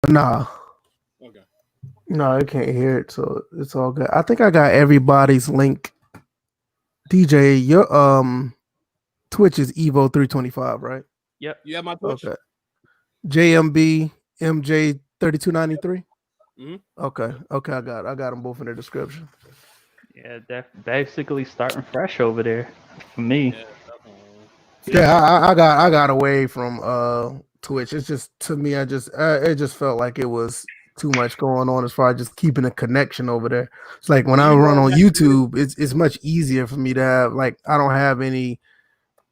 Nah, Okay. no, I can't hear it, so it's all good. I think I got everybody's link. DJ, your Twitch is Evo325, right? Yep. You have my Twitch? Okay. JMB MJ3293. Mm-hmm. Okay, I got them both in the description. Yeah, basically starting fresh over there for me. Yeah, definitely. Yeah, I got away from Twitch. It's just to me, it just felt like it was too much going on as far as just keeping a connection over there. It's like when I run on YouTube, it's much easier for me to have I don't have any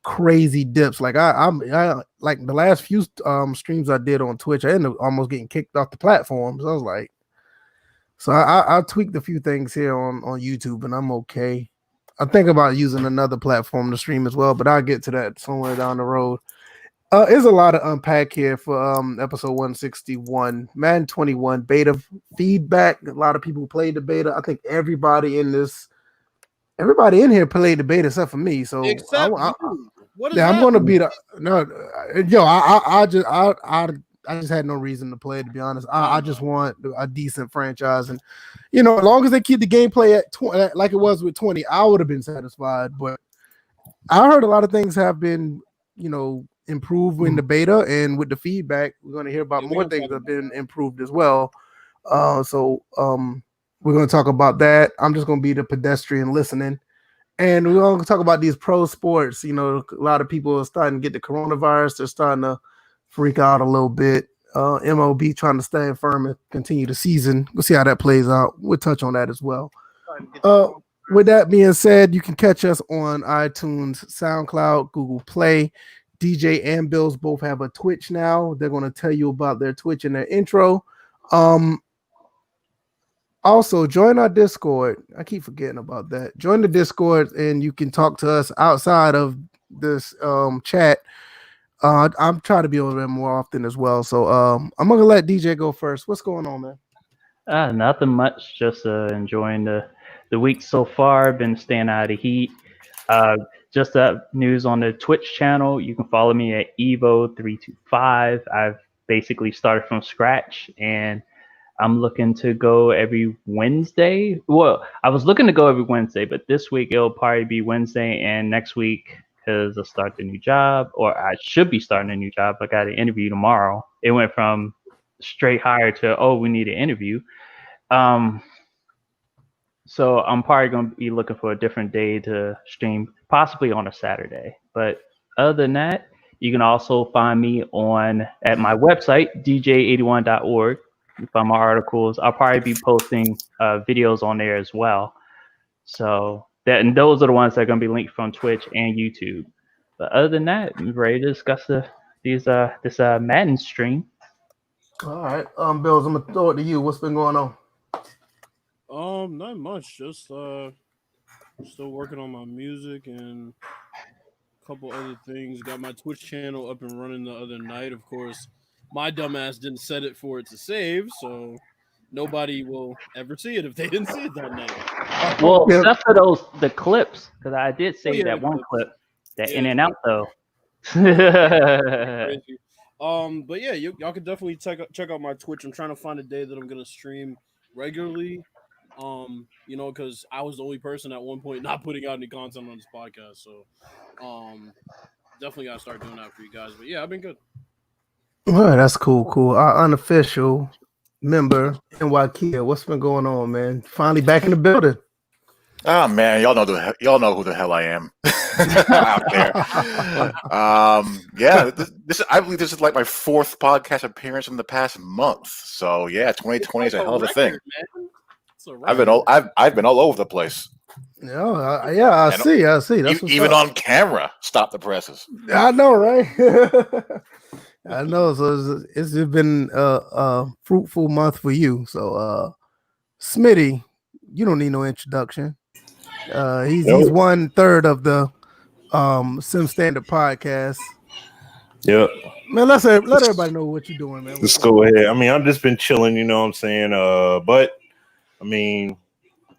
crazy dips. Like I like the last few streams I did on Twitch, I ended up almost getting kicked off the platform. So I was like, so I tweaked a few things here on YouTube, and I'm okay. I think about using another platform to stream as well, but I'll get to that somewhere down the road. There's a lot to unpack here for episode 161, Madden 21 beta feedback. A lot of people played the beta. I think everybody in here played the beta except for me. So except you. What is yeah, that? I'm gonna be I just had no reason to play, to be honest. I just want a decent franchise, and as long as they keep the gameplay at 20, like it was with 20, I would have been satisfied. But I heard a lot of things have been, improved in the beta, and with the feedback, we're going to hear about more things that have been improved as well. So we're going to talk about that. I'm just going to be the pedestrian listening. And we're going to talk about these pro sports. A lot of people are starting to get the coronavirus. They're starting to freak out a little bit. MLB trying to stand firm and continue the season. We'll see how that plays out. We'll touch on that as well. With that being said, you can catch us on iTunes, SoundCloud, Google Play. DJ and Bills both have a Twitch now. They're going to tell you about their Twitch in their intro. Also, join our Discord. I keep forgetting about that. Join the Discord, and you can talk to us outside of this chat. I'm trying to be over there more often as well. So I'm going to let DJ go first. What's going on, man? Nothing much. Just enjoying the week so far. Been staying out of the heat. Just news on the Twitch channel. You can follow me at Evo325. I've basically started from scratch, and I'm looking to go every Wednesday. Well, I was looking to go every Wednesday, but this week it'll probably be Wednesday, and next week, because I start the new job, or I should be starting a new job. I got an interview tomorrow. It went from straight hire to, we need an interview. So I'm probably going to be looking for a different day to stream, possibly on a Saturday. But other than that, you can also find me at my website, dj81.org. You find my articles. I'll probably be posting videos on there as well. So and those are the ones that are going to be linked from Twitch and YouTube. But other than that, I'm ready to discuss this Madden stream. All right, Bills, I'm gonna throw it to you. What's been going on? Not much. Just still working on my music and a couple other things. Got my Twitch channel up and running the other night. Of course, my dumbass didn't set it for it to save, so nobody will ever see it if they didn't see it that night. Well, except for the clips, because I did save that one clip, that in and out though. Crazy. But yeah, y'all can definitely check out my Twitch. I'm trying to find a day that I'm gonna stream regularly. Because I was the only person at one point not putting out any content on this podcast. So, definitely gotta start doing that for you guys. But yeah, I've been good. All right, that's cool. Our unofficial member, NYKia, what's been going on, man? Finally back in the building. Oh man, y'all know who the hell I am out there. Yeah, I believe this is like my fourth podcast appearance in the past month. So yeah, 2020 is a hell of a thing. Man. I've been all over the place. I see. That's even on camera. Stop the presses. I know, right? I know. So it's been a fruitful month for you. So, Smitty, you don't need no introduction. He's 1/3 of the Sim Standard podcast. Yep. Man, let everybody know what you're doing, man. Let's go ahead. I mean, I've just been chilling, you know what I'm saying? But I mean,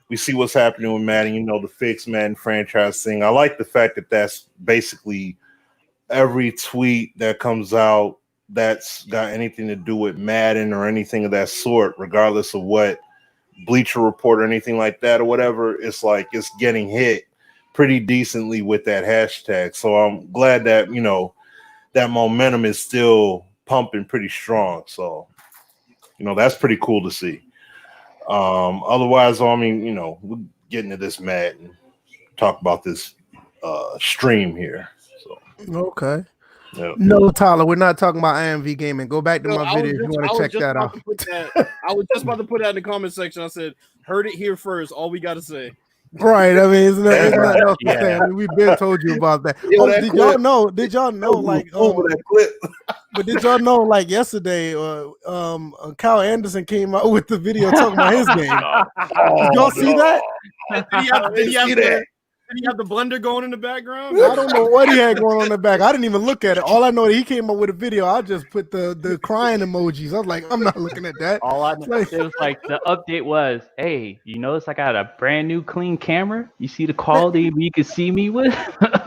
we see what's happening with Madden, the fixed Madden franchise thing. I like the fact that that's basically every tweet that comes out that's got anything to do with Madden or anything of that sort, regardless of what Bleacher Report or anything like that or whatever, it's like it's getting hit pretty decently with that hashtag. So I'm glad that, you know, that momentum is still pumping pretty strong. So, you know, that's pretty cool to see. Otherwise, I mean, you know, we're getting to this Madden, talk about this stream here. So Okay. yeah. No, Tyler, we're not talking about IMV gaming. Go back to No, my video if you want to check that out. I was just about to put that in the comment section. I said, heard it here first. All we got to say. Right. I mean, it's nothing else to say. I mean, we've been told you about that. Yo, Did y'all know? Did y'all know? Like, over that clip. but did y'all know? Like yesterday, Kyle Anderson came out with the video talking about his game. Did y'all see that? Did he have the blender going in the background? I don't know what he had going on in the back. I didn't even look at it. All I know is he came up with a video. I just put the crying emojis. I was like, I'm not looking at that. All I know it was like the update was, hey, you notice I got a brand new clean camera? You see the quality you can see me with?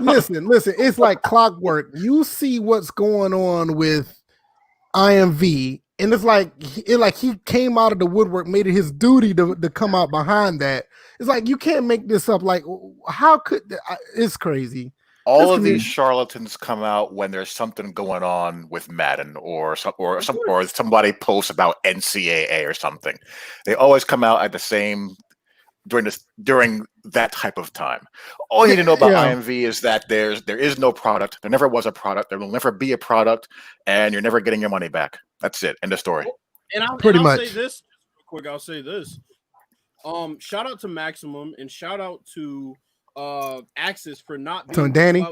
Listen, it's like clockwork. You see what's going on with IMV, and it's like he came out of the woodwork, made it his duty to come out behind that. It's like you can't make this up. Like, how could it's crazy. All of these charlatans come out when there's something going on with Madden or somebody posts about NCAA or something. They always come out at the same during that type of time. All you need to know about IMV is that there is no product. There never was a product. There will never be a product, and you're never getting your money back. That's it. End of story. And I'll say this real quick. I'll say this. Shout out to Maximum and shout out to Axis for not being Danny.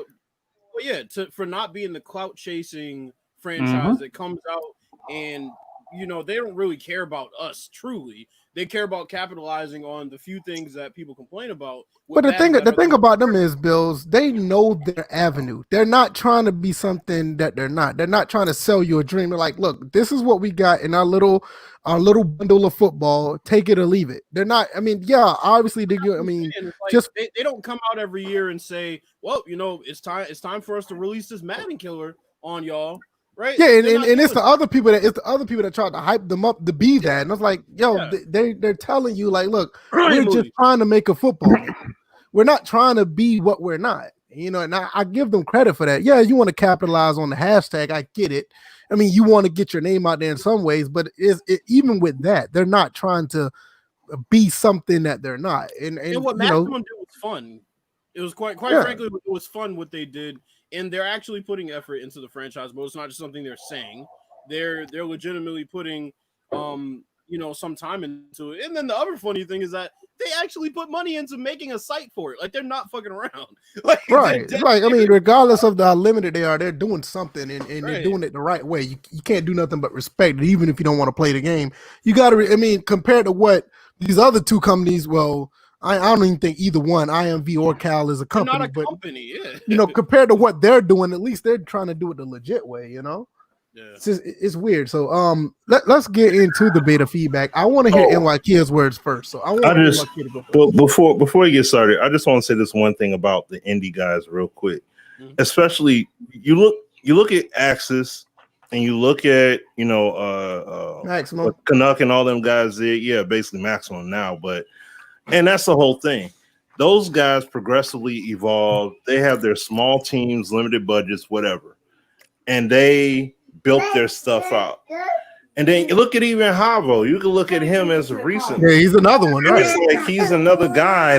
For not being the clout chasing franchise that comes out, and you know they don't really care about us truly. They care about capitalizing on the few things that people complain about. But the thing about them is, Bills, they know their avenue. They're not trying to be something that they're not. They're not trying to sell you a dream. They're like, look, this is what we got in our little bundle of football. Take it or leave it. They're not. I mean, yeah, obviously they do. I mean, they don't come out every year and say, well, you know, it's time for us to release this Madden killer on y'all. Right? Yeah, and it's the other people that tried to hype them up to be that. And I was like, yo, they're telling you, like, look, we're just trying to make a football game. We're not trying to be what we're not. You know, and I give them credit for that. Yeah, you want to capitalize on the hashtag. I get it. I mean, you want to get your name out there in some ways, but even with that, they're not trying to be something that they're not. And what Maximum did was fun. It was quite frankly, it was fun what they did. And they're actually putting effort into the franchise, but it's not just something they're saying. They're legitimately putting, some time into it. And then the other funny thing is that they actually put money into making a site for it. Like they're not fucking around. Like, right. It's like, I mean, regardless of how limited they are, they're doing something and they're doing it the right way. You can't do nothing but respect it, even if you don't want to play the game. You got to, compared to what these other two companies, well, I don't even think either one, IMV or Cal, is a company. Not a company, yeah. You know, compared to what they're doing, at least they're trying to do it the legit way, you know? Yeah. It's weird. So let's get into the beta feedback. I want to hear NYK's words first. So I want NYK to go first. Before you get started, I just want to say this one thing about the indie guys real quick. Mm-hmm. Especially you look at Axis and you look at, Maximum, what Canuck and all them guys did. Yeah, basically Maximum now, but and that's the whole thing. Those guys progressively evolve. They have their small teams, limited budgets, whatever. And they built their stuff out. And then you look at even Havo. You can look at him as recent. Yeah, he's another one, right? It's like he's another guy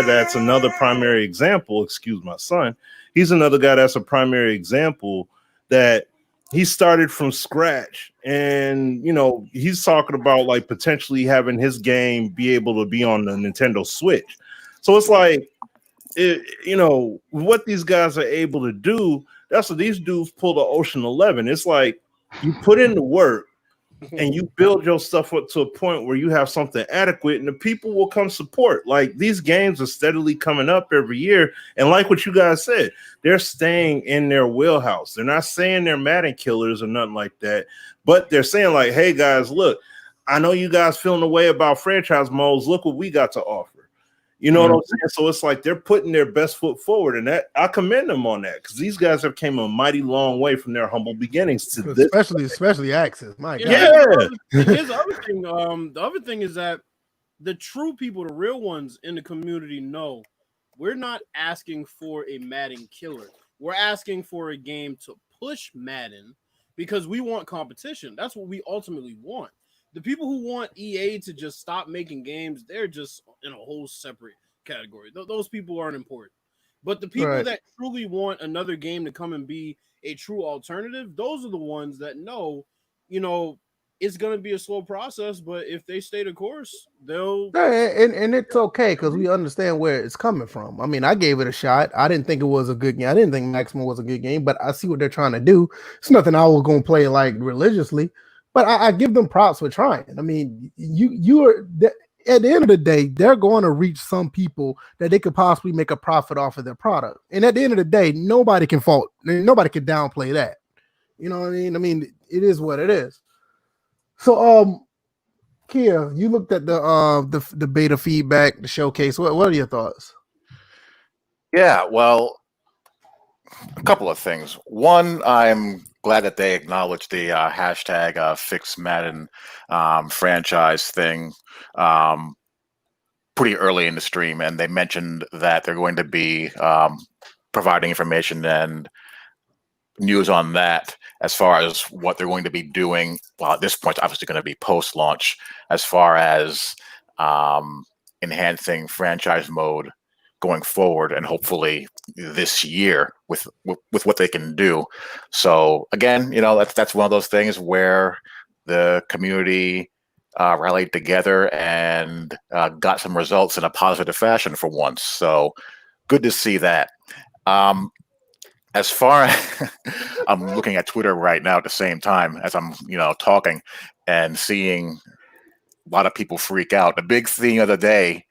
that's another primary example. Excuse my son. He's another guy that's a primary example that he started from scratch, and he's talking about like potentially having his game be able to be on the Nintendo Switch. So it's like, what these guys are able to do. That's what these dudes pull the Ocean 11. It's like you put in the work and you build your stuff up to a point where you have something adequate, and the people will come support. Like these games are steadily coming up every year, and like what you guys said, they're staying in their wheelhouse. They're not saying they're Madden killers or nothing like that, but they're saying like, hey guys, look, I know you guys feeling the way about franchise modes. Look what we got to offer. You know what I'm saying? So it's like they're putting their best foot forward, and that I commend them on that because these guys have came a mighty long way from their humble beginnings to this. Especially Axis. My God. Yeah. Here's the other thing. The other thing is that the true people, the real ones in the community, know we're not asking for a Madden killer. We're asking for a game to push Madden because we want competition. That's what we ultimately want. The people who want EA to just stop making games, they're just in a whole separate category. Those people aren't important. But the people that truly want another game to come and be a true alternative, those are the ones that know, it's going to be a slow process, but if they stay the course, they'll... And it's okay because we understand where it's coming from. I mean, I gave it a shot. I didn't think it was a good game. I didn't think Maximum was a good game, but I see what they're trying to do. It's nothing I was going to play like religiously, but I give them props for trying. I mean, you are... At the end of the day, they're going to reach some people that they could possibly make a profit off of their product. And at the end of the day, nobody can downplay that. You know what I mean? I mean, it is what it is. So, Kia, you looked at the beta feedback, the showcase. What are your thoughts? Yeah, well, a couple of things. One, I'm glad that they acknowledged the hashtag Fix Madden franchise thing pretty early in the stream, and they mentioned that they're going to be providing information and news on that as far as what they're going to be doing. Well, at this point, it's obviously going to be post-launch as far as enhancing franchise mode going forward, and hopefully this year with what they can do. So again, that's one of those things where the community rallied together and got some results in a positive fashion for once. So good to see that. As far as I'm looking at Twitter right now at the same time as I'm, talking and seeing a lot of people freak out. The big theme of the day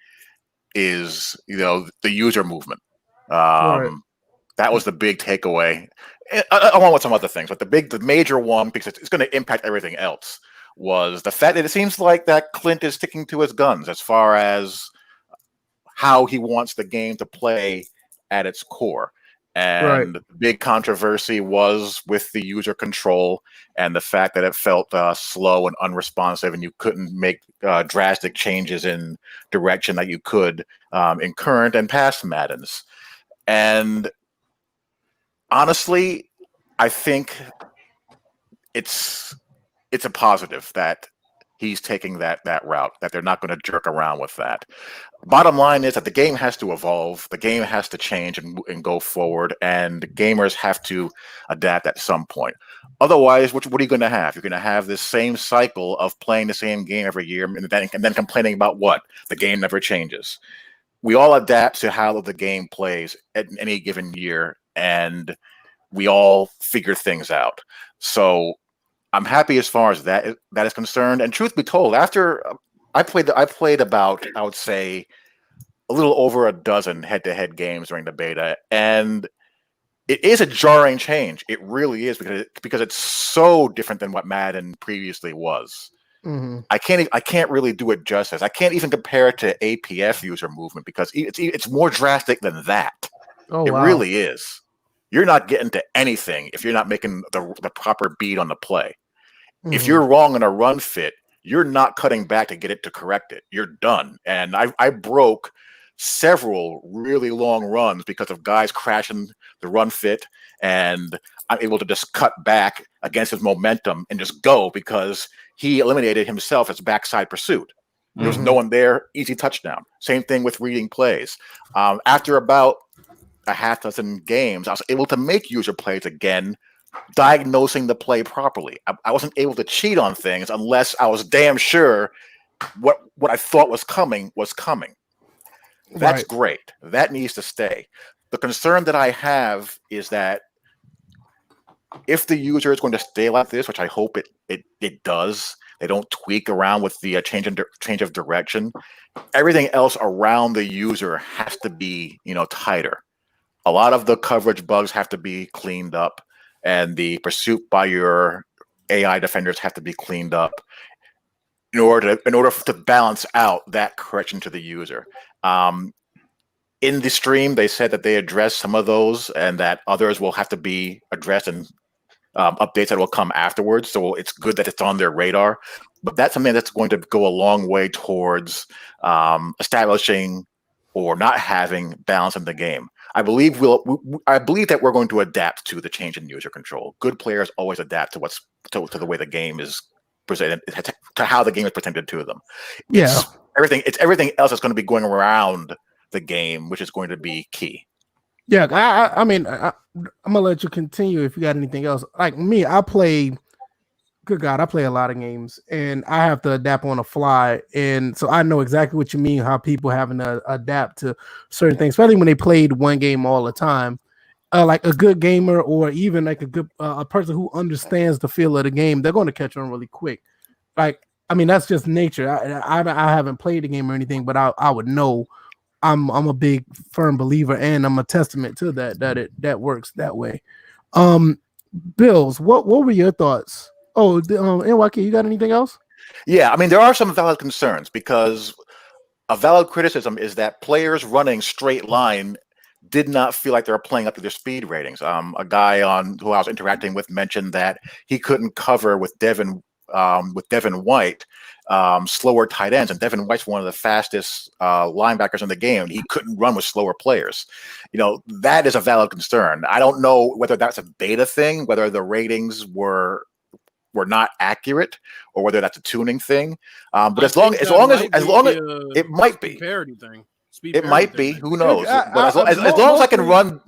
is, the user movement. That was the big takeaway. Along with some other things, but the major one, because it's going to impact everything else, was the fact that it seems like that Clint is sticking to his guns as far as how he wants the game to play at its core. And the big controversy was with the user control and the fact that it felt slow and unresponsive, and you couldn't make drastic changes in direction that you could in current and past Maddens. And honestly, I think it's a positive that he's taking that route, that they're not going to jerk around with that. Bottom line is that the game has to evolve, the game has to change and go forward, and gamers have to adapt at some point. Otherwise, what are you going to have? You're going to have this same cycle of playing the same game every year and then complaining about what? The game never changes. We all adapt to how the game plays at any given year, and we all figure things out. So I'm happy as far as that is concerned. And truth be told, after I played about, I would say, a little over a dozen head-to-head games during the beta, and it is a jarring change. It really is, because it's so different than what Madden previously was. Mm-hmm. I can't really do it justice. I can't even compare it to APF user movement because it's more drastic than that. Oh, it wow. really is. You're not getting to anything if you're not making the proper beat on the play. Mm-hmm. If you're wrong on a run fit, you're not cutting back to get it to correct it. You're done. And I broke several really long runs because of guys crashing the run fit, and I'm able to just cut back against his momentum and just go because he eliminated himself as backside pursuit. There was no one there, easy touchdown. Same thing with reading plays. After about a half dozen games, I was able to make user plays again, diagnosing the play properly. I wasn't able to cheat on things unless I was damn sure what I thought was coming was coming. That's great. That needs to stay. The concern that I have is that if the user is going to stay like this, which I hope it does, they don't tweak around with the change of direction. Everything else around the user has to be, tighter. A lot of the coverage bugs have to be cleaned up, and the pursuit by your AI defenders have to be cleaned up in order to balance out that correction to the user. in the stream, they said that they addressed some of those and that others will have to be addressed and updates that will come afterwards. So it's good that it's on their radar. But that's something that's going to go a long way towards establishing or not having balance in the game. I believe that we're going to adapt to the change in user control. Good players always adapt to the way the game is presented, to how the game is presented to them. Yeah. It's everything else that's going to be going around the game, which is going to be key. Yeah, I mean, I'm gonna let you continue if you got anything else. Like me, I play a lot of games, and I have to adapt on the fly, and so I know exactly what you mean. How people having to adapt to certain things, especially when they played one game all the time. Like a good gamer, or even like a person who understands the feel of the game, they're going to catch on really quick. Like, I mean, that's just nature. I haven't played the game or anything, but I would know. I'm a big firm believer, and I'm a testament to that works that way. Bills, what were your thoughts? Oh, NYK, you got anything else? Yeah, I mean, there are some valid concerns, because a valid criticism is that players running straight line did not feel like they were playing up to their speed ratings. A guy who I was interacting with mentioned that he couldn't cover with Devin White slower tight ends, and Devin White's one of the fastest linebackers in the game. He couldn't run with slower players. That is a valid concern. I don't know whether that's a beta thing, whether the ratings were not accurate, or whether that's a tuning thing. But as long as it might be parity thing. It might be. Who knows? But as long as I can run,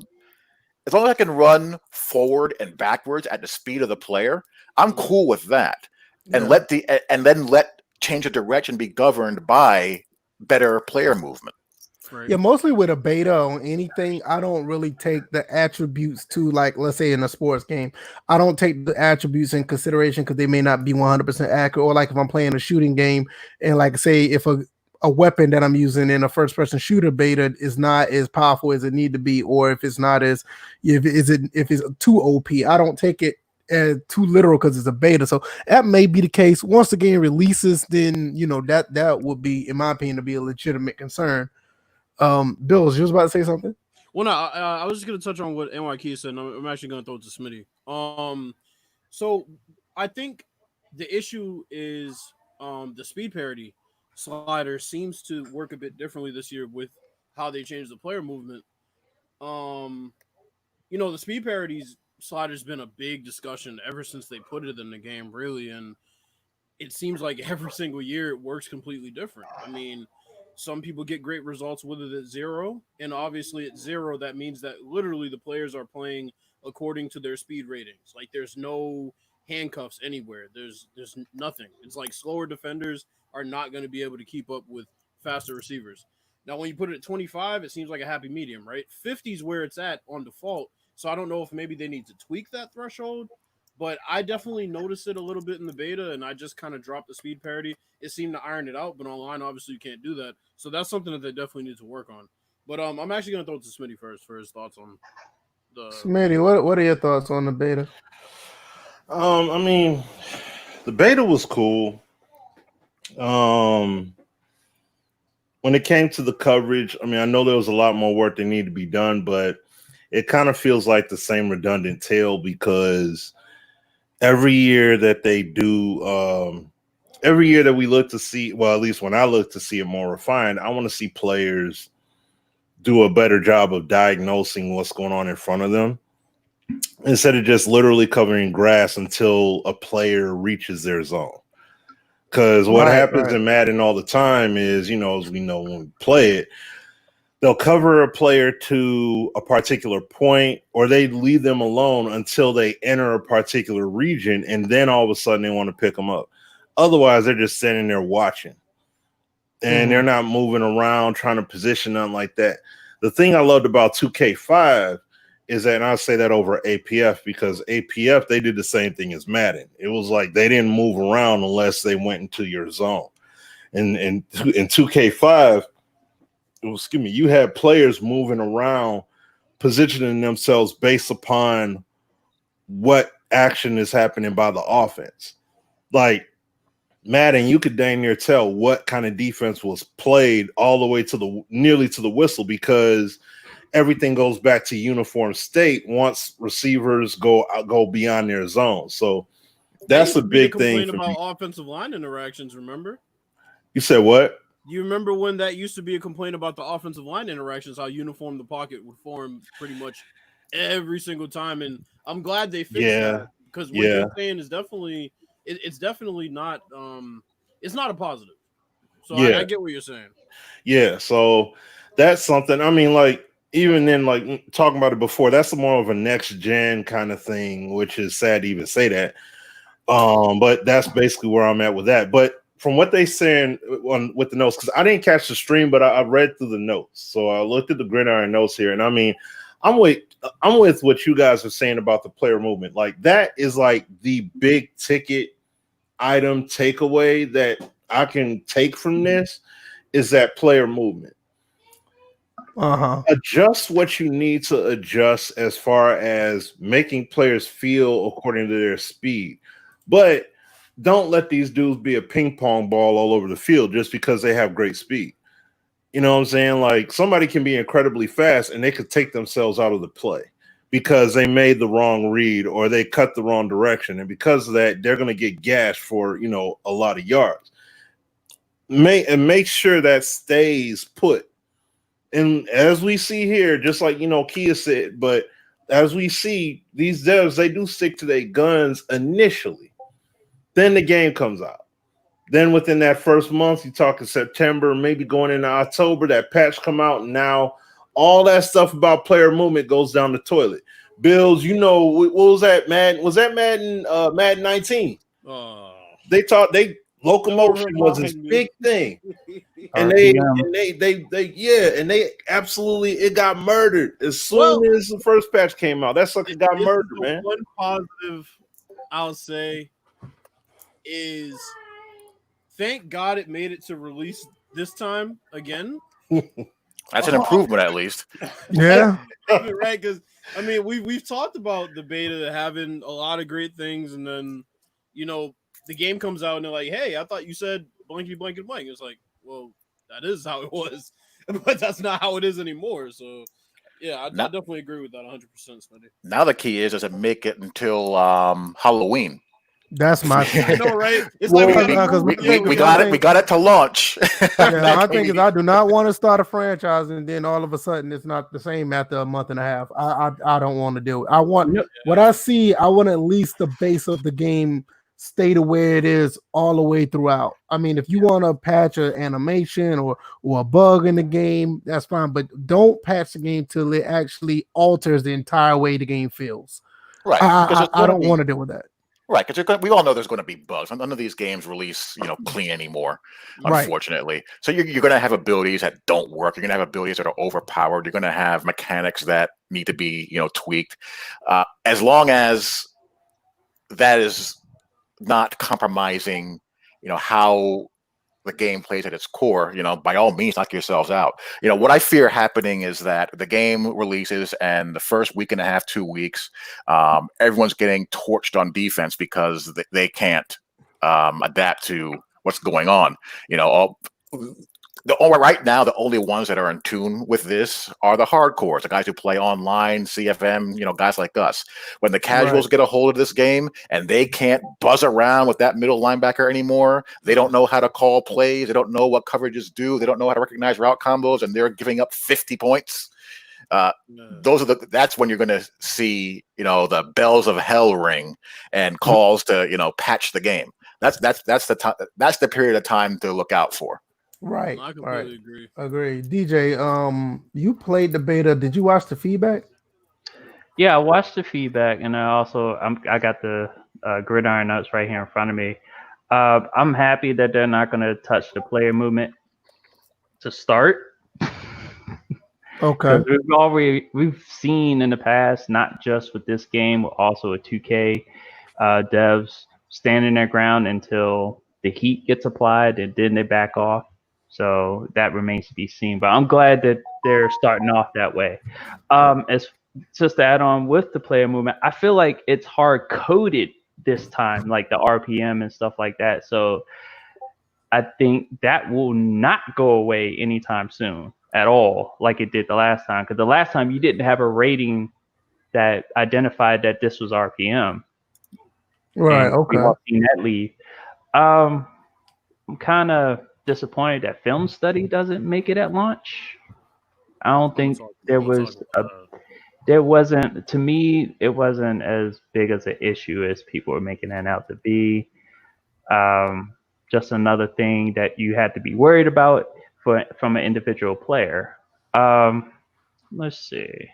as long as I can run forward and backwards at the speed of the player, I'm cool with that. And let change of direction be governed by better player movement. Right. Yeah, mostly with a beta on anything, I don't really take the attributes to, like, let's say in a sports game, I don't take the attributes in consideration because they may not be 100% accurate. Or like if I'm playing a shooting game, and like say if a weapon that I'm using in a first-person shooter beta is not as powerful as it need to be, or if it's not as if it's too OP, I don't take it as too literal because it's a beta. So that may be the case. Once the game releases, then that would be, in my opinion, to be a legitimate concern. Bills, you was about to say something? Well, no, I was just going to touch on what NYK said, and I'm actually going to throw it to Smitty. So I think the issue is the speed parity slider seems to work a bit differently this year with how they changed the player movement. The speed parities slider's been a big discussion ever since they put it in the game, really, and it seems like every single year it works completely different. I mean, some people get great results with it at 0, and obviously at 0, that means that literally the players are playing according to their speed ratings. Like, there's no handcuffs anywhere. There's nothing. It's like slower defenders are not going to be able to keep up with faster receivers. Now, when you put it at 25, it seems like a happy medium, right? 50 is where it's at on default. So I don't know if maybe they need to tweak that threshold, but I definitely noticed it a little bit in the beta, and I just kind of dropped the speed parity. It seemed to iron it out, but online, obviously, you can't do that. So that's something that they definitely need to work on. But I'm actually going to throw it to Smitty first for his thoughts on the... Smitty, what are your thoughts on the beta? I mean, the beta was cool. When it came to the coverage, I mean, I know there was a lot more work that needed to be done, but it kind of feels like the same redundant tale, because every year that they do, every year that we look to see, well, at least when I look to see it more refined, I want to see players do a better job of diagnosing what's going on in front of them, instead of just literally covering grass until a player reaches their zone. Because what happens in Madden all the time is, as we know when we play it, they'll cover a player to a particular point, or they leave them alone until they enter a particular region, and then all of a sudden they want to pick them up. Otherwise, they're just sitting there watching, and they're not moving around trying to position them like that. The thing I loved about 2K5 is that, and I'll say that over APF, because APF, they did the same thing as Madden. It was like they didn't move around unless they went into your zone. And in 2K5, you had players moving around, positioning themselves based upon what action is happening by the offense. Like, Madden, you could dang near tell what kind of defense was played all the way to nearly to the whistle, because everything goes back to uniform state once receivers go beyond their zone. So that's a big thing for me. Offensive line interactions, remember? You said what? Do you remember when that used to be a complaint about the offensive line interactions, how uniform the pocket would form pretty much every single time? And I'm glad they fixed that, because what you're saying is definitely it's definitely not it's not a positive. So I get what you're saying. Yeah, so that's something. I mean, like, even then, like talking about it before, that's more of a next gen kind of thing, which is sad to even say that. But that's basically where I'm at with that. But from what they saying with the notes, because I didn't catch the stream, but I read through the notes. So I looked at the Gridiron notes here, and I mean, I'm with what you guys are saying about the player movement. Like, that is like the big ticket item takeaway that I can take from this is that player movement. Adjust what you need to adjust as far as making players feel according to their speed, but don't let these dudes be a ping pong ball all over the field just because they have great speed. You know what I'm saying? Like, somebody can be incredibly fast and they could take themselves out of the play because they made the wrong read or they cut the wrong direction. And because of that, they're going to get gashed for, a lot of yards. Make sure that stays put. And as we see here, just like, Kia said, but as we see, these devs, they do stick to their guns initially. Then the game comes out. Then within that first month, you talk in September, maybe going into October, that patch come out, and now all that stuff about player movement goes down the toilet. Bills, what was that, Madden? Was that Madden 19? Locomotion was this big thing. And they absolutely, it got murdered as soon as the first patch came out. That sucker got murdered, man. One positive I'll say is thank God it made it to release this time again. That's an improvement, at least. Yeah, right. Because I mean, we've talked about the beta having a lot of great things, and then the game comes out and they're like, "Hey, I thought you said blanky blank and blank." It's like, well, that is how it was, but that's not how it is anymore. So, yeah, I definitely agree with that 100%, Smitty. Now the key is to make it until Halloween. That's my thing. I know, right? It's Well, like we got it to launch. My thing is, I do not want to start a franchise and then all of a sudden it's not the same after a month and a half. I don't want to do it. I want what I see. I want at least the base of the game stay to where it is all the way throughout. I mean, if you want to patch an animation or a bug in the game, that's fine. But don't patch the game till it actually alters the entire way the game feels. Right. I don't want to deal with that. Right, because we all know there's going to be bugs. None of these games release, clean anymore, unfortunately. Right. So you're going to have abilities that don't work. You're going to have abilities that are overpowered. You're going to have mechanics that need to be, tweaked. As long as that is not compromising, how the game plays at its core, by all means, knock yourselves out. What I fear happening is that the game releases and the first week and a half, 2 weeks, everyone's getting torched on defense because they can't adapt to what's going on. Right now, the only ones that are in tune with this are the hardcores, the guys who play online, CFM, guys like us. When the casuals get a hold of this game and they can't buzz around with that middle linebacker anymore, they don't know how to call plays, they don't know what coverages do, they don't know how to recognize route combos, and they're giving up 50 points. That's when you're going to see, the bells of hell ring and calls to, patch the game. That's the period of time to look out for. Right. I completely agree. DJ, you played the beta. Did you watch the feedback? Yeah, I watched the feedback, and I got the Gridiron notes right here in front of me. I'm happy that they're not going to touch the player movement to start. Okay. We've seen in the past, not just with this game, but also with 2K devs standing their ground until the heat gets applied, and then they back off. So that remains to be seen. But I'm glad that they're starting off that way. As just to add on with the player movement, I feel like it's hard coded this time, like the RPM and stuff like that. So I think that will not go away anytime soon at all, like it did the last time. Because the last time you didn't have a rating that identified that this was RPM. Right. And Okay. we've all seen that leave. I'm kind of disappointed that film study doesn't make it at launch. I don't think there wasn't, to me, it wasn't as big as an issue as people were making that out to be. Just another thing that you had to be worried about from an individual player. Let's see.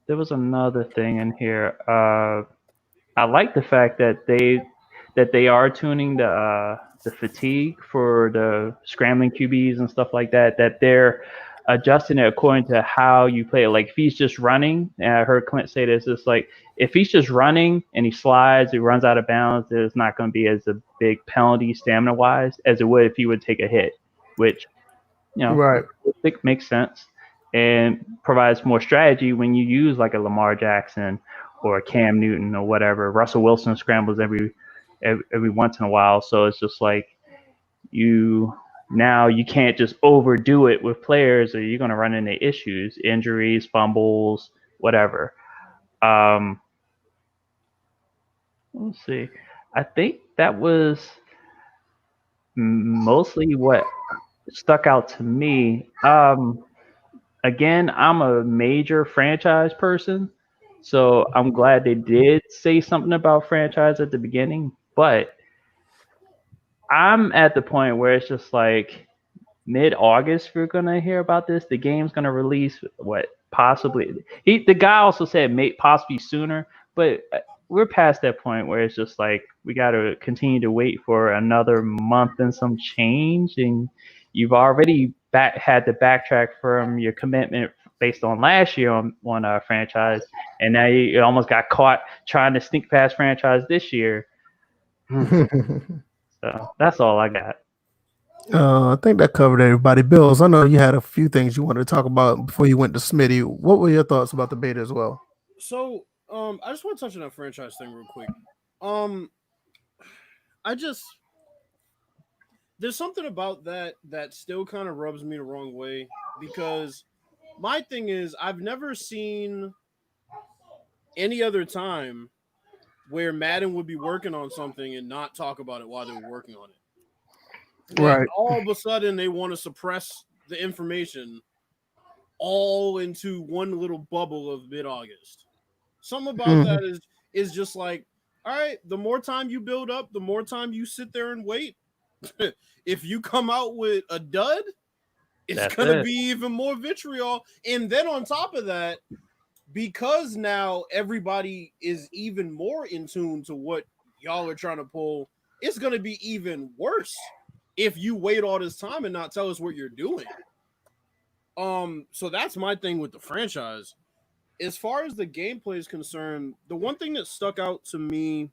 There was another thing in here. I like the fact that they are tuning the fatigue for the scrambling QBs and stuff like that. That they're adjusting it according to how you play it. Like if he's just running, and I heard Clint say this, it's like if he's just running and he slides, he runs out of bounds, there's not going to be as a big penalty stamina wise as it would if he would take a hit, which Right. I think makes sense and provides more strategy when you use like a Lamar Jackson or a Cam Newton or whatever. Russell Wilson scrambles every once in a while, so it's just like you can't just overdo it with players or you're going to run into issues, injuries, fumbles, whatever. Let's see. I think that was mostly what stuck out to me. Again, I'm a major franchise person, so I'm glad they did say something about franchise at the beginning, but I'm at the point where it's just like mid-August we're gonna hear about this. The game's gonna release possibly. The guy also said possibly sooner, but we're past that point where it's just like we got to continue to wait for another month and some change, and you've already had to backtrack from your commitment based on last year on a franchise, and now you almost got caught trying to sneak past franchise this year. So that's all I got. I think that covered everybody. Bills, I know you had a few things you wanted to talk about before you went to Smitty. What were your thoughts about the beta as well? So, I just want to touch on that franchise thing real quick. There's something about that still kind of rubs me the wrong way, because my thing is I've never seen any other time where Madden would be working on something and not talk about it while they were working on it. Right. And all of a sudden they want to suppress the information all into one little bubble of mid-August. Something about that is just like, all right, the more time you build up, the more time you sit there and wait. If you come out with a dud, it's going to be even more vitriol. And then on top of that, because now everybody is even more in tune to what y'all are trying to pull, it's going to be even worse if you wait all this time and not tell us what you're doing. So that's my thing with the franchise. As far as the gameplay is concerned, the one thing that stuck out to me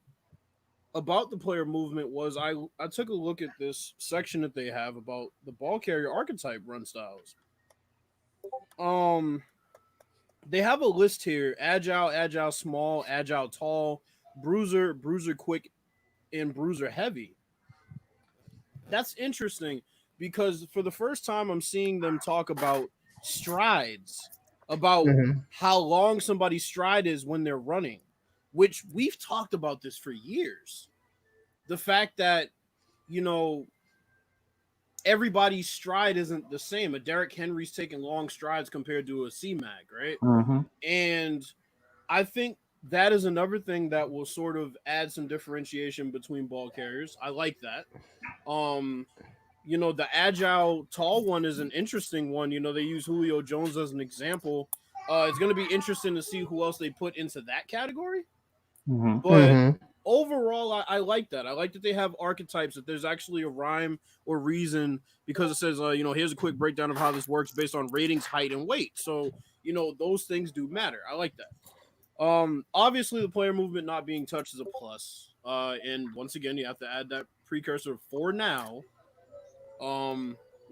about the player movement was I took a look at this section that they have about the ball carrier archetype run styles. They have a list here: agile small, agile tall, bruiser quick, and bruiser heavy. That's interesting because for the first time I'm seeing them talk about strides, about how long somebody's stride is when they're running, which we've talked about this for years. The fact that, everybody's stride isn't the same. A Derrick Henry's taking long strides compared to a C-Mag, right? And I think that is another thing that will sort of add some differentiation between ball carriers. I like that. The agile tall one is an interesting one. They use Julio Jones as an example. It's going to be interesting to see who else they put into that category. But overall, I like that. I like that they have archetypes, that there's actually a rhyme or reason, because it says, here's a quick breakdown of how this works based on ratings, height, and weight. So, those things do matter. I like that. Obviously, the player movement not being touched is a plus. And once again, you have to add that precursor for now.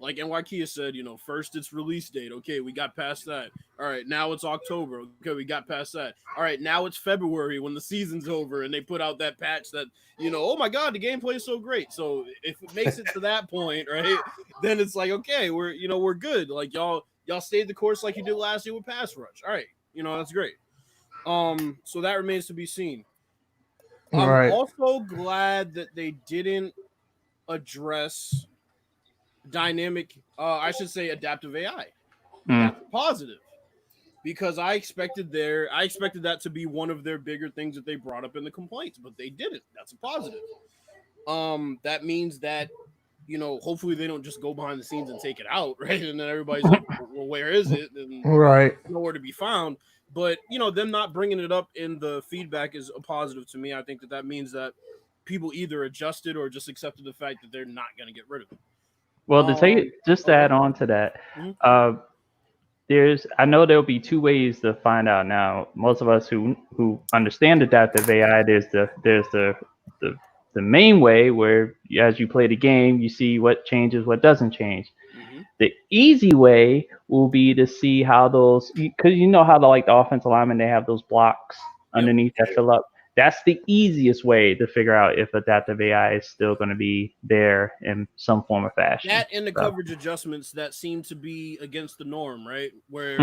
like NYKia said, first it's release date. Okay, we got past that. All right, now it's October. Okay, we got past that. All right, now it's February when the season's over and they put out that patch that, oh my God, the gameplay is so great. So if it makes it to that point, right, then it's like, okay, we're good. Like y'all stayed the course like you did last year with Pass Rush. All right, that's great. So that remains to be seen. I'm also glad that they didn't address dynamic, adaptive AI. That's positive, because I expected that to be one of their bigger things that they brought up in the complaints, but they didn't. That's a positive. That means that, hopefully they don't just go behind the scenes and take it out, right? And then everybody's like, well, where is it? And nowhere to be found. But, them not bringing it up in the feedback is a positive to me. I think that means that people either adjusted or just accepted the fact that they're not going to get rid of it. Well, to add on to that, I know there'll be two ways to find out now. Most of us who understand adaptive AI, there's the main way where as you play the game, you see what changes, what doesn't change. The easy way will be to see how those, because how the offensive linemen, they have those blocks underneath that fill up. That's the easiest way to figure out if adaptive AI is still going to be there in some form or fashion. That and the coverage adjustments that seem to be against the norm, right? Where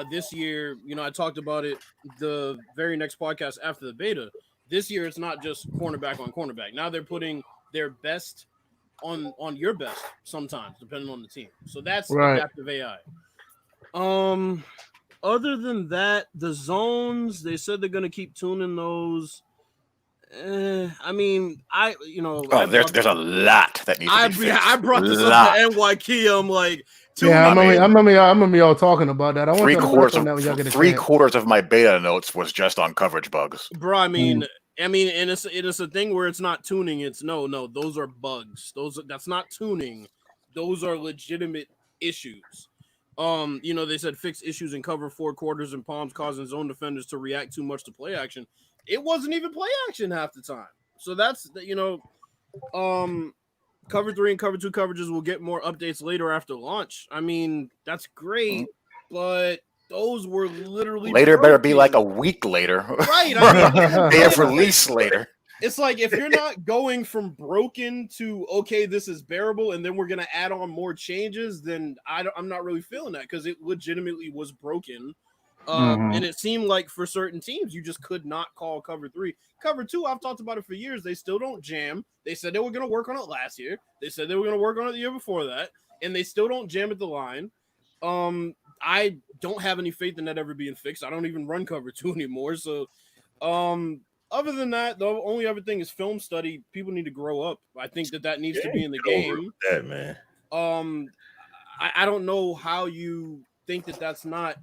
this year, I talked about it the very next podcast after the beta. This year, it's not just cornerback on cornerback. Now they're putting their best on your best sometimes, depending on the team. So that's adaptive AI. Other than that, the zones, they said they're going to keep tuning those. There's a lot that needs to be fixed. I brought this up to NYKia. I'm like, I remember y'all talking about that. I want three quarters of my beta notes was just on coverage bugs. Bro, and it's a thing where it's not tuning. It's no, those are bugs. That's not tuning. Those are legitimate issues. They said fix issues in cover 4 quarters and palms causing zone defenders to react too much to play action. It wasn't even play action half the time. So that's cover 3 and cover 2 coverages will get more updates later after launch. I mean, that's great, but those were literally later. Better be like a week later, right? Day of release later. It's like if you're not going from broken to okay, this is bearable, and then we're gonna add on more changes, then I'm not really feeling that, because it legitimately was broken. And it seemed like for certain teams, you just could not call cover 3. Cover 2, I've talked about it for years. They still don't jam. They said they were going to work on it last year. They said they were going to work on it the year before that, and they still don't jam at the line. I don't have any faith in that ever being fixed. I don't even run cover 2 anymore. So, other than that, the only other thing is film study. People need to grow up. I think that needs to be in the game. That, man. I don't know how you think that's not.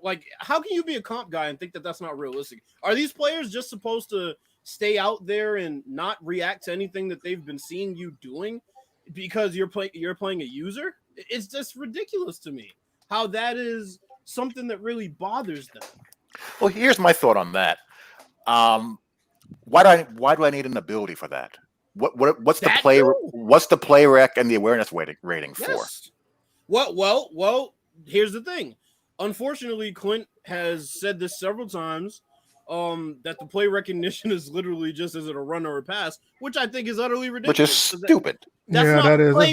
Like, how can you be a comp guy and think that that's not realistic? Are these players just supposed to stay out there and not react to anything that they've been seeing you doing because you're playing a user? It's just ridiculous to me how that is something that really bothers them. Well, here's my thought on that. Why do I need an ability for that? What's the play rec and the awareness rating for? Yes. Well, here's the thing. Unfortunately, Clint has said this several times, that the play recognition is literally just as it a run or a pass, which I think is utterly ridiculous. Which is stupid. That's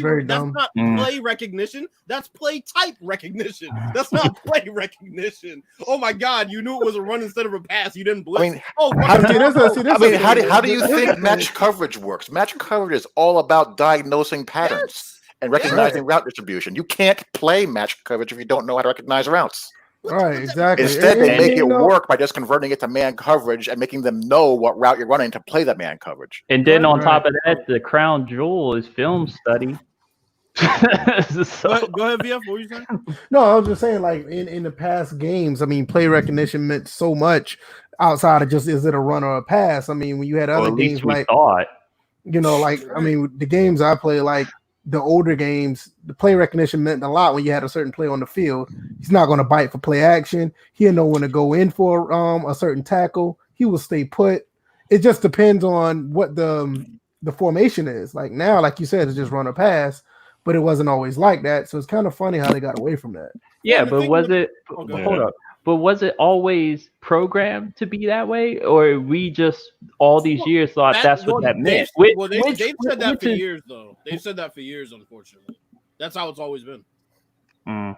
very dumb. That's not play recognition. That's play type recognition. That's not play recognition. Oh my God, you knew it was a run instead of a pass. You didn't blitz. How do you think match coverage works? Match coverage is all about diagnosing patterns. Yes. And recognizing route distribution. You can't play match coverage if you don't know how to recognize routes. Right, exactly. Instead, they make it work by just converting it to man coverage and making them know what route you're running to play that man coverage. And then on top of that, the crown jewel is film study. Go ahead, VF. What were you saying? No, I was just saying, like in the past games, I mean, play recognition meant so much outside of just is it a run or a pass. I mean, when you had other games like the games I play, like the older games, the play recognition meant a lot when you had a certain player on the field. He's not going to bite for play action. He'll know when to go in for a certain tackle. He will stay put. It just depends on what the formation is. Like now, like you said, it's just run or pass. but it wasn't always like that. So it's kind of funny how they got away from that. Yeah, Well, the but thing was with- it? Okay. Hold up. But was it always programmed to be that way, or we just all these years thought that's what that meant? They've said that for is- years, though. They've said that for years, unfortunately. That's how it's always been. Mm.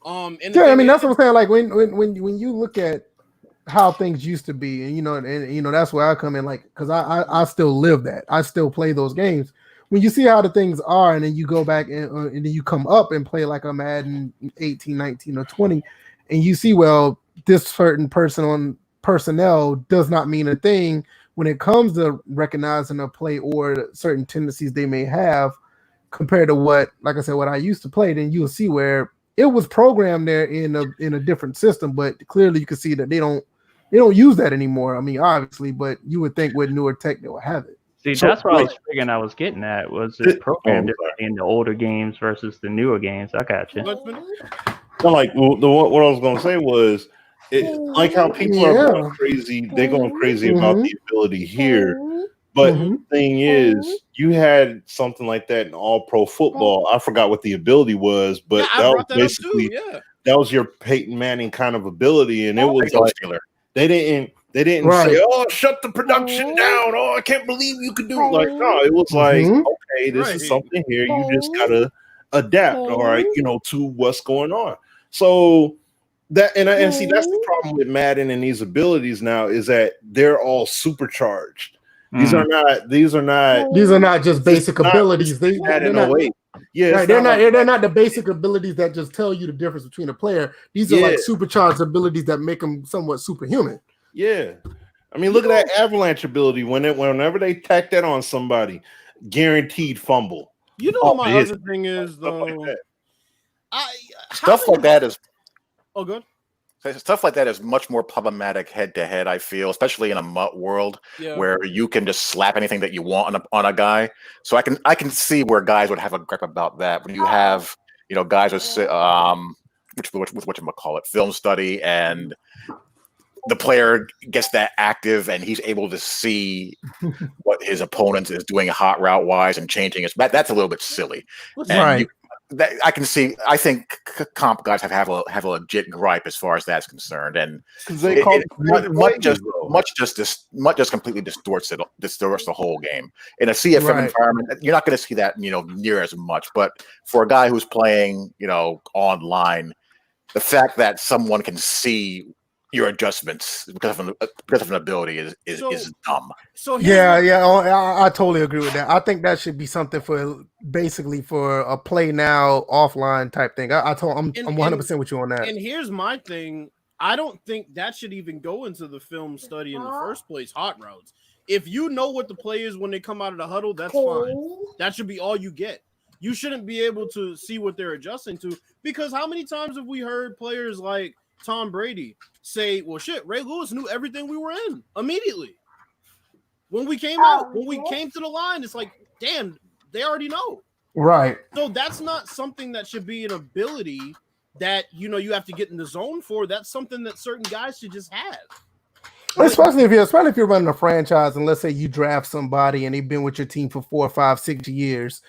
And the Yeah, I thing mean is- that's what I'm saying. Like when you look at how things used to be, and that's where I come in. Like, because I still live that. I still play those games. When you see how the things are, and then you go back and then you come up and play like a Madden 18, 19, or 20, and you see, well, this certain personnel does not mean a thing when it comes to recognizing a play or certain tendencies they may have compared to what I used to play. Then you'll see where it was programmed there in a different system, but clearly you can see that they don't use that anymore. I mean, obviously, but you would think with newer tech they will have it. See, So, that's what I was figuring I was getting at. Was it programmed differently in the older games versus the newer games? I got you. So like what I was gonna say was, like how people are going crazy. They're going crazy about the ability here, but the thing is, you had something like that in All Pro football. I forgot what the ability was, but that was basically that was your Peyton Manning kind of ability, and it was like they didn't say, "Oh, shut the production down." Oh, I can't believe you could do it. Like, no, it was like, okay, this is something here. You just gotta adapt, all right, to what's going on. So that and see that's the problem with Madden and these abilities now is that they're all supercharged. These are not just basic abilities. They're not. Yeah, right. They're not the basic abilities that just tell you the difference between a player. These are like supercharged abilities that make them somewhat superhuman. Yeah, I mean, look at that avalanche ability. Whenever they tack that on somebody, guaranteed fumble. You know what my other thing is though. Stuff like that is. Oh, good. Stuff like that is much more problematic head to head. I feel, especially in a MUT world where you can just slap anything that you want on a guy. So I can see where guys would have a gripe about that. When you have guys with whatchamacallit, film study, and the player gets that active and he's able to see what his opponent is doing hot route wise and changing it. That's a little bit silly. Right. I can see. I think comp guys have a legit gripe as far as that's concerned, and much just completely distorts the whole game. In a CFM environment, you're not going to see that near as much. But for a guy who's playing online, the fact that someone can see your adjustments because of an ability is dumb. So I totally agree with that. I think that should be something for a play now offline type thing. I'm 100% with you on that. And here's my thing. I don't think that should even go into the film study in the first place. Hot routes. If you know what the play is when they come out of the huddle, that's fine. That should be all you get. You shouldn't be able to see what they're adjusting to, because how many times have we heard players like Tom Brady say, well, shit, Ray Lewis knew everything we were in immediately. When we came to the line, it's like, damn, they already know. Right. So that's not something that should be an ability that, you have to get in the zone for. That's something that certain guys should just have. Especially if you're running a franchise and let's say you draft somebody and they've been with your team for 4, 5, 6 years,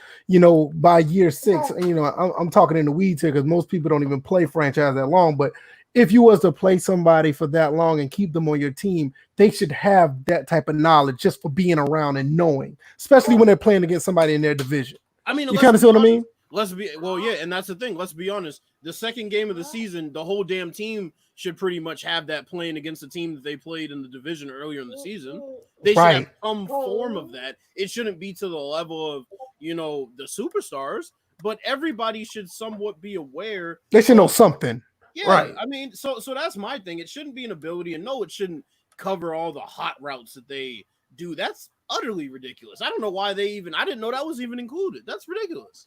by year 6, I'm talking in the weeds here because most people don't even play franchise that long, but if you was to play somebody for that long and keep them on your team, they should have that type of knowledge just for being around and knowing, especially when they're playing against somebody in their division. I mean, you kind of see what I mean? And that's the thing. Let's be honest. The second game of the season, the whole damn team should pretty much have that playing against the team that they played in the division earlier in the season. They should have some form of that. It shouldn't be to the level of, the superstars, but everybody should somewhat be aware. They should know something. Yeah, right. I mean, so that's my thing. It shouldn't be an ability, and no, it shouldn't cover all the hot routes that they do. That's utterly ridiculous. I don't know why I didn't know that was even included. That's ridiculous.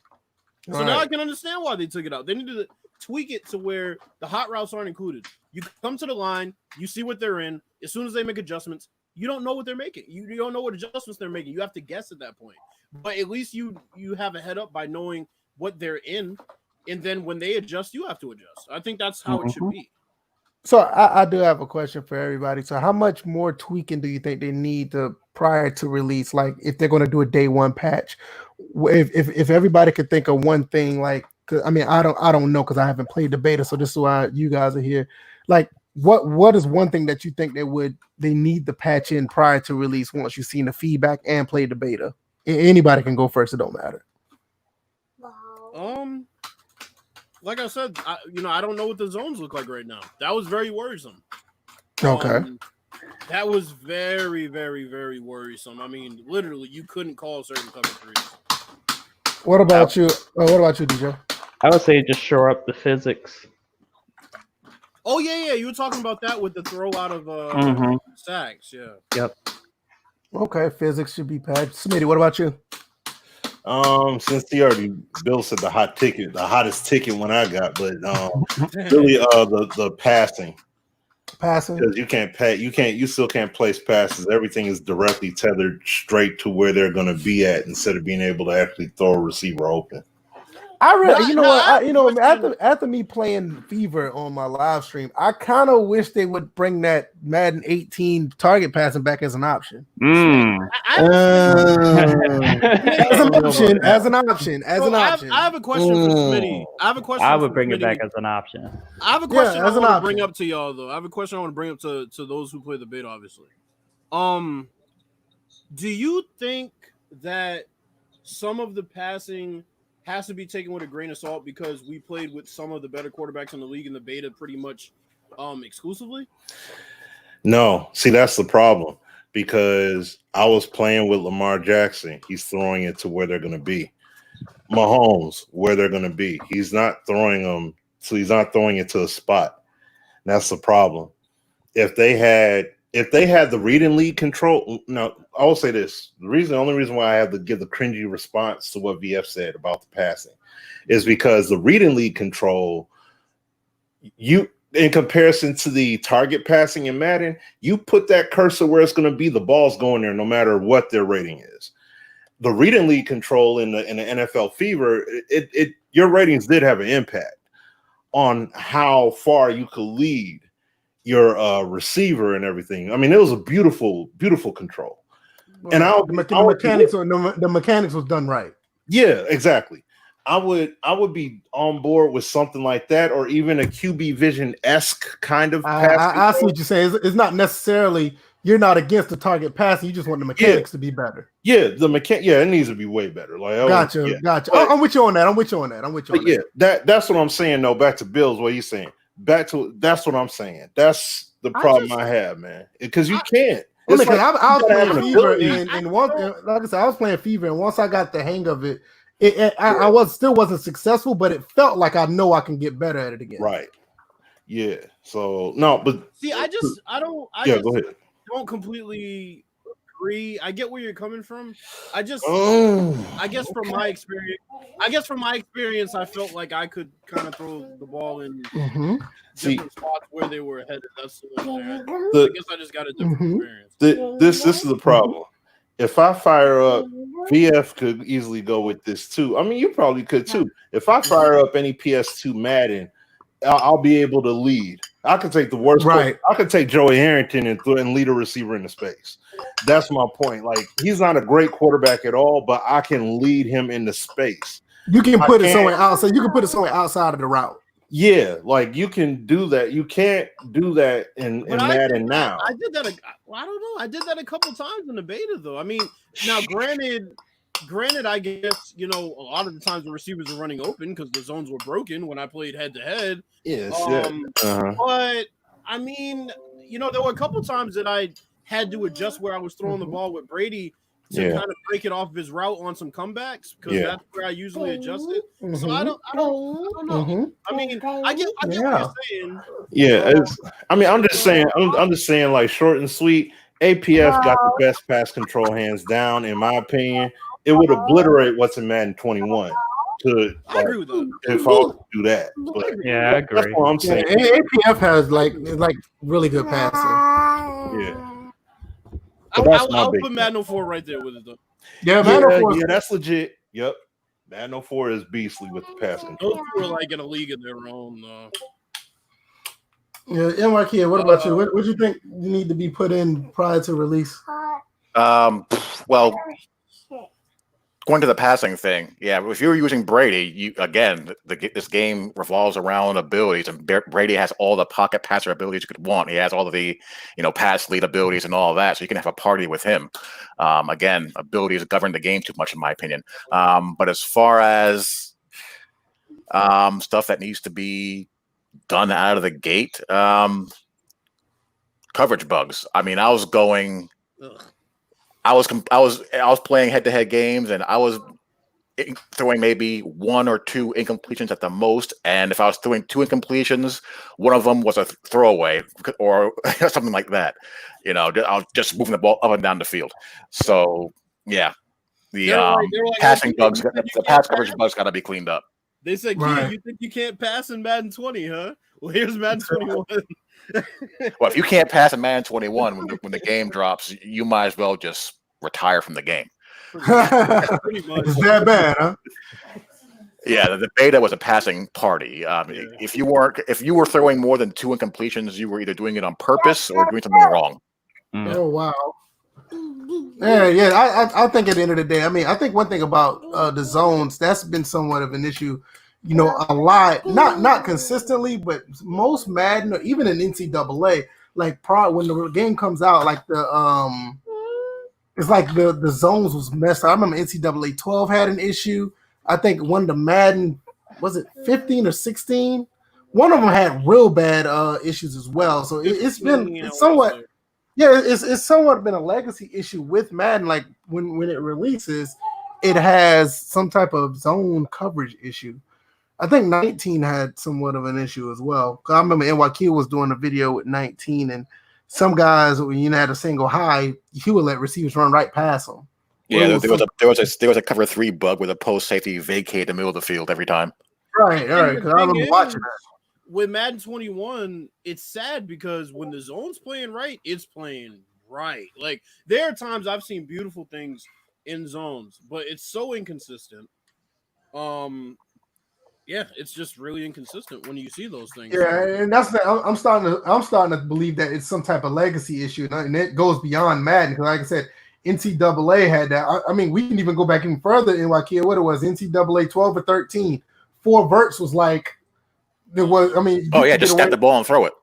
So now I can understand why they took it out. They need to tweak it to where the hot routes aren't included. You come to the line, you see what they're in. As soon as they make adjustments, you don't know what they're making. You don't know what adjustments they're making. You have to guess at that point. But at least you have a head up by knowing what they're in. And then when they adjust, you have to adjust. I think that's how it should be. So I do have a question for everybody. So how much more tweaking do you think they need to prior to release? Like if they're going to do a day one patch, if everybody could think of one thing, like 'cause, I mean I don't know because I haven't played the beta, so this is why you guys are here. Like what is one thing that you think they need the patch in prior to release once you've seen the feedback and played the beta? Anybody can go first. It don't matter. Like I said, I don't know what the zones look like right now. That was very worrisome. Okay. That was very, very, very worrisome. I mean, literally, you couldn't call certain cover threes. What about you? What about you, DJ? I would say just shore up the physics. Oh yeah, you were talking about that with the throw out of sacks. Yeah. Yep. Okay, physics should be patched. Smitty, what about you? Since Bill said the hottest ticket when I got, but really the passing. Because you still can't place passes. Everything is directly tethered straight to where they're going to be at instead of being able to actually throw a receiver open. I really, after me playing Fever on my live stream, I kind of wish they would bring that Madden 18 target passing back as an option. As an option. I have a question for Smitty. I would bring it back as an option. I have a question I want to bring up to y'all, though. I have a question I want to bring up to those who play the beta, obviously. Do you think that some of the passing has to be taken with a grain of salt because we played with some of the better quarterbacks in the league in the beta pretty much exclusively? No. See, that's the problem. Because I was playing with Lamar Jackson. He's throwing it to where they're going to be. Mahomes, where they're going to be. He's not throwing them, so he's not throwing it to a spot. And that's the problem. If they had the read and lead control, no, I will say this. The only reason why I have to give the cringy response to what VF said about the passing is because the read and lead control, in comparison to the target passing in Madden, you put that cursor where it's going to be, the ball's going there no matter what their rating is. The read and lead control in the NFL Fever, your ratings did have an impact on how far you could lead your receiver and everything. I mean, it was a beautiful, beautiful control. Well, and the mechanics was done right. Yeah, exactly. I would be on board with something like that, or even a QB Vision-esque kind of pass. I see what you're saying. It's not necessarily you're not against the target passing. You just want the mechanics to be better. Yeah, it needs to be way better. Like, gotcha. But, I'm with you on that. That's what I'm saying. though. Back to Bill's, what he's saying. That's what I'm saying. That's the problem I have, man. Because you can't. I was playing Fever, and once, like I said, I was playing Fever, and once I got the hang of it, I still wasn't successful, but it felt like I know I can get better at it again. Right. Yeah. So no, but see, I don't completely agree. I get where you're coming from. I guess from my experience, I felt like I could kind of throw the ball in different spots where they were headed. That's I guess I just got a different experience. This is the problem. If I fire up, VF could easily go with this too. I mean, you probably could too. If I fire up any PS2 Madden, I'll be able to lead. I could take the worst. Right. I could take Joey Harrington and lead a receiver into space. That's my point. Like, he's not a great quarterback at all, but I can lead him into space. You can put it somewhere outside. You can put it somewhere outside of the route. Yeah, like you can do that. You can't do that in Madden now. I did that. I don't know. I did that a couple times in the beta, though. I mean, now granted, I guess a lot of the times the receivers were running open because the zones were broken when I played head to head. Yes. But I mean, there were a couple times that I had to adjust where I was throwing the ball with Brady to kind of break it off of his route on some comebacks because that's where I usually adjust it. So I don't know. I mean, I get what you're saying. Yeah, I'm just saying, like, short and sweet. APF got the best pass control hands down, in my opinion. It would obliterate what's in Madden 21. I agree with that. If I was to do that, but yeah, I agree. That's what I'm saying. APF has like really good passing. Yeah. I'll put Madden 04 right there with it though. Yeah, Madden 04. Yeah, that's legit. Yep. Madden 04 is beastly with the pass control. Those two are like in a league of their own. Yeah, NYK, what about you? What do you think you need to be put in prior to release? Well, going to the passing thing, yeah. If you're using Brady, this game revolves around abilities, and Brady has all the pocket passer abilities you could want. He has all of the, pass lead abilities and all of that, so you can have a party with him. Again, abilities govern the game too much, in my opinion. But as far as stuff that needs to be done out of the gate, coverage bugs. I mean, I was playing head-to-head games, and I was throwing maybe one or two incompletions at the most. And if I was throwing two incompletions, one of them was a throwaway or something like that. I was just moving the ball up and down the field. So yeah, the passing bugs, the pass coverage bugs got to be cleaned up. They said, "Kid, you think you can't pass in Madden 20, huh? Well, here's Madden 21." Well, if you can't pass in Madden 21 when the game drops, you might as well just retire from the game. Pretty much. It's that bad, huh? Yeah, the beta was a passing party. If you were throwing more than two incompletions, you were either doing it on purpose or doing something wrong. Oh wow. Yeah. I think at the end of the day, I mean, I think one thing about the zones that's been somewhat of an issue. A lot, not consistently, but most Madden or even in NCAA, like when the game comes out, like it's like the zones was messed up. I remember NCAA 12 had an issue. I think one of the Madden, was it 15 or 16? One of them had real bad issues as well. So it's somewhat been a legacy issue with Madden. Like when it releases, it has some type of zone coverage issue. I think 19 had somewhat of an issue as well. I remember NYQ was doing a video with 19, and some guys, when you had a single high, he would let receivers run right past them. Yeah, there was a cover 3 bug where the post safety vacated the middle of the field every time. Right. Because I remember watching that. With Madden 21, it's sad because when the zone's playing right, it's playing right. Like there are times I've seen beautiful things in zones, but it's so inconsistent. Yeah, it's just really inconsistent when you see those things. Yeah, and that's I'm starting to believe that it's some type of legacy issue, and it goes beyond Madden. Because, like I said, NCAA had that. I mean, we can even go back even further in what it was NCAA 12 or 13. 4 verts was like there was. I mean, just snap the ball and throw it.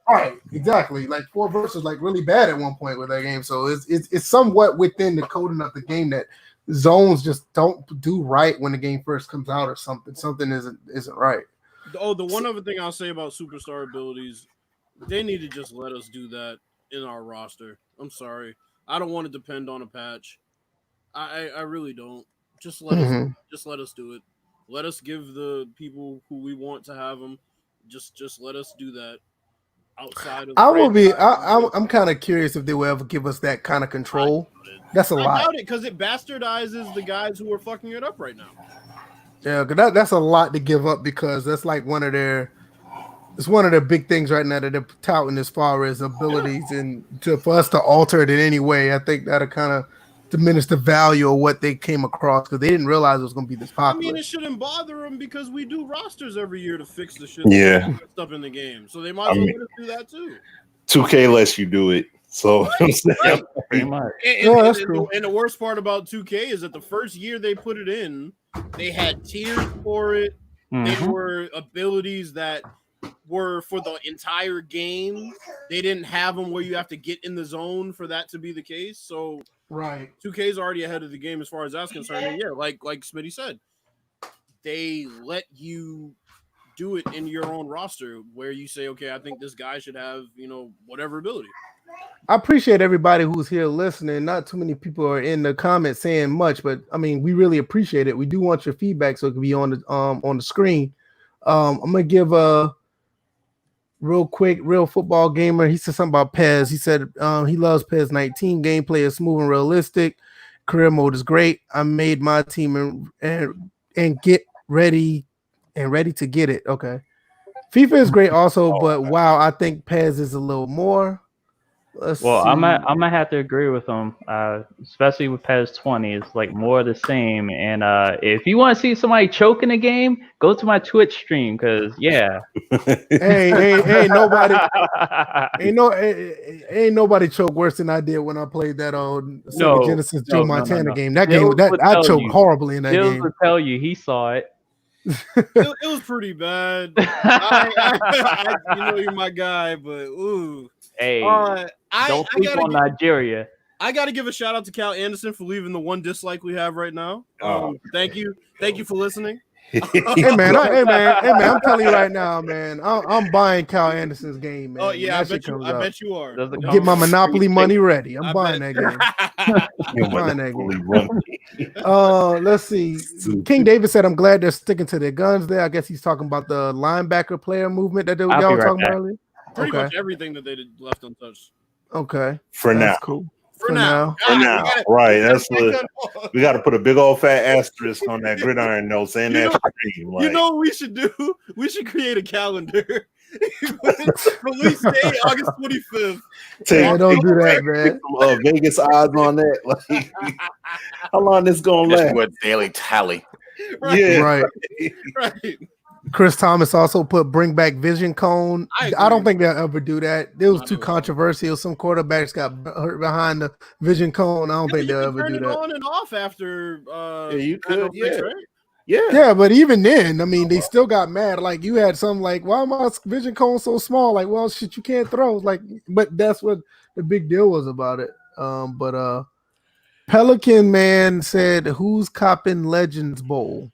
Right, exactly. Like 4 verts was like really bad at one point with that game. So it's somewhat within the coding of the game that zones just don't do right when the game first comes out or something. Something isn't right. Oh, the one other thing I'll say about superstar abilities, they need to just let us do that in our roster. I'm sorry. I don't want to depend on a patch. I really don't. Just let us do it. Let us give the people who we want to have them. Just let us do that. Outside of I'm kind of curious if they will ever give us that kind of control. That's a lot. I doubt it because it bastardizes the guys who are fucking it up right now. Yeah, because that's a lot to give up because that's like one of their big things right now that they're touting as far as abilities and for us to alter it in any way. I think that'll kind of diminish the value of what they came across because they didn't realize it was going to be this popular. I mean, it shouldn't bother them because we do rosters every year to fix the shit. Stuff in the game, so they might as well let us do that too. 2K lets you do it, so right. Pretty much. That's cool. And the worst part about 2K is that the first year they put it in, they had tiers for it. They were abilities that were for the entire game. They didn't have them where you have to get in the zone for that to be the case. So right, 2K is already ahead of the game as far as that's concerned. And yeah, like Smitty said, they let you do it in your own roster where you say, okay, I think this guy should have, whatever ability. I appreciate everybody who's here listening. Not too many people are in the comments saying much, but I mean, we really appreciate it. We do want your feedback so it can be on the screen. I'm gonna give a real quick, real football gamer. He said something about Pez. He said he loves Pez 19. Gameplay is smooth and realistic. Career mode is great. I made my team and get ready to get it. Okay. FIFA is great also, but wow, I think Pez is a little more. Let's Well, see. I'm gonna have to agree with him, especially with PES 20. It's like more of the same. And if you want to see somebody choke in a game, go to my Twitch stream, because yeah, Ain't nobody, ain't nobody choke worse than I did when I played that old Sega no, Genesis Joe no. Montana game. That Dills game, that would I tell choked you. horribly in that Dills game. would tell you he saw it. It was pretty bad. You know you're my guy, but ooh. Hey, I don't sleep gotta on Nigeria. I got to give a shout out to Cal Anderson for leaving the one dislike we have right now. Thank you for listening. Hey man, I'm telling you right now, man. I'm buying Cal Anderson's game, man. Oh yeah, I I bet you are. Get my Monopoly money ready. I'm buying that game. I'm buying that game. Let's see. King David said, "I'm glad they're sticking to their guns." There, I guess he's talking about the linebacker player movement that y'all were talking about earlier. Pretty much everything that they did left untouched. Okay, for that's now. Cool. For now. Right. That's what we got to put a big old fat asterisk on that gridiron note saying that stream. Like, you know what we should do? We should create a calendar. Release day August 25th. Don't do that, man. Some, Vegas odds on that. Like, how long this gonna last? Do a daily tally. Right. Yeah, right. Chris Thomas also bring back Vision Cone. I don't think they'll ever do that. It was too controversial. Some quarterbacks got hurt behind the Vision Cone. I don't think they'll ever do that. On and off after. You could. Right? Yeah, but even then, I mean, they still got mad. Like you had some like, why am my Vision Cone so small? Like, well, shit, you can't throw. Like, but that's what the big deal was about it. But Pelican Man said, "Who's copping Legends Bowl?"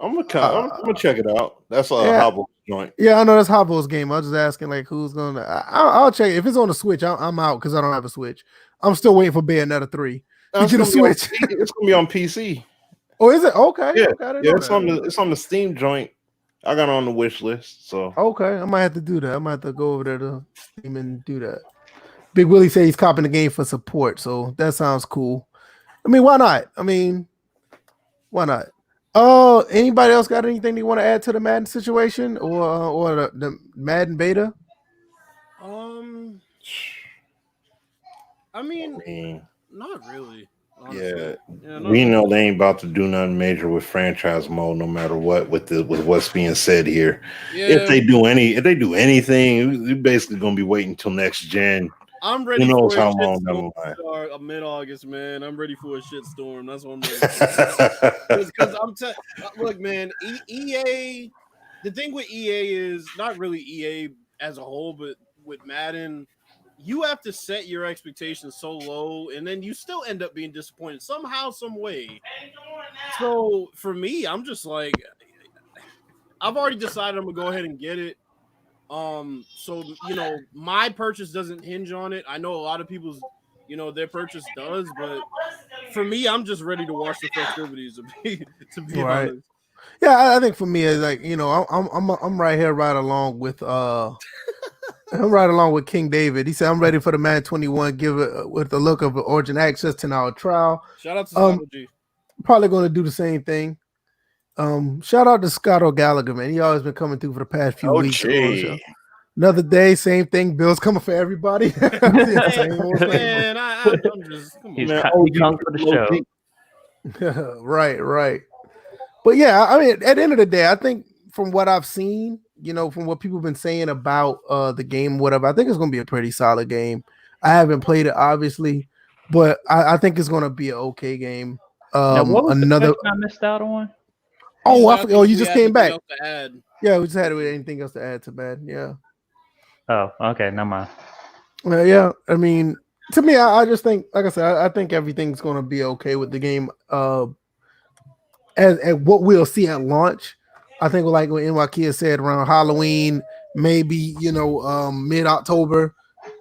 I'm gonna check it out. That's a Hobble joint. Yeah, I know that's Hobble's game. I was just asking like who's gonna. I'll check if it's on the Switch. I'm out because I don't have a Switch. I'm still waiting for Bayonetta 3. Did you get a Switch? It's gonna be on PC. Oh, is it? Okay. Yeah, okay, it's on the Steam joint. I got it on the wish list. So okay, I might have to do that. I might have to go over there to Steam and do that. Big Willie said he's copping the game for support, so that sounds cool. I mean, why not? Why not? Anybody else got anything they want to add to the Madden situation or the Madden beta? I mean, not really. Honestly. We know they ain't about to do nothing major with franchise mode, no matter what. With what's being said here, if they do anything, you're basically gonna be waiting until next gen. I'm ready. Who knows how long down the line? Mid-August, man. I'm ready for a shitstorm. That's what I'm ready. Because look, man. EA. The thing with EA is not really EA as a whole, but with Madden, you have to set your expectations so low, and then you still end up being disappointed somehow, some way. So for me, I'm just like, I've already decided I'm gonna go ahead and get it. So my purchase doesn't hinge on it. I know a lot of people's, their purchase does, but for me, I'm just ready to watch the festivities. To be honest. Yeah, I think for me, it's like I'm right here, right along with I'm right along with King David. He said I'm ready for the Madden 21. Give it with the look of Origin Access 10-hour trial. Shout out to Scott. Probably going to do the same thing. Shout out to Scott O'Gallagher, man. He always been coming through for the past few weeks. Another day, same thing. Bill's coming for everybody. Man, I'm just he comes for the show. Right. But yeah, I mean, at the end of the day, I think from what I've seen, from what people have been saying about the game, whatever, I think it's going to be a pretty solid game. I haven't played it, obviously, but I think it's going to be an okay game. Now, what was the I missed out on? Oh, I forgot. Oh, you just came back. Yeah, we just had anything else to add to Madden. Yeah. Oh, okay. Never mind. Yeah, I mean, to me, I just think, like I said, I think everything's going to be okay with the game. As what we'll see at launch, I think like what NYK said around Halloween, maybe mid-October.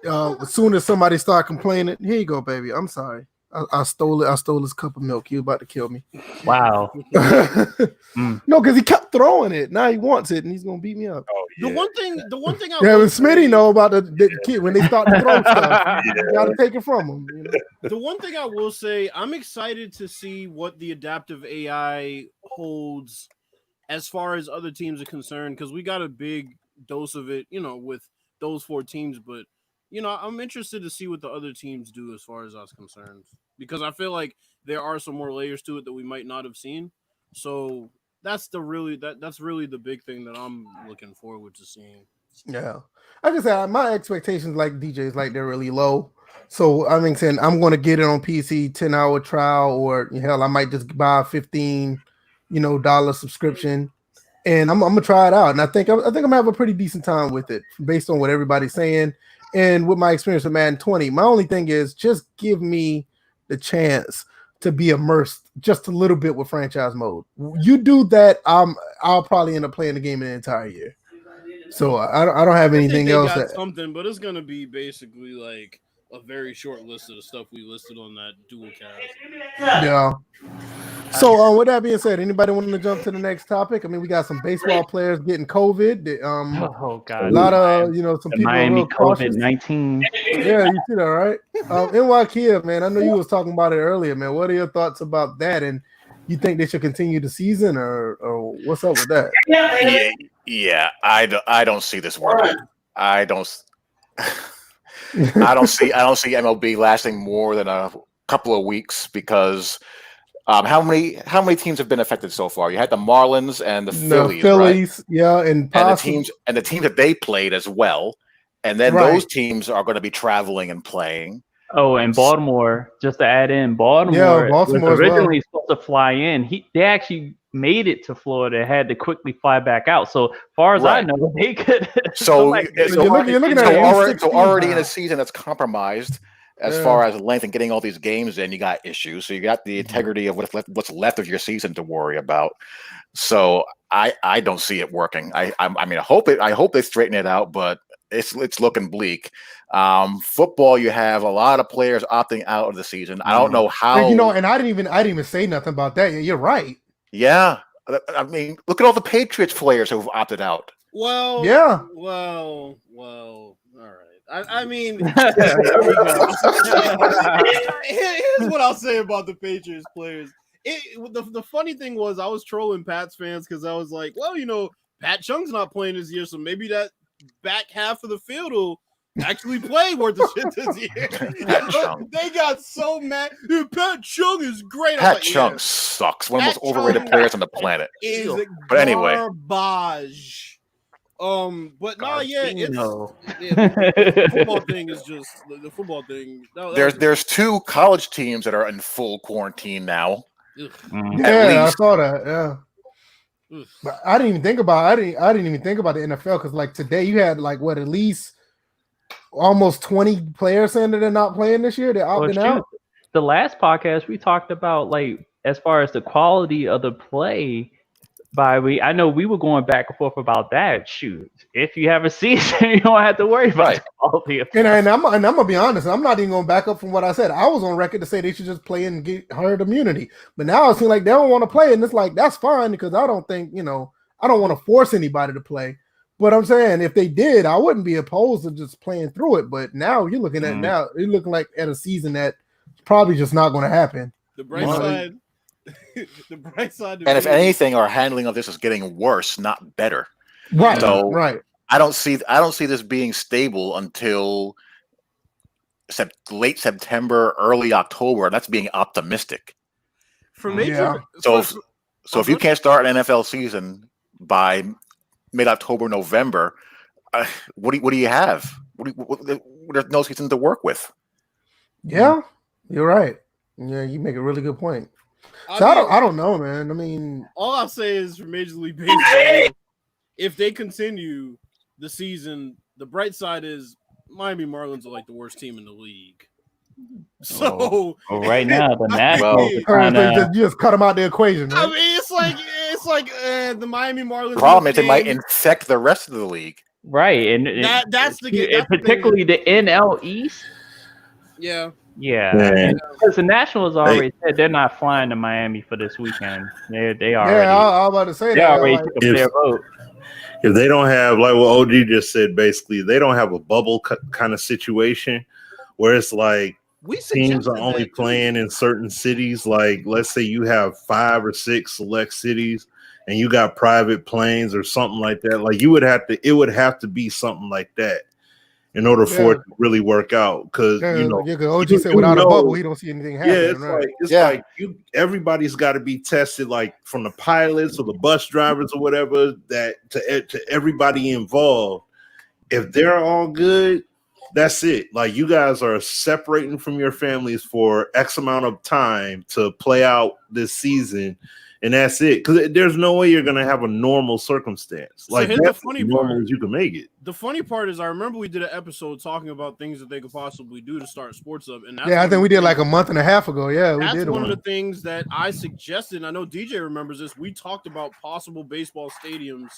As soon as somebody start complaining, here you go, baby. I'm sorry. I stole it. I stole his cup of milk. You about to kill me. Wow. No, because he kept throwing it. Now he wants it, and he's gonna beat me up. Oh, yeah. The one thing I when Smitty know about the kid when they start to throw stuff, you gotta take it from him. The one thing I will say, I'm excited to see what the adaptive AI holds as far as other teams are concerned, because we got a big dose of it, with those 4 teams, but I'm interested to see what the other teams do as far as us concerned, because I feel like there are some more layers to it that we might not have seen. So that's really the big thing that I'm looking forward to seeing. Yeah, I just said my expectations, like DJs, like they're really low. So I mean, saying I'm going to get it on PC, 10-hour trial, or hell, I might just buy a $15, dollar subscription, and I'm gonna try it out. And I think I'm gonna have a pretty decent time with it, based on what everybody's saying, and with my experience with Madden 20. My only thing is just give me the chance to be immersed just a little bit with franchise mode. You do that, I'll probably end up playing the game an entire year. So I don't have anything they else. Got something, but it's gonna be basically like a very short list of the stuff we listed on that dual cast. Yeah. So with that being said, anybody wanting to jump to the next topic? I mean, we got some baseball players getting COVID. Oh God! A lot of some The people Miami are real cautious. COVID-19. Yeah, you see that, right? NY man, I know you was talking about it earlier, man. What are your thoughts about that? And you think they should continue the season, or what's up with that? Yeah, I don't see this working. I don't see MLB lasting more than a couple of weeks, because how many teams have been affected so far? You had the Marlins and the Phillies, right? Yeah, and the teams that they played as well, and then those teams are going to be traveling and playing. Oh, and Baltimore, just to add in, Baltimore was originally supposed to fly in. They actually made it to Florida, had to quickly fly back out. So far as I know, they could. So already in a season that's compromised as far as length and getting all these games in, you got issues. So you got the integrity of what's left of your season to worry about. So I don't see it working. I mean, I hope they straighten it out, but it's looking bleak. Football, you have a lot of players opting out of the season. I don't know how. And I didn't even say nothing about that. You're right. Yeah, I mean, look at all the Patriots players who've opted out. Well, yeah. Well, all right. I mean, here's what I'll say about the Patriots players. The funny thing was, I was trolling Pats fans because I was like, well, Pat Chung's not playing this year, so maybe that back half of the field will actually play worth the shit this year. They got so mad. Pat Chung is great. Pat Chung sucks. One of the most overrated players on the planet. But anyway, garbage. But no, the football thing is just the football thing. There's two college teams that are in full quarantine now. Yeah, I saw that. Yeah. But I didn't even think about the NFL, because like today you had like at least almost 20 players saying that they're not playing this year. They're opting out. The last podcast we talked about, like, as far as the quality of the play. I know we were going back and forth about that. Shoot, if you have a season, you don't have to worry about the quality of play. And I'm gonna be honest, I'm not even gonna back up from what I said. I was on record to say they should just play and get herd immunity. But now it seems like they don't want to play, and it's like that's fine, because I don't think I don't want to force anybody to play. But I'm saying if they did, I wouldn't be opposed to just playing through it. But now you're looking like at a season that's probably just not going to happen. The bright side. The bright side. And if anything, our handling of this is getting worse, not better. Right. So right. I don't see this being stable until late September, early October. That's being optimistic. For major, so if you can't start an NFL season by mid-October, November, what do you have? There's no season to work with. Yeah, you're right. Yeah, you make a really good point. So I don't know, man. I mean, all I'll say is for Major League Baseball, if they continue the season, the bright side is Miami Marlins are like the worst team in the league. So right now, the Nationals you just cut them out the equation. Right? I mean, it's like the Miami Marlins. The problem is they might infect the rest of the league. Right, and particularly the NL East. Yeah. Yeah, because the Nationals already said they're not flying to Miami for this weekend. They already. Yeah, I was about to say they already took their vote. If they don't have, like what OG just said, basically, they don't have a bubble kind of situation where it's like teams are only playing in certain cities. Like, let's say you have 5 or 6 select cities, and you got private planes or something like that. Like, it would have to be something like that. in order for it to really work out. Because OG said without a bubble, he don't see anything happening. Like everybody's got to be tested, like from the pilots or the bus drivers or whatever, that to everybody involved. If they're all good, that's it. Like, you guys are separating from your families for X amount of time to play out this season. And that's it, because there's no way you're gonna have a normal circumstance. So here's the funny part. You can make it. The funny part is, I remember we did an episode talking about things that they could possibly do to start sports up, and I think we did like a month and a half ago. Yeah, we did. That's one of the things that I suggested. And I know DJ remembers this. We talked about possible baseball stadiums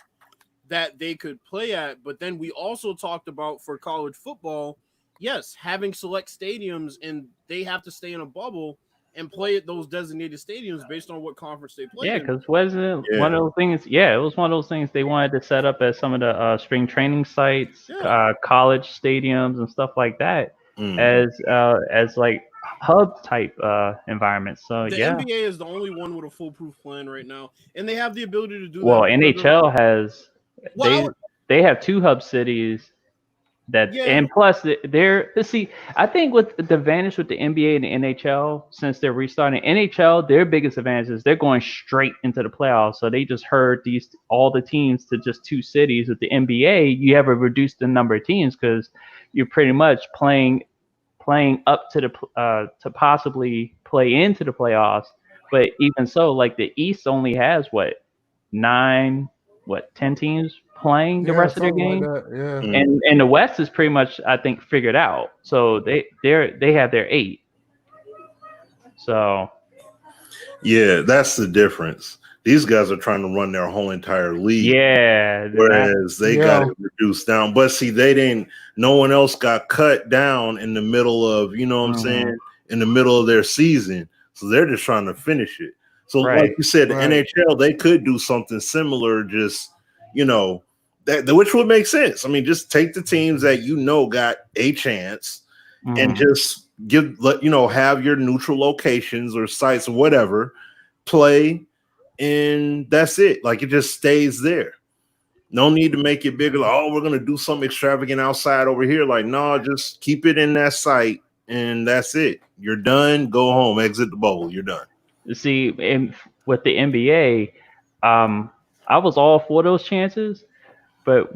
that they could play at, but then we also talked about for college football, yes, having select stadiums, and they have to stay in a bubble and play at those designated stadiums based on what conference they play. Yeah, because wasn't one of those things? Yeah, it was one of those things they wanted to set up as some of the spring training sites, college stadiums, and stuff like that, as like hub type environments. So the NBA is the only one with a foolproof plan right now, and they have the ability to do. Well, NHL has they have 2 hub cities. And plus I think with the advantage with the NBA and the NHL, since they're restarting NHL, their biggest advantage is they're going straight into the playoffs. So they just herd all the teams to just 2 cities. With the NBA, you have to reduce the number of teams because you're pretty much playing up to to possibly play into the playoffs. But even so, like the East only has 10 teams playing the rest of their games, and the West is pretty much, I think, figured out. So they have their 8. So that's the difference. These guys are trying to run their whole entire league. Whereas they got it reduced down. But see, no one else got cut down in the middle of, you know what I'm saying, in the middle of their season. So they're just trying to finish it. So like you said, the NHL, they could do something similar, just, which would make sense. I mean, just take the teams that got a chance and just have your neutral locations or sites or whatever, play, and that's it. Like, it just stays there. No need to make it bigger. Like, we're going to do something extravagant outside over here. Like, no, just keep it in that site, and that's it. You're done. Go home. Exit the bubble. You're done. See, with the NBA, I was all for those chances. But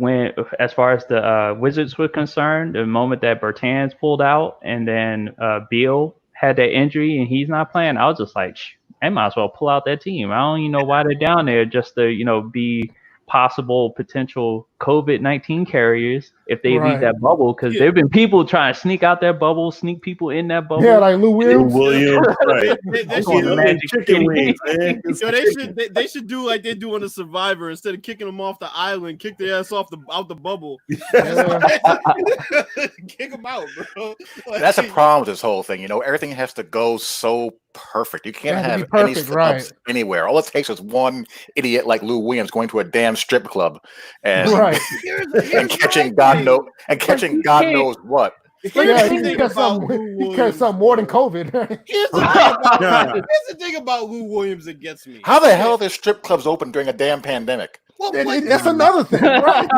as far as the Wizards were concerned, the moment that Bertans pulled out and then Beal had that injury and he's not playing, I was just like, I might as well pull out that team. I don't even know why they're down there, just to, be possible potential COVID-19 carriers if they leave that bubble, because there have been people trying to sneak out that bubble, sneak people in that bubble. Yeah, like Lou Williams. They should do like they do on the Survivor. Instead of kicking them off the island, kick their ass out the bubble. Kick them out, bro. That's a problem with this whole thing. Everything has to go so perfect. You can't have any slip-ups anywhere. All it takes is one idiot like Lou Williams going to a damn strip club and catching God knows what. He catch something more than COVID. Here's the thing about Lou Williams that gets me. How the hell are there strip clubs open during a damn pandemic? Well, that's another thing, right?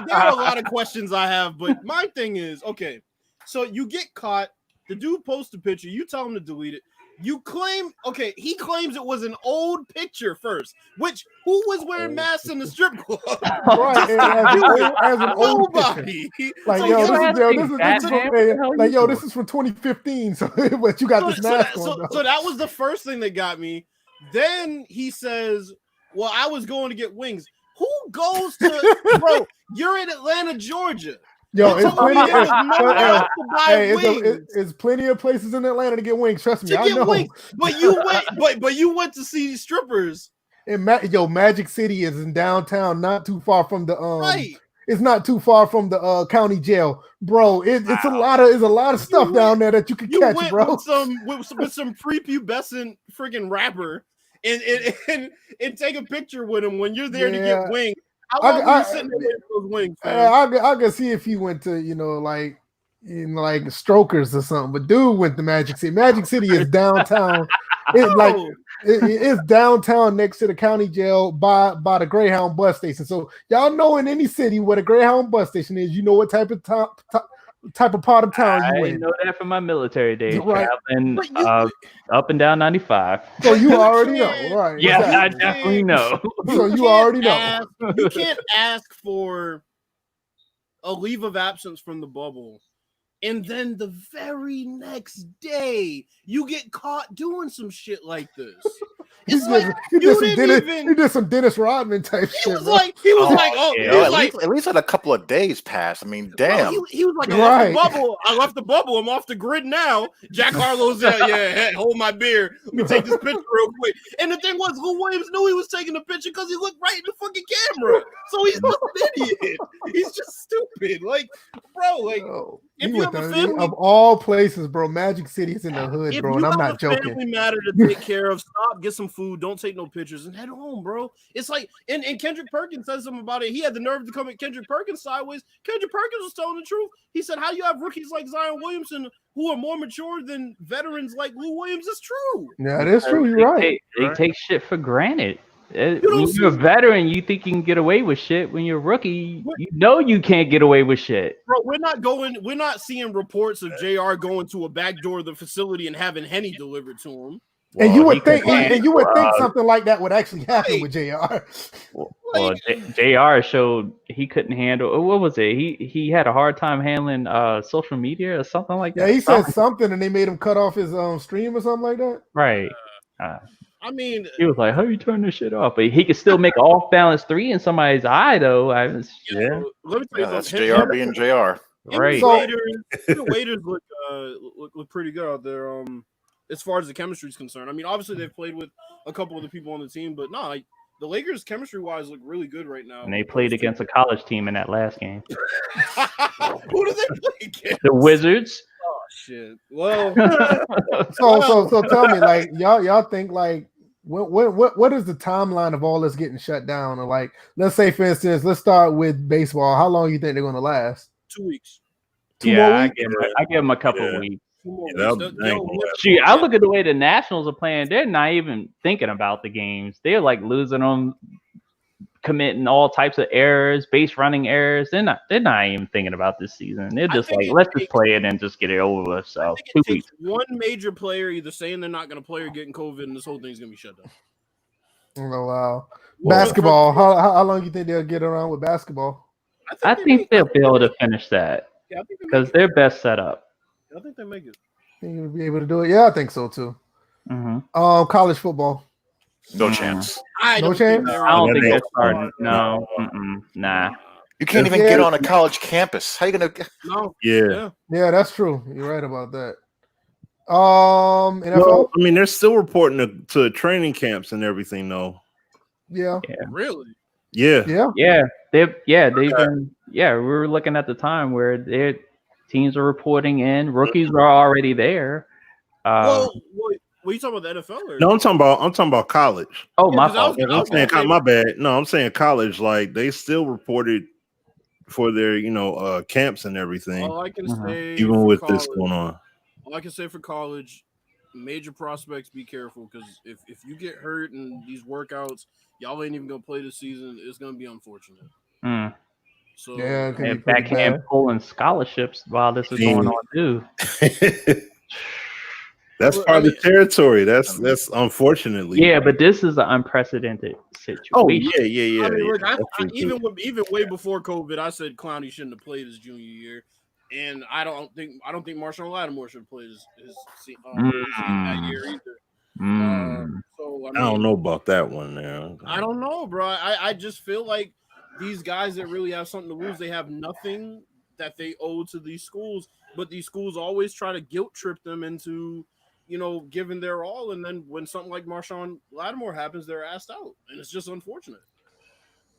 There are a lot of questions I have, but my thing is, okay, so you get caught, the dude posts a picture, you tell him to delete it. You claim, he claims it was an old picture first, which who was wearing masks in the strip club? As an old nobody. This is from 2015, so but you got this mask on. So that was the first thing that got me. Then he says, well, I was going to get wings. Who goes to, bro, you're in Atlanta, Georgia. Yo, it's plenty of places in Atlanta to get wings. Trust me, I know. Wings. But you went to see strippers. And Magic City is in downtown, not too far from the It's not too far from the county jail, bro. It's a lot of stuff down there that you can catch, bro. With some prepubescent freaking rapper, and take a picture with him when you're there to get wings. I can see if he went to, like Strokers or something, but dude went to Magic City. Magic City is downtown. It's downtown next to the county jail by the Greyhound bus station. So y'all know in any city where the Greyhound bus station is, you know what type of part of town you I in. know that from my military days, Right. traveling up and down 95. So you already know, right? Yeah, exactly. I definitely know. So you can't already know. you can't ask for a leave of absence from the bubble, and then the very next day you get caught doing some shit like this. It's like You didn't did some Dennis Rodman type He shit. was Bro. like, he was like, oh, yeah. he was at, like, least, at least had a couple of days passed. I mean, damn. he was like, Right. I left the bubble. I'm off the grid now. Jack Harlow's there. Yeah, hey, hold my beer. Let me take this picture real quick. And the thing was, Lou Williams knew he was taking the picture because he looked right in the fucking camera. So he's just an idiot. He's just stupid. Like, bro, like, Oh, if he you went have a to- family, of all places, bro, Magic City is in the hood, if bro, you and I'm have not a joking. family matter to take care of, stop, get some food, don't take no pictures, and head home, bro. It's like, and Kendrick Perkins said something about it. He had the nerve to come at Kendrick Perkins sideways. Kendrick Perkins was telling the truth. He said, how you have rookies like Zion Williamson who are more mature than veterans like Lou Williams? It's true. Yeah, that's true. You're right. They take shit for granted. When don't you're a see- veteran, you think you can get away with shit. When you're a rookie, you know you can't get away with shit. Bro, we're not seeing reports of JR going to a back door of the facility and having Henny delivered to him. And you would he could think, and you would think something like that would actually happen Right. with JR. Well, JR showed he couldn't handle. What was it? He had a hard time handling social media or something like Yeah, that. he said something, and they made him cut off his stream or something like that. Right. I mean, He was like, "How you turn this shit off?" But he could still make an off-balance three in somebody's eye, though. let me tell you Yeah, that's something. JR being JR. Right. The waiters look pretty good out there. As far as the chemistry is concerned, I mean, obviously they've played with a couple of the people on the team, but no, the Lakers chemistry-wise look really good right now. And they played against a college team in that last game. Who did they play against? The Wizards. Oh shit. Well, So tell me, like y'all think like what is the timeline of all this getting shut down? Or like, let's say for instance, let's start with baseball. How long you think they're going to last? 2 weeks. Two more I weeks? give them a couple of weeks. 2 more Yeah, weeks. Gee, I look at the way the Nationals are playing. They're not even thinking about the games. They're like losing them, committing all types of errors, base running errors. They're not even thinking about this season. They're just like, let's just play it and just get it over with. So 2 It weeks. takes one major player either saying they're not going to play or getting COVID, and this whole thing's going to be shut down. Oh wow. Well, Basketball. How long you think they'll get around with basketball? I think they'll be able to finish that Yeah, I think they because make they're best set up. it. I think they make it. Think you'll be able to do it? Yeah, I think so too. Mm-hmm. College football. No chance. I No don't chance? think they're I don't Yeah, think they- they're starting. No, nah. You can't even get on a college campus. How you gonna? No. Yeah. Yeah, that's true. You're right about that. NFL. Well, I mean, they're still reporting to training camps and everything, though. Yeah. Really? Yeah. Yeah. They've been. Yeah, we were looking at the time where their teams are reporting in. Rookies are already there. Well, what are you talking about, the NFL? Or? No, I'm talking about college. Oh, Yeah, my 'cause I was- fault. I'm saying my bad. No, I'm saying college. Like they still reported for their camps and everything, All I can say, even for with college, this going on. all I can say for college, major prospects, be careful because if you get hurt in these workouts, y'all ain't even gonna play this season. It's gonna be unfortunate. Mm. So Yeah, it can be And pretty backhand bad. pulling scholarships while this is going on too. That's Well, part of I the territory. That's unfortunately. Yeah, but this is an unprecedented situation. Oh yeah. I mean, look, That's true, too. even way before COVID, I said Clowney shouldn't have played his junior year, and I don't think Marshawn Lattimore should have played his that year either. So I don't know about that one now. I don't know, bro. I just feel like these guys that really have something to lose, they have nothing that they owe to these schools, but these schools always try to guilt trip them into, giving their all, and then when something like Marshawn Lattimore happens, they're asked out, and it's just unfortunate.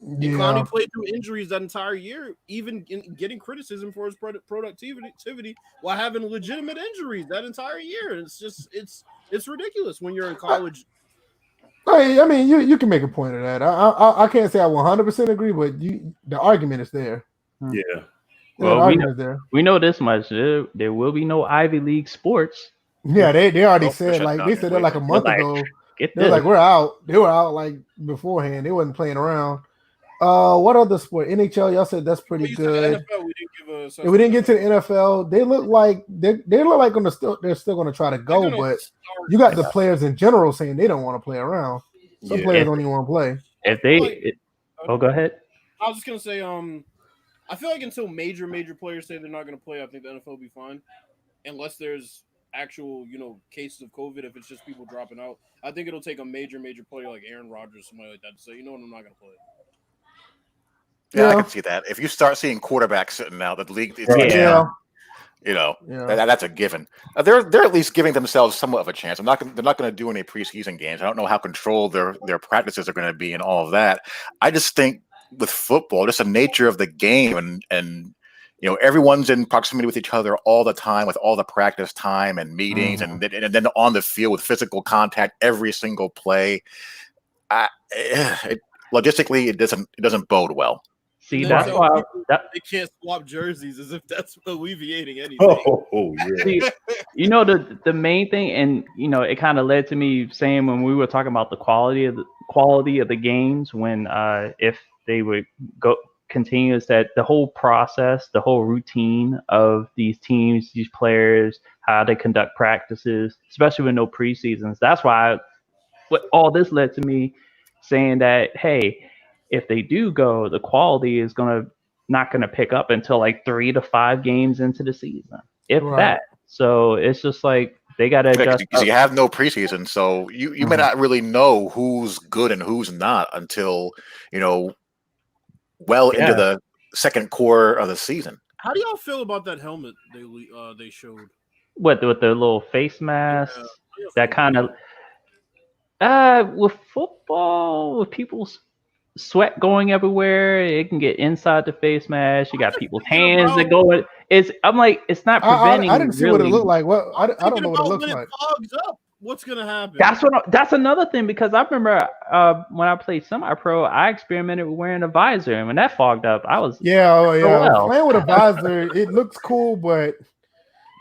And Clowney played through injuries that entire year, even getting criticism for his productivity while having legitimate injuries that entire year. And it's just it's ridiculous when you're in college. Hey, I mean, you can make a point of that. I can't say I 100% agree, but the argument is there. Yeah. Well, the argument is there. we know this much. There will be no Ivy League sports. Yeah, they already Oh, said shut like down they your said that like a month Like- ago. Get They're this. like, we're out. They were out like beforehand. They wasn't playing around. What other sport? NHL. Y'all said that's pretty You said good. NFL, we didn't give a If we didn't get to the NFL, they look like they're still gonna try to go, but you got the players in general saying they don't want to play around. Some players don't even want to play. If they, go ahead. I was just gonna say, I feel like until major players say they're not gonna play, I think the NFL will be fine, unless there's actual, cases of COVID. If it's just people dropping out, I think it'll take a major player like Aaron Rodgers, somebody like that, to say, I'm not gonna play. Yeah, I can see that. If you start seeing quarterbacks sitting out, the league, that's a given. They're at least giving themselves somewhat of a chance. They're not going to do any preseason games. I don't know how controlled their practices are going to be and all of that. I just think with football, just the nature of the game and everyone's in proximity with each other all the time, with all the practice time and meetings, and then on the field with physical contact every single play. Logistically, it doesn't bode well. See, that's why they can't swap jerseys, as if that's alleviating anything. Yeah. See, the main thing, and it kind of led to me saying when we were talking about the quality of the games, when if they would continue, is that the whole process, the whole routine of these teams, these players, how they conduct practices, especially with no preseasons. That's why what all this led to me saying that, hey, if they do go, the quality is not gonna pick up until like 3 to 5 games into the season, if that. So it's just like they gotta adjust. Because you have no preseason, so you may not really know who's good and who's not until into the second quarter of the season. How do y'all feel about that helmet they showed? What, with the little face masks? Yeah. That kind of with football, with people's sweat going everywhere, it can get inside the face mask. You got people's hands that go. I'm like, it's not preventing. I didn't see what it looked like. What I don't know what it looks like. It fogs up, what's gonna happen? That's another thing, because I remember when I played semi-pro, I experimented with wearing a visor, and when that fogged up, I was playing with a visor. It looks cool, but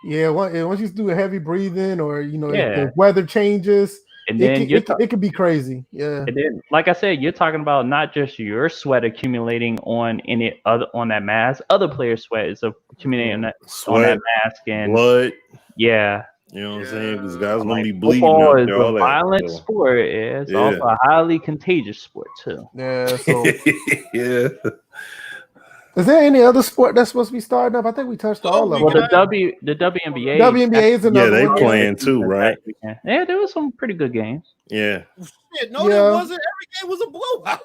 once you do heavy breathing or if the weather changes. And then it could be crazy. Yeah. And then, like I said, you're talking about not just your sweat accumulating on that mask. Other players' sweat is accumulating on that mask and blood. Yeah. You know what I'm saying? Because guys gonna be bleeding. Football is a violent sport. It's also a highly contagious sport too. Yeah. So yeah. Is there any other sport that's supposed to be starting up? I think we touched all of them. Well, the WNBA. WNBA is another they one. playing too, right? Yeah, there was some pretty good games. Yeah. Shit, no, there wasn't. Every game was a blowout.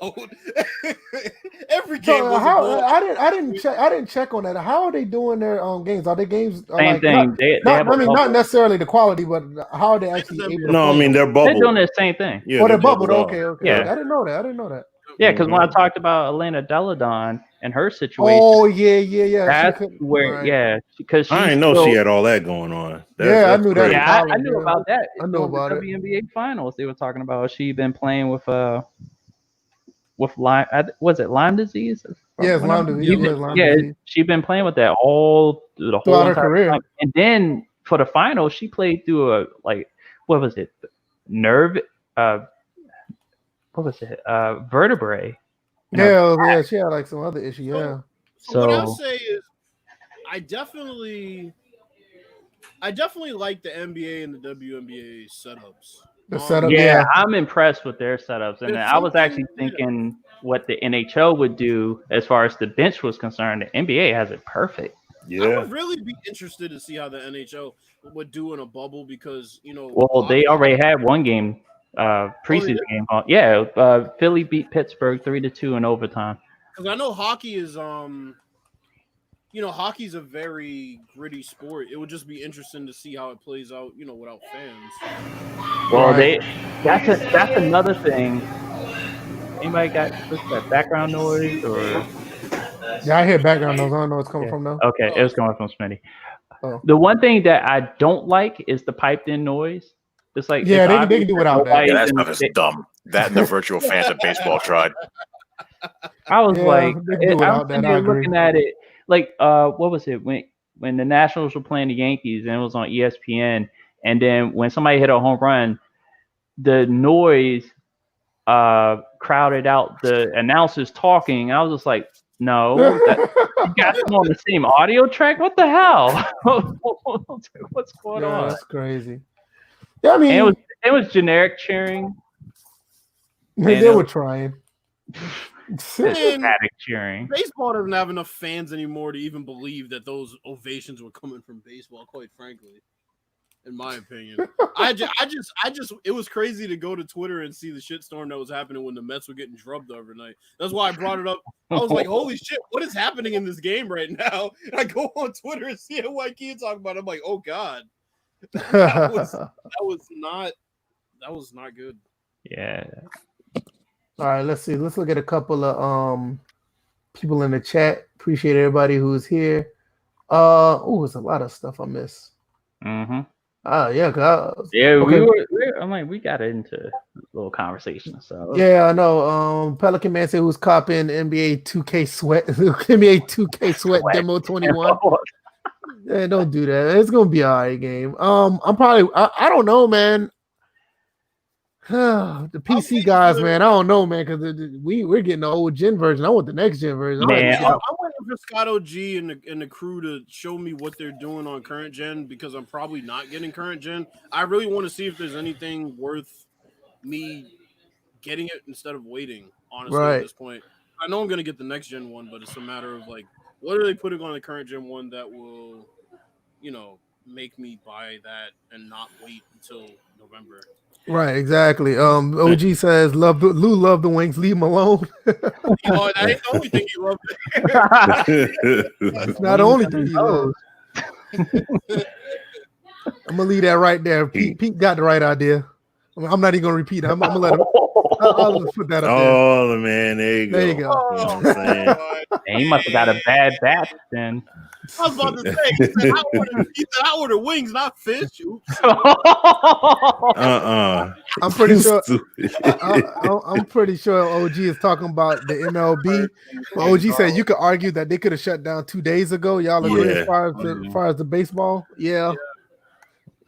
Every game was a blowout. I didn't check on that. How are they doing their games? Are they games? Same thing. Not necessarily the quality, but how are they actually able to No, play? I mean they're bubbled. They're doing the same thing. Yeah, they're bubbled. Okay. Yeah. I didn't know that. Yeah, because when I talked about Elena Deladon and her situation. Oh yeah. That's where, because I didn't know she had all that going on. I knew that. Yeah, I knew about that. I know about the WNBA finals. They were talking about she been playing with Lyme. Was it Lyme disease? Yeah, Lyme disease. She's been playing with that all the whole her career. time. And then for the final, she played through what was it? Nerve. What was it? Vertebrae. Yeah, she had like some other issue. Yeah. So what I'll say is, I definitely like the NBA and the WNBA setups. The setup, I'm impressed with their setups, and I was actually thinking what the NHL would do as far as the bench was concerned. The NBA has it perfect. Yeah, I would really be interested to see how the NHL would do in a bubble because they already had one game. Preseason game. Philly beat Pittsburgh 3-2 in overtime. Because I know hockey is hockey's a very gritty sport. It would just be interesting to see how it plays out, without fans. Well, that's another thing. Anybody got that background noise or? Yeah, I hear background noise. I don't know what's coming from though. Okay, it was coming from Smitty. Oh. The one thing that I don't like is the piped-in noise. It's like they can do without that. Yeah, that stuff is dumb. That and the virtual fans of baseball tried. I was I'm looking at it like what was it when the Nationals were playing the Yankees and it was on ESPN, and then when somebody hit a home run, the noise crowded out the announcers talking. I was just like, no, you got them on the same audio track. What the hell? What's going on? That's crazy. Yeah, I mean, And it was generic cheering. they were trying. Static cheering. Baseball doesn't have enough fans anymore to even believe that those ovations were coming from baseball. Quite frankly, in my opinion, I just, it was crazy to go to Twitter and see the shitstorm that was happening when the Mets were getting drubbed overnight. That's why I brought it up. I was like, holy shit, what is happening in this game right now? And I go on Twitter and see a white kid talking about it. I'm like, oh god, that was not good. Yeah. All right, let's see. Let's look at a couple of people in the chat. Appreciate everybody who's here. It's a lot of stuff I missed. Mm-hmm. Yeah, I'm like, we got into a little conversation. So yeah, I know. Pelican Man said who's copying NBA 2K sweat, NBA 2K sweat demo 21. Yeah, don't do that. It's gonna be an alright game. I'm probably I don't know, man. The PC guys, man, I don't know, man, because we're getting the old gen version. I want the next gen version. I'm waiting for Scotto G and the crew to show me what they're doing on current gen, because I'm probably not getting current gen. I really want to see if there's anything worth me getting it instead of waiting, honestly, at this point. I know I'm going to get the next gen one, but it's a matter of, like, what are they putting on the current gen one that will, make me buy that and not wait until November? Right, exactly. OG says, Lou loved the wings, leave him alone. That ain't the only thing he loved. That's not the only thing he loves. I'm gonna leave that right there. Pete got the right idea. I'm not even gonna repeat it. I'm gonna let him. I'll just put that up there. Oh man, there you go. There you go. You know what I'm saying? And he must have got a bad batch then. I was about to say, he said, I order wings, not fish. I'm pretty sure. I'm pretty sure OG is talking about the MLB. But OG said you could argue that they could have shut down 2 days ago. Y'all agree as far as the baseball? Yeah.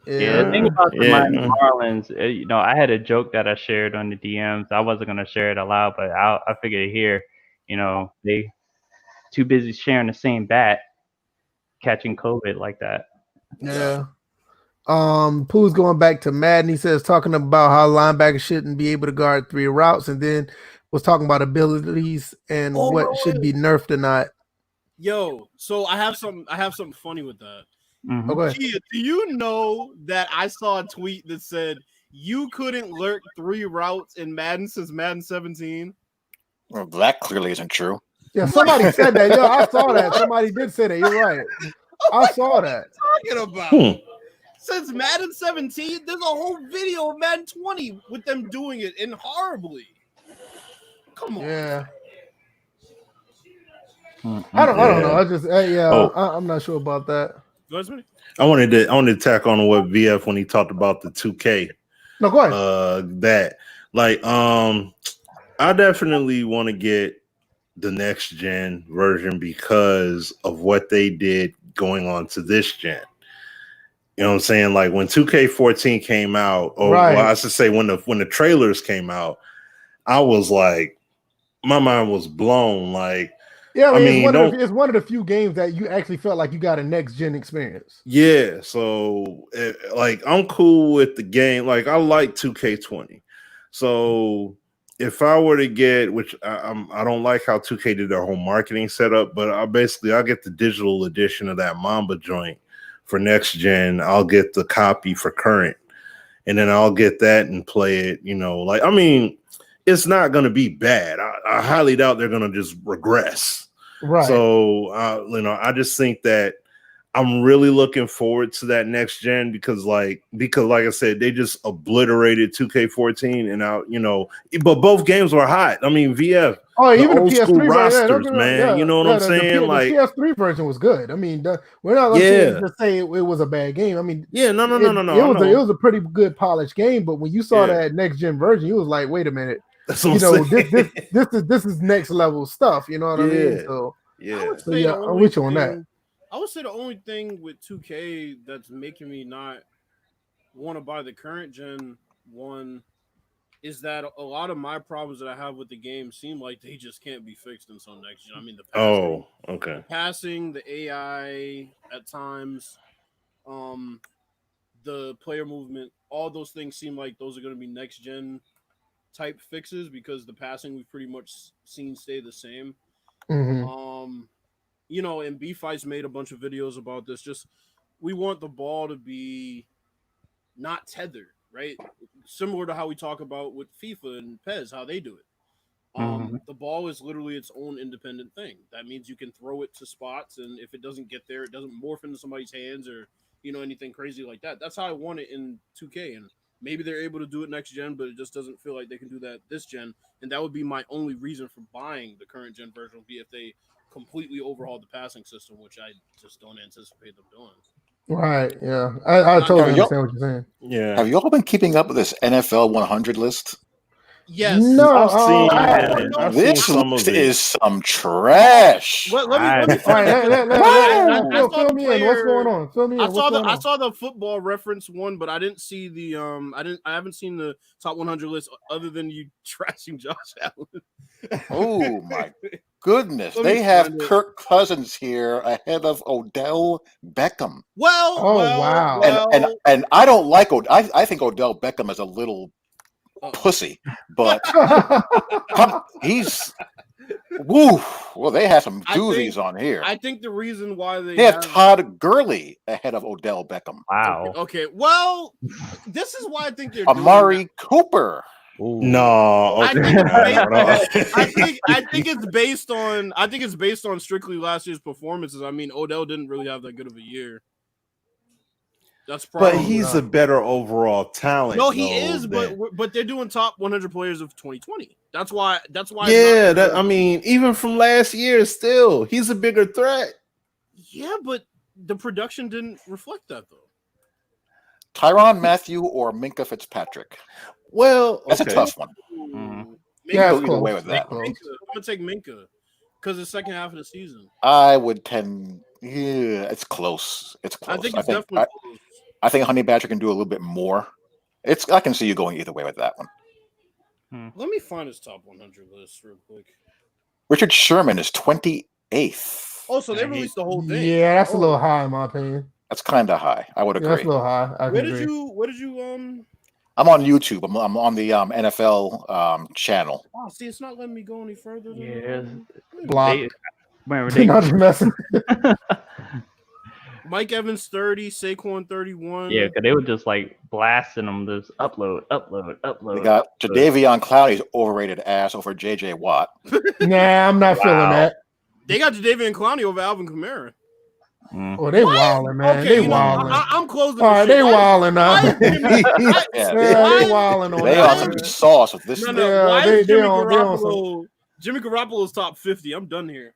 The thing about the Miami Marlins, I had a joke that I shared on the DMs. I wasn't gonna share it aloud, but I figured here, they too busy sharing the same bat, catching COVID like that. Yeah. Pooh's going back to Madden. He says talking about how linebackers shouldn't be able to guard 3 routes, and then was talking about abilities and what should be nerfed or not. Yo, so I have something funny with that. Mm-hmm. Okay. Gia, do you know that I saw a tweet that said you couldn't lurk 3 routes in Madden since Madden 17? Well, that clearly isn't true. Yeah, somebody said that. Yo, I saw that. Somebody did say that. You're right. I saw that. Talking about since Madden 17, there's a whole video of Madden 20 with them doing it and horribly. Come on. Yeah. I don't know. I just I'm not sure about that. I wanted to tack on what VF when he talked about the 2K. No, go ahead. I definitely want to get the next gen version because of what they did going on to this gen. You know what I'm saying? Like when 2K14 came out, or well, I should say when the trailers came out, I was like, my mind was blown. Like, yeah, it's one of the few games that you actually felt like you got a next gen experience. Yeah, so I'm cool with the game. Like I like 2K20. So if I were to get, which I don't like how 2K did their whole marketing setup, but I'll get the digital edition of that Mamba joint for next gen. I'll get the copy for current, and then I'll get that and play it. It's not going to be bad. I highly doubt they're going to just regress. Right. So, I just think that I'm really looking forward to that next gen because like I said, they just obliterated 2K14 and now, but both games were hot. I mean, VF. Oh, even the PS3 school rosters, man. You know what I'm saying? The PS3 version was good. I mean, we're not going to say it was a bad game. I mean, no. It was a pretty good polished game, but when you saw that next gen version, you was like, wait a minute. That's what I'm saying. This is next level stuff. You know what I mean? So I'm with you on that. I would say the only thing with 2K that's making me not want to buy the current gen one is that a lot of my problems that I have with the game seem like they just can't be fixed until next gen. I mean, Oh, okay. the passing, the AI at times, the player movement, all those things seem like those are going to be next gen type fixes because the passing we've pretty much seen stay the same. Mhm. You know, and B-Fight's made a bunch of videos about this. Just we want the ball to be not tethered, right? Similar to how we talk about with FIFA and PES, how they do it. The ball is literally its own independent thing. That means you can throw it to spots, and if it doesn't get there, it doesn't morph into somebody's hands or anything crazy like that. That's how I want it in 2K, and maybe they're able to do it next gen, but it just doesn't feel like they can do that this gen. And that would be my only reason for buying the current gen version would be if they completely overhaul the passing system, which I just don't anticipate them doing. Right. Yeah. I totally Have understand what you're saying. Yeah. Have you all been keeping up with this NFL 100 list? Yes. No. I've seen I This some list of it. is some trash. Let me All finish. right. Fill me in. What's going on? Fill me in. I saw the football reference one, but I didn't see the I haven't seen the top 100 list other than you trashing Josh Allen. Oh my goodness. Let me They have find it. Kirk Cousins here ahead of Odell Beckham. Wow. And I don't like I think Odell Beckham is a little pussy, but he's woo. Well, they have some doozies on here. I think the reason why They have Todd Gurley ahead of Odell Beckham. Wow. Okay. Well, this is why I think they're Amari Cooper. No, I okay. think it's based on strictly last year's performances. I mean, Odell didn't really have that good of a year. That's probably. But he's a better overall talent. No, he is, but they're doing top 100 players of 2020. That's why. Yeah, I mean, even from last year, still he's a bigger threat. Yeah, but the production didn't reflect that though. Tyron Matthew or Minka Fitzpatrick? Well, that's a tough one. Yeah, go either way with that. I'm gonna take Minka because the second half of the season. I would tend. Yeah, it's close. It's close. I think it's definitely close. I think Honey Badger can do a little bit more. I can see you going either way with that one. Let me find his top 100 list real quick. Richard Sherman is 28th. Oh, so they released the whole thing. Yeah, that's a little high in my opinion. That's kind of high. I would agree. That's a little high. Where did you I'm on YouTube. I'm on the NFL channel. Oh, see, it's not letting me go any further. Block. They not messing. Mike Evans 30, Saquon 31. Yeah, because they were just like blasting them. This upload. We got Jadeveon Clowney's overrated ass over JJ Watt. Nah, I'm not feeling that. They got Jadeveon Clowney over Alvin Kamara. Oh, they wilding, man. Okay, they wilding. I'm closing. All right, they wilding now. They wilding on they that. on some sauce with this. No. Why is Jimmy Garoppolo's top 50? I'm done here.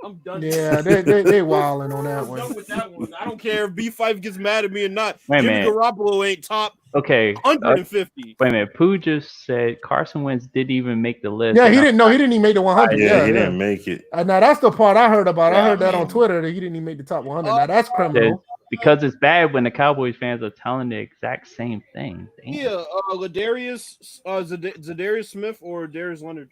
I'm done. Yeah, they wilding on that one. I'm done with that one. I don't care if B5 gets mad at me or not. Wait a Jimmy minute. Garoppolo ain't top. Okay. 150. Wait a minute. Pooh just said Carson Wentz didn't even make the list. Yeah, he didn't know. He didn't even make the 100. Yeah, he didn't make it. Now that's the part I heard about. Yeah, I heard that on Twitter that he didn't even make the top 100. Now that's criminal. Because it's bad when the Cowboys fans are telling the exact same thing. Damn. Yeah, Zadarius Smith or Darius Leonard.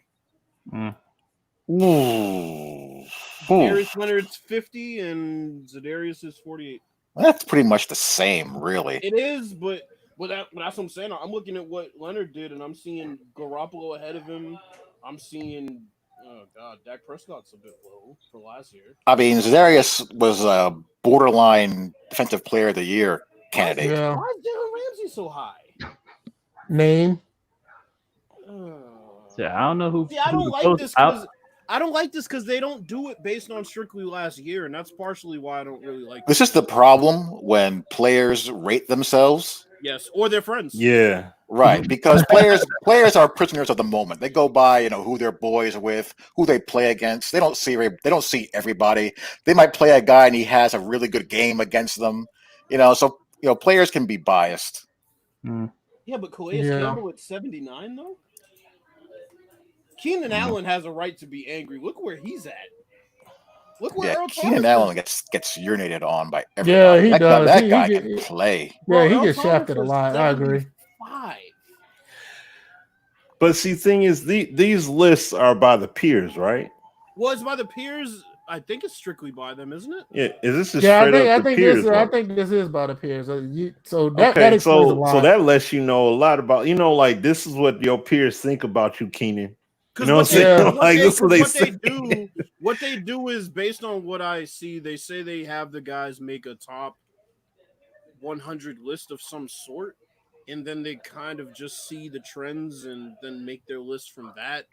Ooh. Darius Leonard's 50 and Zadarius is 48. That's pretty much the same, really. It is, but that's what I'm saying. I'm looking at what Leonard did, and I'm seeing Garoppolo ahead of him. I'm seeing, Dak Prescott's a bit low for last year. I mean, Zadarius was a borderline defensive player of the year candidate. Yeah. Why is Jalen Ramsey so high? Name. Yeah, I don't know who. See, I don't like this because I don't like this because they don't do it based on strictly last year, and that's partially why I don't really like This is the problem when players rate themselves. Yes, or their friends. Yeah. Right, because players are prisoners of the moment. They go by, who their boys are with, who they play against. They don't see everybody. They might play a guy and he has a really good game against them. So players can be biased. Yeah, but Calais Campbell at 79 though. Keenan Allen has a right to be angry. Look where he's at. Look where Earl Keenan Thomas Allen gets urinated on by everybody. Yeah, he does. That guy can play. Yeah, he Earl gets Thomas shafted a was lot. I agree. 75. But see, thing is, these lists are by the peers, right? Well, it's by the peers. I think it's strictly by them, isn't it? Yeah, is this just Yeah, straight up I the think peers? I vote? think this is by the peers. So that Okay, explains a so lot. that lets you know a lot about, like, this is what your peers think about you, Keenan. You know what I'm Because saying? Like, this is what they what they do is based on what I see. They say they have the guys make a top 100 list of some sort, and then they kind of just see the trends and then make their list from that.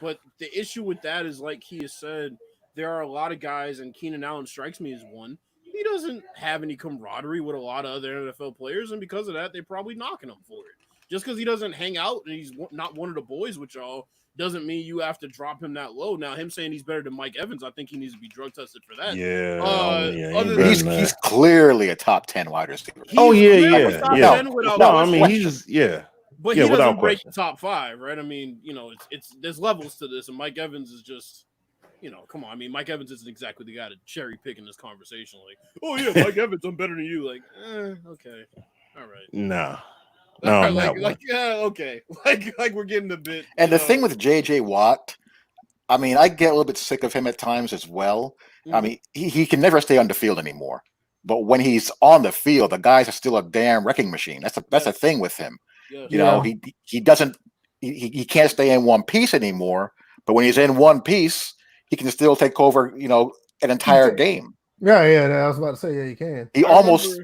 But the issue with that is, like he has said, there are a lot of guys, and Keenan Allen strikes me as one. He doesn't have any camaraderie with a lot of other NFL players, and because of that, they're probably knocking him for it. Just because he doesn't hang out and he's not one of the boys with y'all doesn't mean you have to drop him that low. Now, him saying he's better than Mike Evans, I think he needs to be drug tested for that. He's clearly a top 10 wide receiver. Top yeah. 10 without No, I question. mean, he just But yeah, he without doesn't break question. the top 5, right? I mean, it's there's levels to this, and Mike Evans is just, come on. I mean, Mike Evans isn't exactly the guy to cherry pick in this conversation. Like, oh yeah, Mike Evans, I'm better than you. Like, okay, all right. No, okay, like we're getting a bit. And the thing with JJ Watt, I mean, I get a little bit sick of him at times as well. Mm-hmm. I mean, he can never stay on the field anymore. But when he's on the field, the guys are still a damn wrecking machine. That's a thing with him. Yes. He doesn't he can't stay in one piece anymore. But when he's in one piece, he can still take over, an entire game. Yeah, I was about to say, yeah, you can. He almost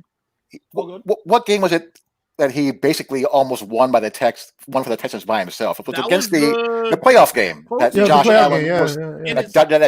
what game was it that he basically almost won for the Texans by himself? It was against the playoff game that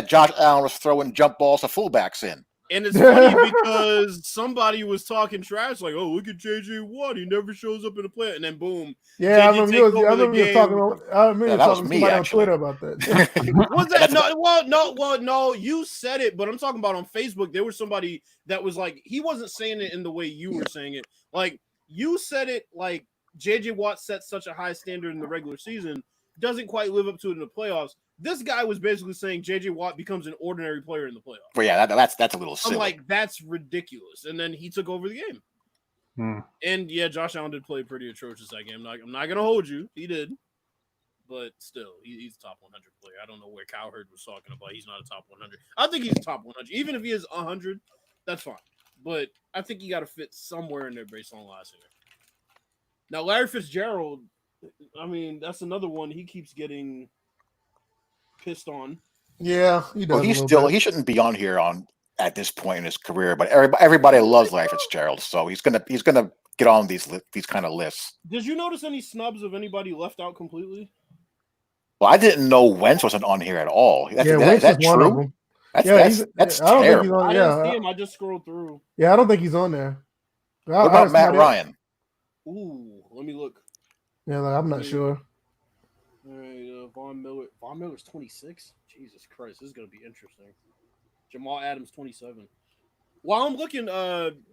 Josh Allen was throwing jump balls to fullbacks in. And it's funny because somebody was talking trash, like, "Oh, look at JJ Watt. He never shows up in the play." And then boom. Yeah, I remember you were talking to somebody on Twitter about that. Was that no? You said it, but I'm talking about on Facebook. There was somebody that was like, he wasn't saying it in the way you were saying it. Like, you said it like JJ Watt set such a high standard in the regular season, doesn't quite live up to it in the playoffs. This guy was basically saying JJ Watt becomes an ordinary player in the playoffs. Well, yeah, that's a little silly. I'm like, that's ridiculous. And then he took over the game. And yeah, Josh Allen did play pretty atrocious that game. I'm not gonna hold you. He did. But still, he's a top 100 player. I don't know where Cowherd was talking about. He's not a top 100. I think he's top 100. Even if he is 100, that's fine. But I think he got to fit somewhere in there based on last year. Now, Larry Fitzgerald, I mean, that's another one. He keeps getting pissed on. Yeah, he does. Well, he shouldn't be on here at this point in his career. But everybody loves Larry Fitzgerald, so he's gonna get on these kind of lists. Did you notice any snubs of anybody left out completely? Well, I didn't know Wentz wasn't on here at all. Is that true? That's terrible. I didn't see him. I just scrolled through. Yeah, I don't think he's on there. What about Matt Ryan? Ooh, let me look. Yeah, I'm not sure. All right, Von Miller. Von Miller's 26. Jesus Christ, this is gonna be interesting. Jamal Adams 27. While I'm looking,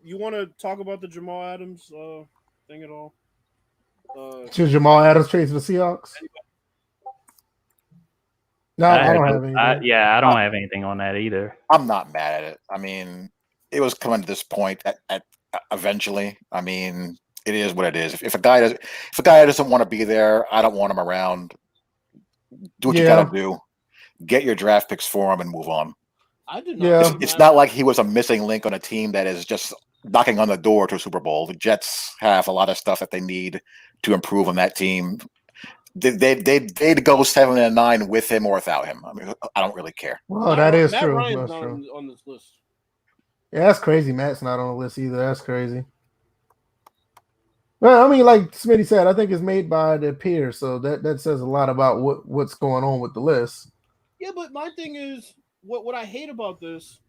you want to talk about the Jamal Adams thing at all? Should Jamal Adams trade for the Seahawks? No, I don't have anything. I don't have anything on that either. I'm not mad at it. I mean, it was coming to this point at eventually. I mean, it is what it is. If a guy doesn't want to be there, I don't want him around. Do what you got to do. Get your draft picks for him and move on. I did not. It's not like he was a missing link on a team that is just knocking on the door to a Super Bowl. The Jets have a lot of stuff that they need to improve on that team. They'd go 7-9 with him or without him. I mean, I don't really care. Well, that is Matt true. Ryan's That's not true. on this list. Yeah, that's crazy. Matt's not on the list either. That's crazy. Well, I mean, like Smitty said, I think it's made by the peers, so that says a lot about what's going on with the list. Yeah, but my thing is, what I hate about this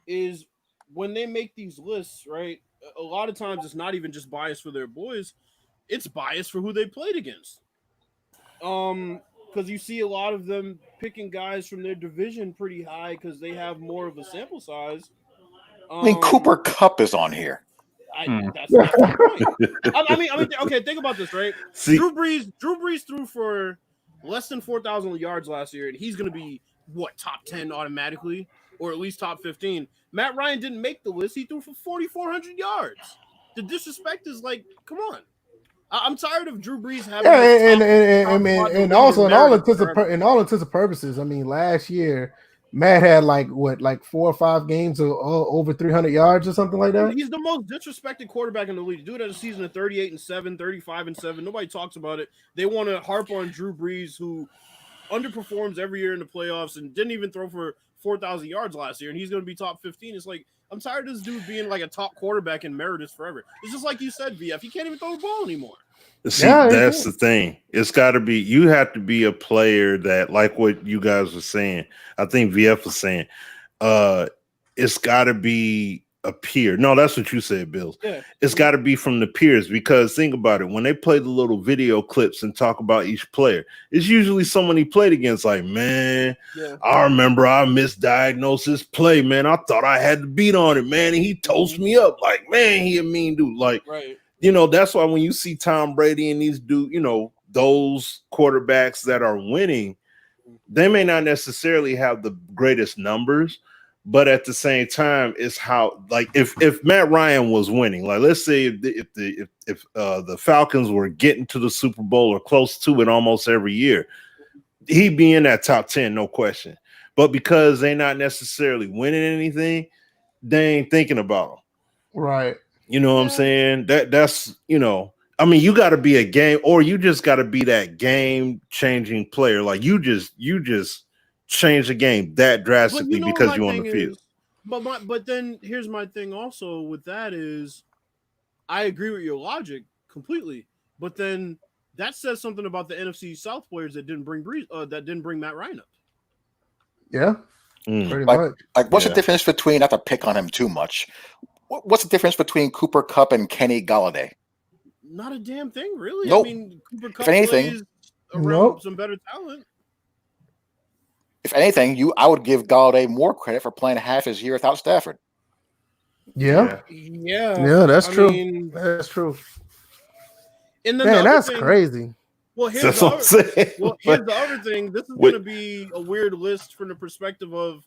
is when they make these lists, right? A lot of times it's not even just bias for their boys; it's bias for who they played against. Because you see a lot of them picking guys from their division pretty high because they have more of a sample size. I mean, Cooper Kupp is on here. That's the point. I mean, okay, think about this, right? Drew Brees threw for less than 4,000 yards last year, and he's going to be, top 10 automatically, or at least top 15. Matt Ryan didn't make the list. He threw for 4,400 yards. The disrespect is like, come on. I'm tired of Drew Brees having. Yeah, and also in all intents and purposes, I mean, last year Matt had like 4 or 5 games of over 300 yards or something like that. He's the most disrespected quarterback in the league. Dude had a season of 38-7, 35-7. Nobody talks about it. They want to harp on Drew Brees, who underperforms every year in the playoffs and didn't even throw for 4,000 yards last year, and he's going to be top 15. It's like, I'm tired of this dude being like a top quarterback in Emeritus forever. It's just like you said, VF. He can't even throw the ball anymore. See, that's the thing. It's got to be, you have to be a player that, like what you guys were saying, I think VF was saying, it's got to be a peer. No, that's what you said, Bills. Yeah. It's got to be from the peers, because think about it. When they play the little video clips and talk about each player, it's usually someone he played against. Like, man, I remember I misdiagnosed this play, man. I thought I had the beat on it, man, and he toasted me up. Like, man, he a mean dude. Like, you know, that's why when you see Tom Brady and these dudes, you know, those quarterbacks that are winning, they may not necessarily have the greatest numbers, but at the same time, it's how, like, if Matt Ryan was winning, like, let's say if the Falcons were getting to the Super Bowl or close to it almost every year, he'd be in that top 10, no question. But because they're not necessarily winning anything, they ain't thinking about them. Right. You know what I'm saying? That's, you know, I mean, you got to be a game, or you just got to be that game-changing player. Like, you just change the game that drastically because you're on the field. But then here's my thing also with that is, I agree with your logic completely. But then that says something about the NFC South players that didn't bring Matt Ryan up. Yeah, pretty much. Like, what's the difference between, not to pick on him too much, what's the difference between Cooper Kupp and Kenny Galladay? Not a damn thing, really. Nope. I mean, Cooper Kupp if anything, plays around some better talent. If anything, I would give Galladay more credit for playing half his year without Stafford. Yeah, that's true. That's true. And then man, that's crazy. Well, here's the other thing. This is going to be a weird list from the perspective of,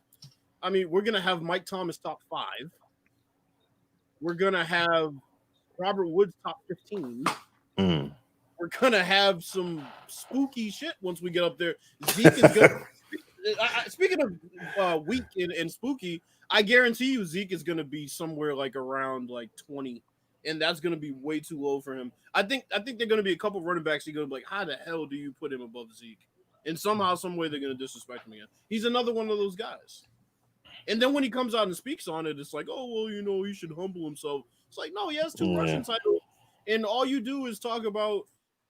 I mean, we're going to have Mike Thomas top 5. We're going to have Robert Woods top 15. We're going to have some spooky shit once we get up there. Zeke is going to – speaking of weak and spooky, I guarantee you Zeke is going to be somewhere like around like 20, and that's going to be way too low for him. I think they're going to be a couple running backs. You're going to be like, how the hell do you put him above Zeke? And somehow, some way, they're going to disrespect him again. He's another one of those guys. And then when he comes out and speaks on it, it's like, oh, well, you know, he should humble himself. It's like, no, he has 2 rushing titles. And all you do is talk about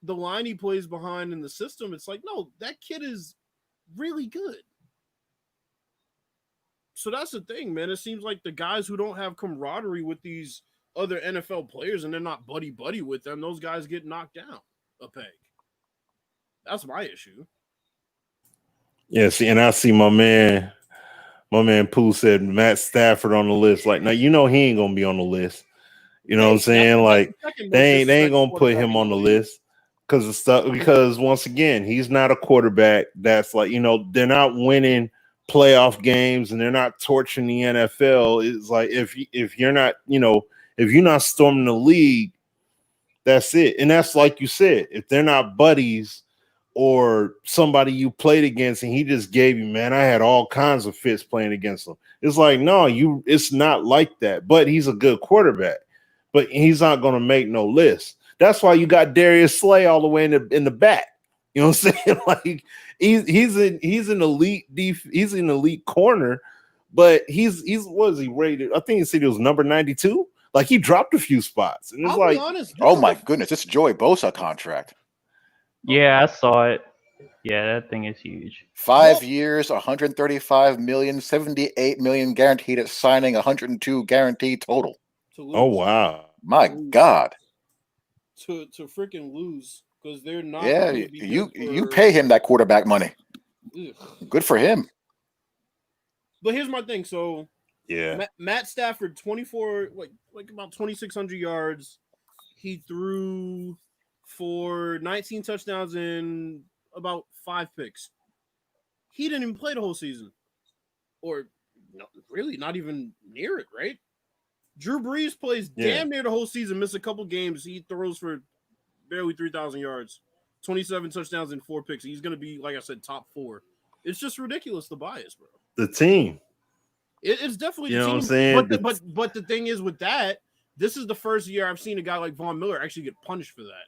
the line he plays behind in the system. It's like, no, that kid is really good. So that's the thing, man. It seems like the guys who don't have camaraderie with these other NFL players and they're not buddy-buddy with them, those guys get knocked down a peg. That's my issue. Yeah, see, and I see my man Pooh said Matt Stafford on the list. Like, now, you know, he ain't gonna be on the list. You know what I'm saying? Like, they ain't gonna put him on the list because once again, he's not a quarterback that's like, you know, they're not winning playoff games and they're not torching the NFL. It's like, if you're not, you know, if you're not storming the league, that's it. And that's like you said, if they're not buddies or somebody you played against and he just gave you, man, I had all kinds of fits playing against him. It's like, no, it's not like that. But he's a good quarterback. But he's not going to make no list. That's why you got Darius Slay all the way in the back. You know what I'm saying? Like, he's an elite he's an elite corner, but he's what is he rated? I think he said he was number 92. Like, he dropped a few spots. And it's like, honest, oh my goodness, it's Joey Bosa contract. Yeah, I saw it. Yeah, that thing is huge. 5 years, 135 million, 78 million guaranteed at signing, 102 guaranteed total. Oh wow. My God. To freaking lose, because they're not. Yeah, you pay him that quarterback money. Ugh. Good for him. But here's my thing. So yeah, Matt Stafford, 24, like about 2,600 yards. He threw for 19 touchdowns and about 5 picks. He didn't even play the whole season, or no, really not even near it, right? Drew Brees plays damn near the whole season, missed a couple games. He throws for barely 3,000 yards, 27 touchdowns and 4 picks. He's going to be, like I said, top 4. It's just ridiculous, the bias, bro. The team. It's definitely You the know team. what I'm saying? But the thing is with that, this is the first year I've seen a guy like Von Miller actually get punished for that.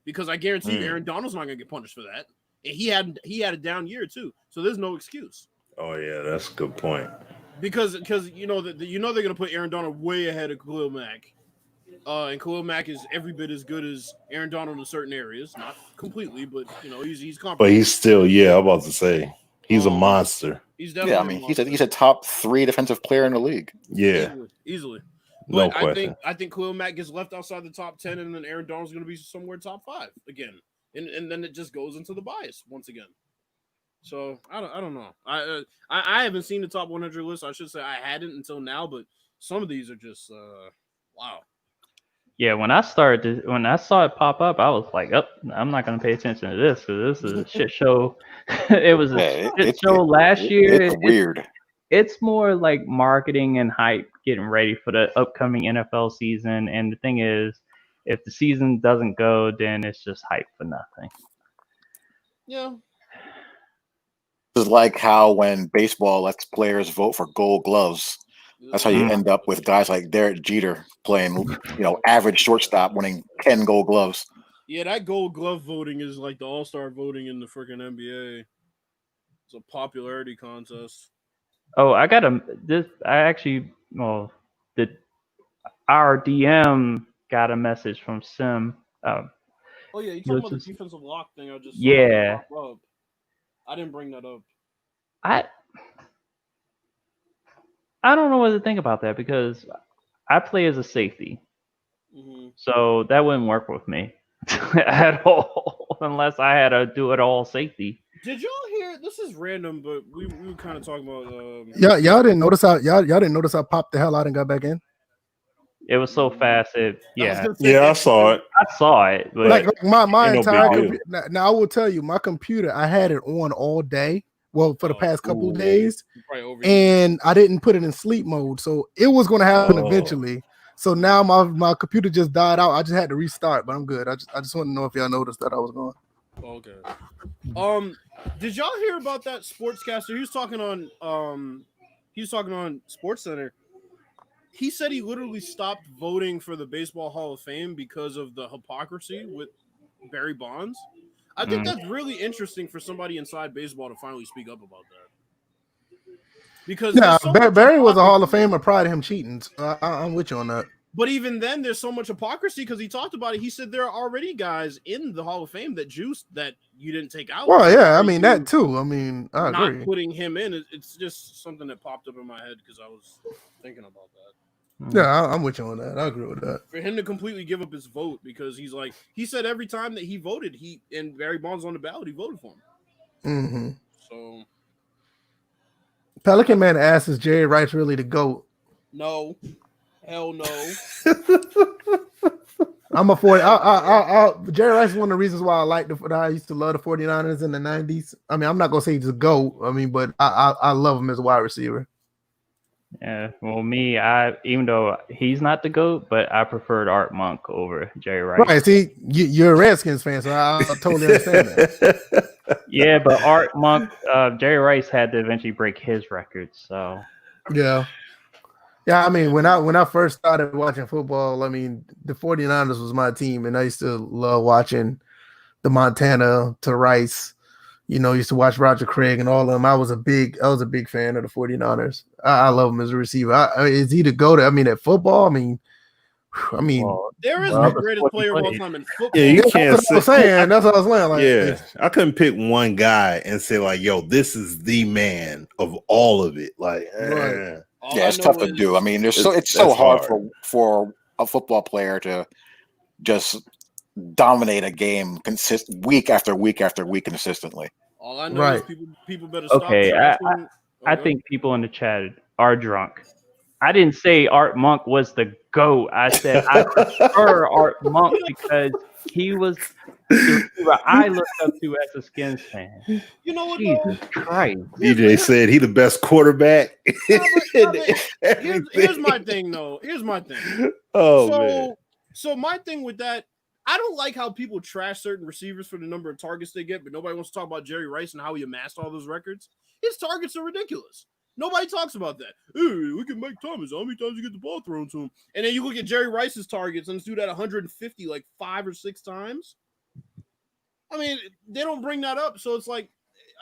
Because I guarantee you Aaron Donald's not going to get punished for that. And he had a down year too. So there's no excuse. Oh yeah, that's a good point. Because you know they're going to put Aaron Donald way ahead of Khalil Mack. And Khalil Mack is every bit as good as Aaron Donald in certain areas, not completely, but you know he's comparable. But he's still, I'm about to say he's a monster. He's definitely he's a top 3 defensive player in the league. Yeah, easily. No But question. I think Khalil Mack gets left outside the top 10, and then Aaron Donald's going to be somewhere top 5 again, and then it just goes into the bias once again. So I don't know. I haven't seen the top 100 list. I should say I hadn't until now, but some of these are just wow. Yeah, when I saw it pop up, I was like, "Oh, I'm not going to pay attention to this because this is a shit show." It was a shit show last year. It's weird. It's more like marketing and hype, getting ready for the upcoming NFL season. And the thing is, if the season doesn't go, then it's just hype for nothing. Yeah. It's like how when baseball lets players vote for Gold Gloves. That's how you end up with guys like Derek Jeter playing, average shortstop, winning 10 Gold Gloves. Yeah, that Gold Glove voting is like the All-Star voting in the freaking NBA. It's a popularity contest. Oh, our DM got a message from Sim. Oh yeah, you talking about the defensive lock thing? I just saw I didn't bring that up. I don't know what to think about that because I play as a safety, so that wouldn't work with me at all unless I had to do it all safety. Did y'all hear? This is random, but we were kind of talking about. Y'all didn't notice how didn't notice I popped the hell out and got back in. It was so fast. I saw it. I saw it, but like my entire. Now I will tell you, my computer, I had it on all day. Well, for the past couple of days, and I didn't put it in sleep mode, so it was going to happen eventually. So now my computer just died out. I just had to restart, but I'm good. I just want to know if y'all noticed that I was gone. Okay. Did y'all hear about that sportscaster? He was talking on SportsCenter. He said he literally stopped voting for the Baseball Hall of Fame because of the hypocrisy with Barry Bonds. I think that's really interesting for somebody inside baseball to finally speak up about that. Because Barry was a Hall of Famer prior to him cheating. So I'm with you on that. But even then, there's so much hypocrisy because he talked about it. He said there are already guys in the Hall of Fame that you didn't take out. Well, yeah, I mean that too. I mean, I agree. Not putting him in, it's just something that popped up in my head because I was thinking about that. Yeah, I'm with you on that. I agree with that. For him to completely give up his vote because he said every time that he voted, and Barry Bonds on the ballot, he voted for him. So Pelican Man asks, is Jerry Rice really the GOAT? No. Hell no. I'm a 40. Jerry Rice is one of the reasons why I used to love the 49ers in the 90s. I mean, I'm not gonna say he's a GOAT. I mean, but I love him as a wide receiver. Yeah, well, even though he's not the GOAT, but I preferred Art Monk over Jerry Rice. Right, see, you're a Redskins fan, so I totally understand that. Yeah, but Art Monk, Jerry Rice had to eventually break his record, so. Yeah. I mean, when I first started watching football, I mean, the 49ers was my team, and I used to love watching the Montana to Rice. Used to watch Roger Craig and all of them. I was a big fan of the 49ers. I love him as a receiver. Is he the GOAT? I mean, at football, I mean, there is the greatest player of all time in football. Yeah, you can't that's what I was saying. That's what I was saying. Like, yeah, I couldn't pick one guy and say like, "Yo, this is the man of all of it." Like, yeah, it's tough to do. I mean, it's so hard for a football player to just dominate a game week after week after week consistently. All I know is people better stop. Okay, I think people in the chat are drunk. I didn't say Art Monk was the GOAT. I said I prefer Art Monk because he was the receiver I looked up to as a Skins fan. You know what? Jesus Christ. DJ said he the best quarterback. Here's my thing, though. Here's my thing. Oh, man. So my thing with that, I don't like how people trash certain receivers for the number of targets they get, but nobody wants to talk about Jerry Rice and how he amassed all those records. His targets are ridiculous. Nobody talks about that. Hey, look at Mike Thomas. How many times you get the ball thrown to him? And then you look at Jerry Rice's targets and this dude had 150 like 5 or 6 times. I mean, they don't bring that up. So it's like,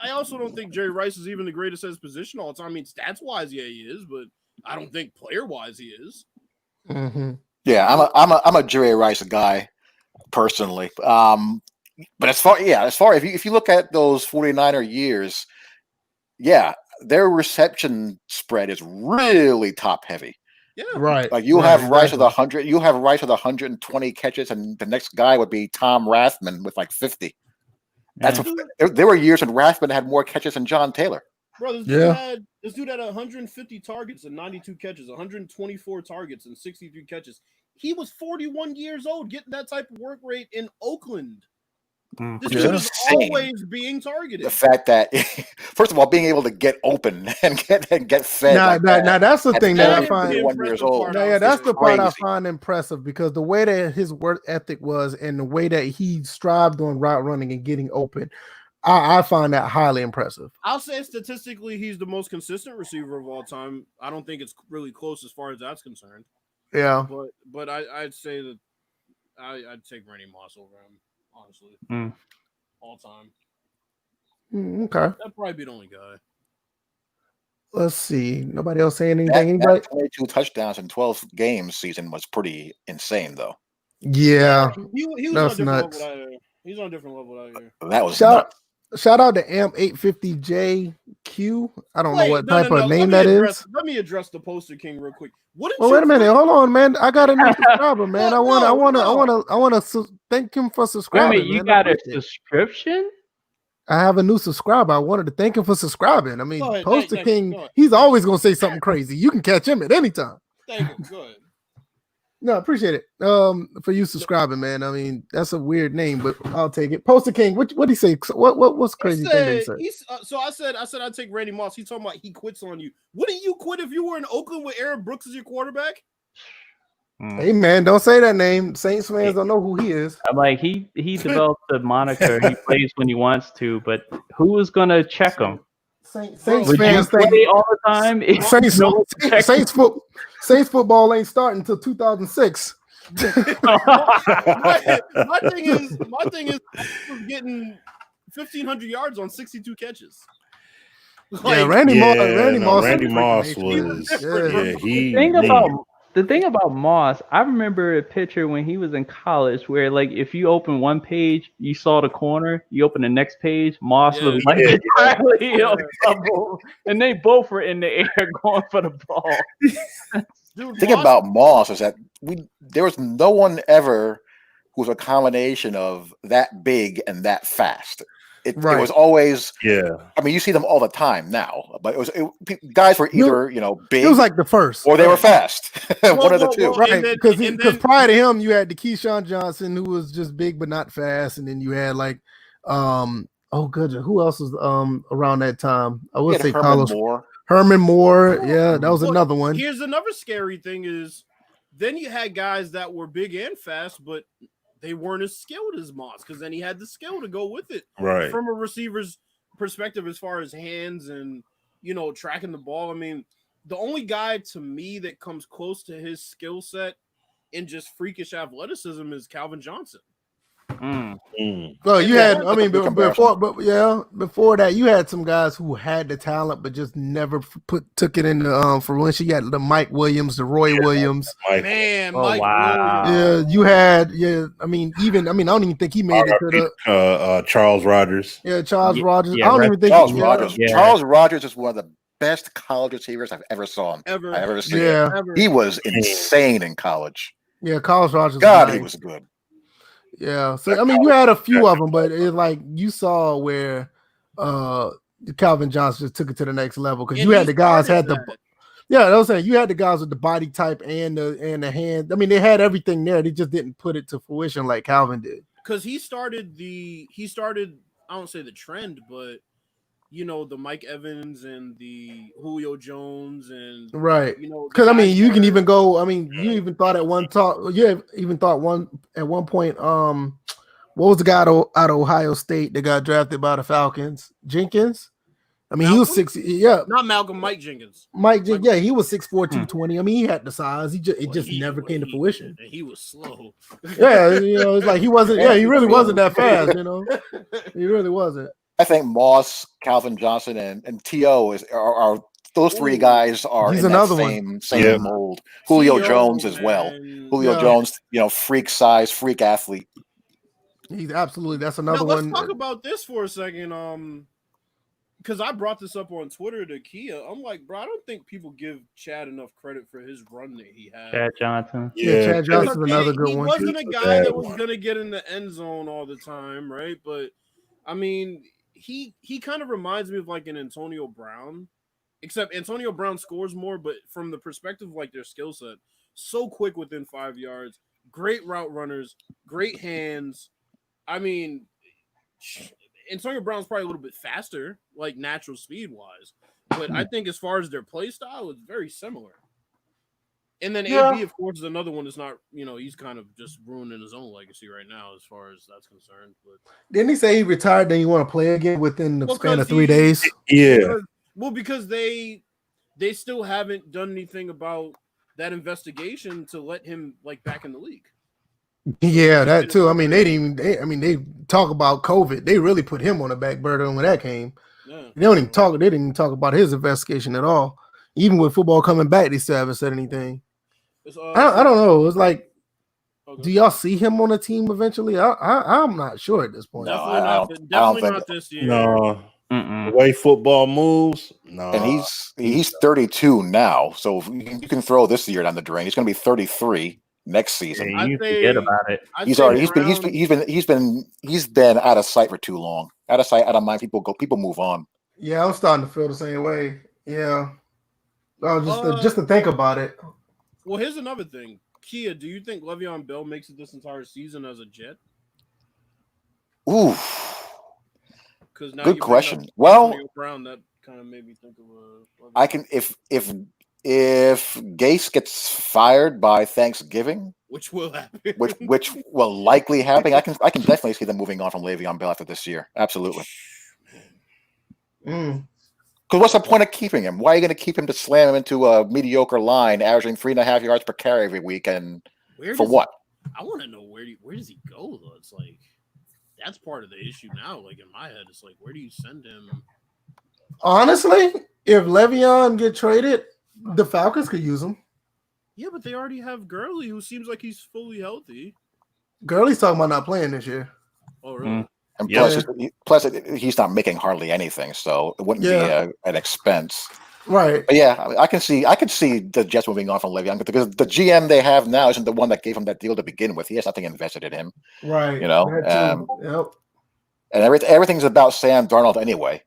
I also don't think Jerry Rice is even the greatest at his position all the time. I mean, stats-wise, yeah, he is, but I don't think player-wise he is. Mm-hmm. Yeah, I'm a Jerry Rice guy personally. But as far if you look at those 49er years, yeah, their reception spread is really top heavy. Yeah, Right. Like you right, have Rice exactly. with 100, you have Rice with 120 catches, and the next guy would be Tom Rathman with like 50. That's there were years when Rathman had more catches than John Taylor. Bro, this dude had 150 targets and 92 catches, 124 targets and 63 catches. He was 41 years old getting that type of work rate in Oakland. This dude is always being targeted. The fact that, first of all, being able to get open and get fed. Now that's the thing that I find. Years old. That's the part I find impressive, because the way that his work ethic was and the way that he strived on route running and getting open, I find that highly impressive. I'll say statistically, he's the most consistent receiver of all time. I don't think it's really close as far as that's concerned. Yeah, but I'd say that I'd take Randy Moss over him, honestly, all time. Okay, That'd probably be the only guy. Let's see. Nobody else saying anything? That 22 touchdowns in 12 games season was pretty insane, though. Yeah, He was that's on a different nuts. level out here. He's on a different level out here. That was nuts. Shout out to Amp850JQ. I don't know what type of name that is. Let me address the poster king real quick. Wait a minute. Hold on, man. I got a new subscriber, man. I want to thank him for subscribing. Wait a minute, you got a subscription? I have a new subscriber. I wanted to thank him for subscribing. I mean, Go ahead, Poster thank King, you. he's always going to say something crazy. You can catch him at any time. Thank you. Go ahead. No, appreciate it. For you subscribing, man. I mean, that's a weird name, but I'll take it. Poster King, what did he say? What's crazy thing that he said? So I said I'd take Randy Moss. He's talking about he quits on you. Wouldn't you quit if you were in Oakland with Aaron Brooks as your quarterback? Hey man, don't say that name. Saints fans don't know who he is. I'm like, he developed the moniker. He plays when he wants to, but who is gonna check him? Saints Would fans you play all the time? Saints football ain't starting until 2006. my thing is, I was getting 1,500 yards on 62 catches. Randy Moss was. The thing about Moss, I remember a picture when he was in college where, like, if you open one page, you saw the corner. You open the next page, Moss was like entirely on double, and they both were in the air going for the ball. The thing about Moss is that there was no one ever who was a combination of that big and that fast. It was always, I mean, you see them all the time now, but guys were either big. It was like the first, or they were fast. One of the two, right? Because prior to him, you had the Keyshawn Johnson, who was just big but not fast, and then you had like, who else was around that time? I would say Herman Moore. Yeah, that was another one. Here's another scary thing: is then you had guys that were big and fast, but they weren't as skilled as Moss, because then he had the skill to go with it. Right. From a receiver's perspective, as far as hands and, tracking the ball. I mean, the only guy to me that comes close to his skill set in just freakish athleticism is Calvin Johnson. Well, you had, I mean, before that, you had some guys who had the talent, but just never took it into fruition. You had the Mike Williams, the Roy Williams. Mike Williams. Yeah, you had, I don't even think he made it to the Charles Rogers. Yeah, Charles Rogers. Yeah, I don't even think Charles Rogers. Yeah. Charles Rogers is one of the best college receivers I've ever saw him. I've ever seen. Yeah. He was insane in college. Yeah, Charles Rogers. God, he was good. Yeah, so I mean, you had a few of them, but it's like you saw where Calvin Johnson just took it to the next level, because you had the guys had the I was saying you had the guys with the body type and the hand. I mean, they had everything there. They just didn't put it to fruition like Calvin did. Because he started I don't say the trend, but the Mike Evans and the Julio – Jones and right. the Because I mean, guys you can that even go. I mean, you Right. even thought at one talk. You even thought at one point. What was the guy out of Ohio State that got drafted by the Falcons? Jenkins. I mean, he was Malcolm? 6. Yeah, Not Malcolm, Mike Jenkins. Mike. Yeah, he was 6'4", 220. I mean, he had the size. It Well, just never came to fruition. And he was slow. Yeah, it's like he wasn't. Yeah, he really wasn't that fast. He really wasn't. I think Moss, Calvin Johnson, and T.O. are those three guys are He's in that another one. same mold. Julio T.O., Jones as well. man. Julio Yeah. Jones, freak size, freak athlete. He's absolutely. That's another Now, one. let's talk about this for a second. Because I brought this up on Twitter to Kia. I'm like, bro, I don't think people give Chad enough credit for his run that he had. Chad Johnson. Yeah, Chad Johnson's another good He one. wasn't a guy that was going to get in the end zone all the time, right? But, I mean, he kind of reminds me of like an Antonio Brown, except Antonio Brown scores more, but from the perspective of like their skill set, so quick within 5 yards, great route runners, great hands. I mean, Antonio Brown's probably a little bit faster, like natural speed wise, but I think as far as their play style, it's very similar. And then AB, of course, is another one that's not, he's kind of just ruining his own legacy right now as far as that's concerned. But Didn't he say he retired? Then you want to play again within the span of 3 he- days? Yeah. because they still haven't done anything about that investigation to let him like back in the league. Yeah, that too. I mean, they talk about COVID. They really put him on the back burner when that came. Yeah. They didn't even talk about his investigation at all. Even with football coming back, they still haven't said anything. I don't know. It's like, do y'all see him on a team eventually? I'm not sure at this point. No, Definitely not this year. No. The way football moves, no. And he's 32 now, so you can throw this year down the drain. He's going to be 33 next season. Yeah, you forget about it. He's been out of sight for too long. Out of sight, out of mind. People move on. Yeah, I'm starting to feel the same way. Yeah, just to think about it. Well, here's another thing. Kia, do you think Le'Veon Bell makes it this entire season as a Jet? Ooh, Because good question. Well, Brown, that kind of made me think of I can if Gase gets fired by Thanksgiving, which will happen, which will likely happen. I can definitely see them moving on from Le'Veon Bell after this year. Absolutely. Because what's the point of keeping him? Why are you going to keep him to slam him into a mediocre line, averaging 3.5 yards per carry every week, and for what? I want to know where does he go though? It's like that's part of the issue now. Like in my head, it's like where do you send him? Honestly, if Le'Veon get traded, the Falcons could use him. Yeah, but they already have Gurley, who seems like he's fully healthy. Gurley's talking about not playing this year. Oh, really? And plus, he's not making hardly anything, so it wouldn't be an expense. Right. But yeah, I can see the Jets moving on from Le'Veon because the GM they have now isn't the one that gave him that deal to begin with. He has nothing invested in him. Right. Yep. And everything's about Sam Darnold anyway.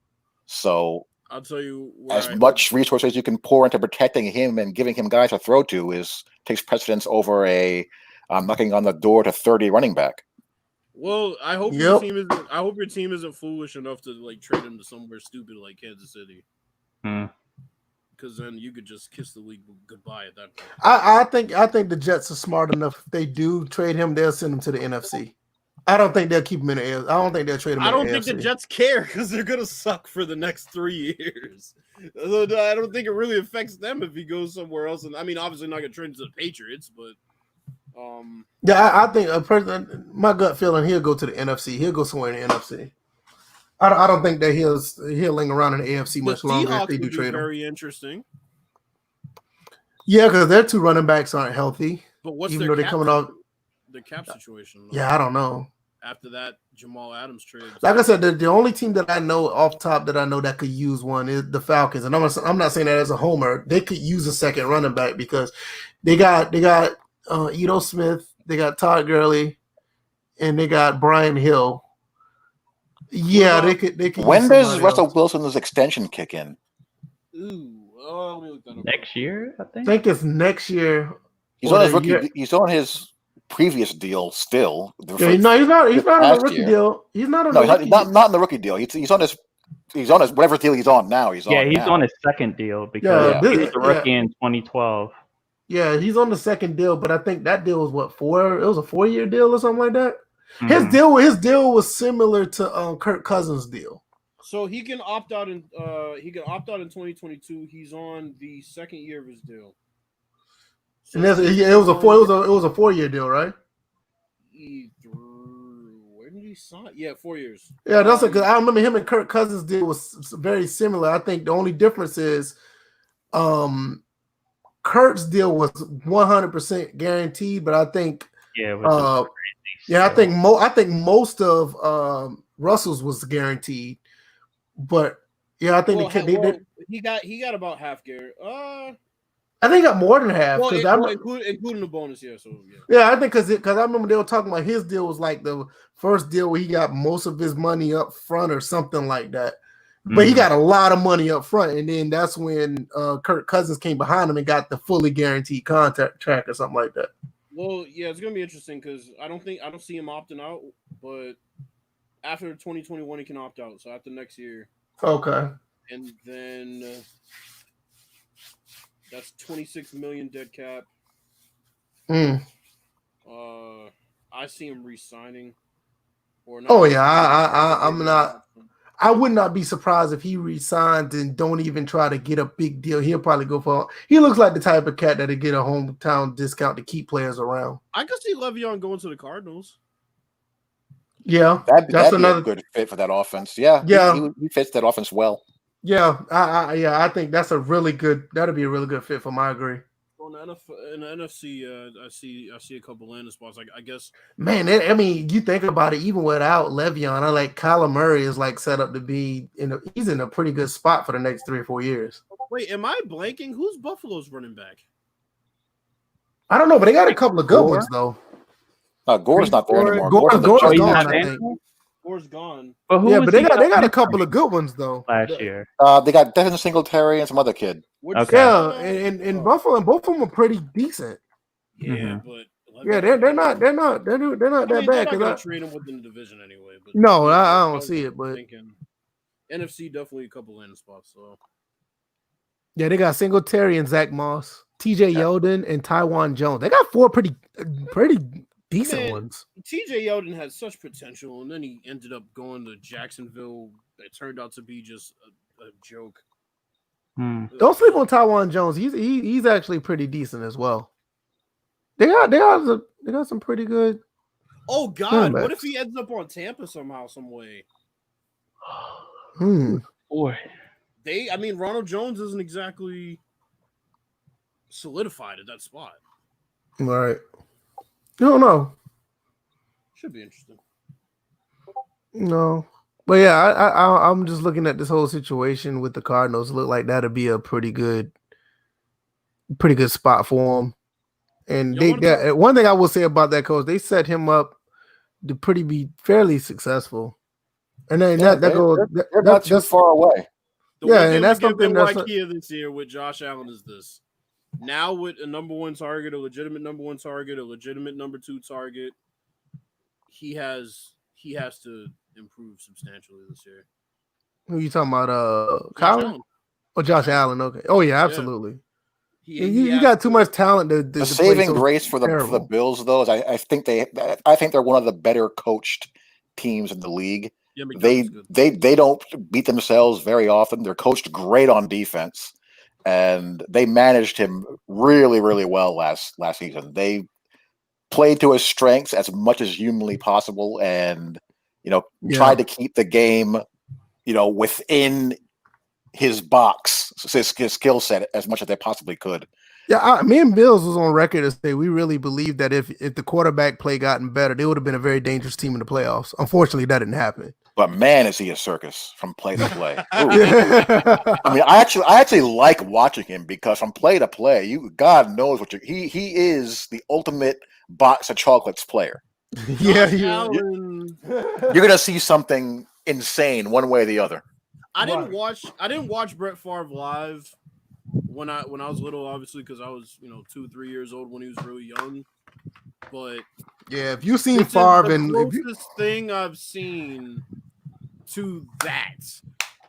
So I'll tell you, much resources you can pour into protecting him and giving him guys to throw to takes precedence over a knocking on the door to 30 running back. Well, I hope your team isn't foolish enough to like trade him to somewhere stupid like Kansas City. Because then you could just kiss the league goodbye at that point. I think the Jets are smart enough. If they do trade him, they'll send him to the NFC. I don't think they'll keep him in the AFC. I don't think they'll trade him. I don't think the Jets care because they're gonna suck for the next 3 years. I don't think it really affects them if he goes somewhere else. And I mean, obviously not gonna trade him to the Patriots, but I think my gut feeling he'll go to the NFC. He'll go somewhere in the NFC. I don't think that he'll linger around in the AFC much longer if they do trade him. Very interesting. Yeah, because their two running backs aren't healthy. But what's even though they're coming off the cap situation? Yeah, I don't know. After that Jamal Adams trade, like I said, the only team that I know off top that could use one is the Falcons, and I'm not saying that as a homer. They could use a second running back because they got Ito Smith, they got Todd Gurley, and they got Brian Hill. Yeah, they could. When does Russell Wilson's extension kick in? Ooh, let me look that up. Next year, I think. I think it's next year. He's on his rookie. He's on his previous deal still. He's not on the rookie deal. He's not on the rookie deal. Not in the rookie deal. He's on his he's on his whatever deal he's on now. He's Yeah, on he's now. on his second deal because he was a rookie in 2012. Yeah, he's on the second deal, but I think that deal was what, 4? It was a 4-year deal or something like that. Mhm. His deal was similar to Kirk Cousins' deal. So he can opt out in 2022. He's on the second year of his deal. So And it was a 4-year deal, right? Where did he sign? Yeah, 4 years. Yeah, that's because I remember him and Kirk Cousins' deal was very similar. I think the only difference is Kirk's deal was 100% guaranteed, but I think I think most of Russell's was guaranteed. But yeah, I think he got about half Garrett. I think he got more than half including the bonus. Yeah, so yeah, I think because I remember they were talking about his deal was like the first deal where he got most of his money up front or something like that. But he got a lot of money up front, and then that's when Kirk Cousins came behind him and got the fully guaranteed contract track or something like that. Well, yeah, it's gonna be interesting because I don't see him opting out, but after 2021 he can opt out. So after next year, okay, and then that's 26 million dead cap. I see him re-signing. Or not. Oh yeah, I'm not. I would not be surprised if he resigns and don't even try to get a big deal. He'll probably go for. He looks like the type of cat that'll get a hometown discount to keep players around. I could see Le'Veon going to the Cardinals. Yeah, that's another good fit for that offense. Yeah, he fits that offense well. Yeah, I think that's that'll be a really good fit for him. I agree. In the NFC, I see a couple landing spots. Like I guess, man, I mean, you think about it. Even without Le'Veon, I like Kyler Murray is like set up to be he's in a pretty good spot for the next 3 or 4 years. Wait, am I blanking? Who's Buffalo's running back? I don't know, but they got a couple of good ones though. Gore's not there anymore. Gore's gone. I think. Gore's gone. But they got a couple of good ones though. Last year, they got Devin Singletary and some other kid. Okay. Yeah, and Buffalo and both of them are pretty decent. Yeah, but they're not that bad. They're not gonna trade them within the division anyway. But no, I don't see it. But NFC definitely a couple landing spots. So yeah, they got Singletary and Zach Moss, TJ Yeldon, and Tyron Jones. They got 4 pretty decent ones. TJ Yeldon had such potential, and then he ended up going to Jacksonville. It turned out to be just a joke. Don't sleep on Tyron Jones. He's actually pretty decent as well. They got some pretty good. Oh God! What if he ends up on Tampa somehow, some way? Boy, Ronald Jones isn't exactly solidified at that spot. All right. I don't know. Should be interesting. No. But yeah, I'm just looking at this whole situation with the Cardinals. Look like that'd be a pretty good spot for them. And one thing I will say about that coach, they set him up to be fairly successful. And then they're not too far away. And that's something that's IKEA this year with Josh Allen is this. Now with a number 1 target, a legitimate number 1 target, a legitimate number 2 target, he has to improve substantially this year. Who are you talking about? Colin? Oh, Josh Allen. Okay. Oh yeah, absolutely. You got too much talent. The saving grace for the Bills, though, is I think they're one of the better coached teams in the league. Yeah, they don't beat themselves very often. They're coached great on defense, and they managed him really, really well last season. They played to his strengths as much as humanly possible, and tried to keep the game, within his box, his skill set as much as they possibly could. Yeah, me and Bills was on record to say we really believe that if the quarterback play gotten better, they would have been a very dangerous team in the playoffs. Unfortunately, that didn't happen. But man, is he a circus from play to play. I actually like watching him because from play to play, God knows what he is the ultimate box of chocolates player. Yeah, you're gonna see something insane one way or the other. I didn't watch Brett Favre live when I was little, obviously, because I was 2-3 years old when he was really young. But yeah, if you've seen Favre, the closest thing I've seen to that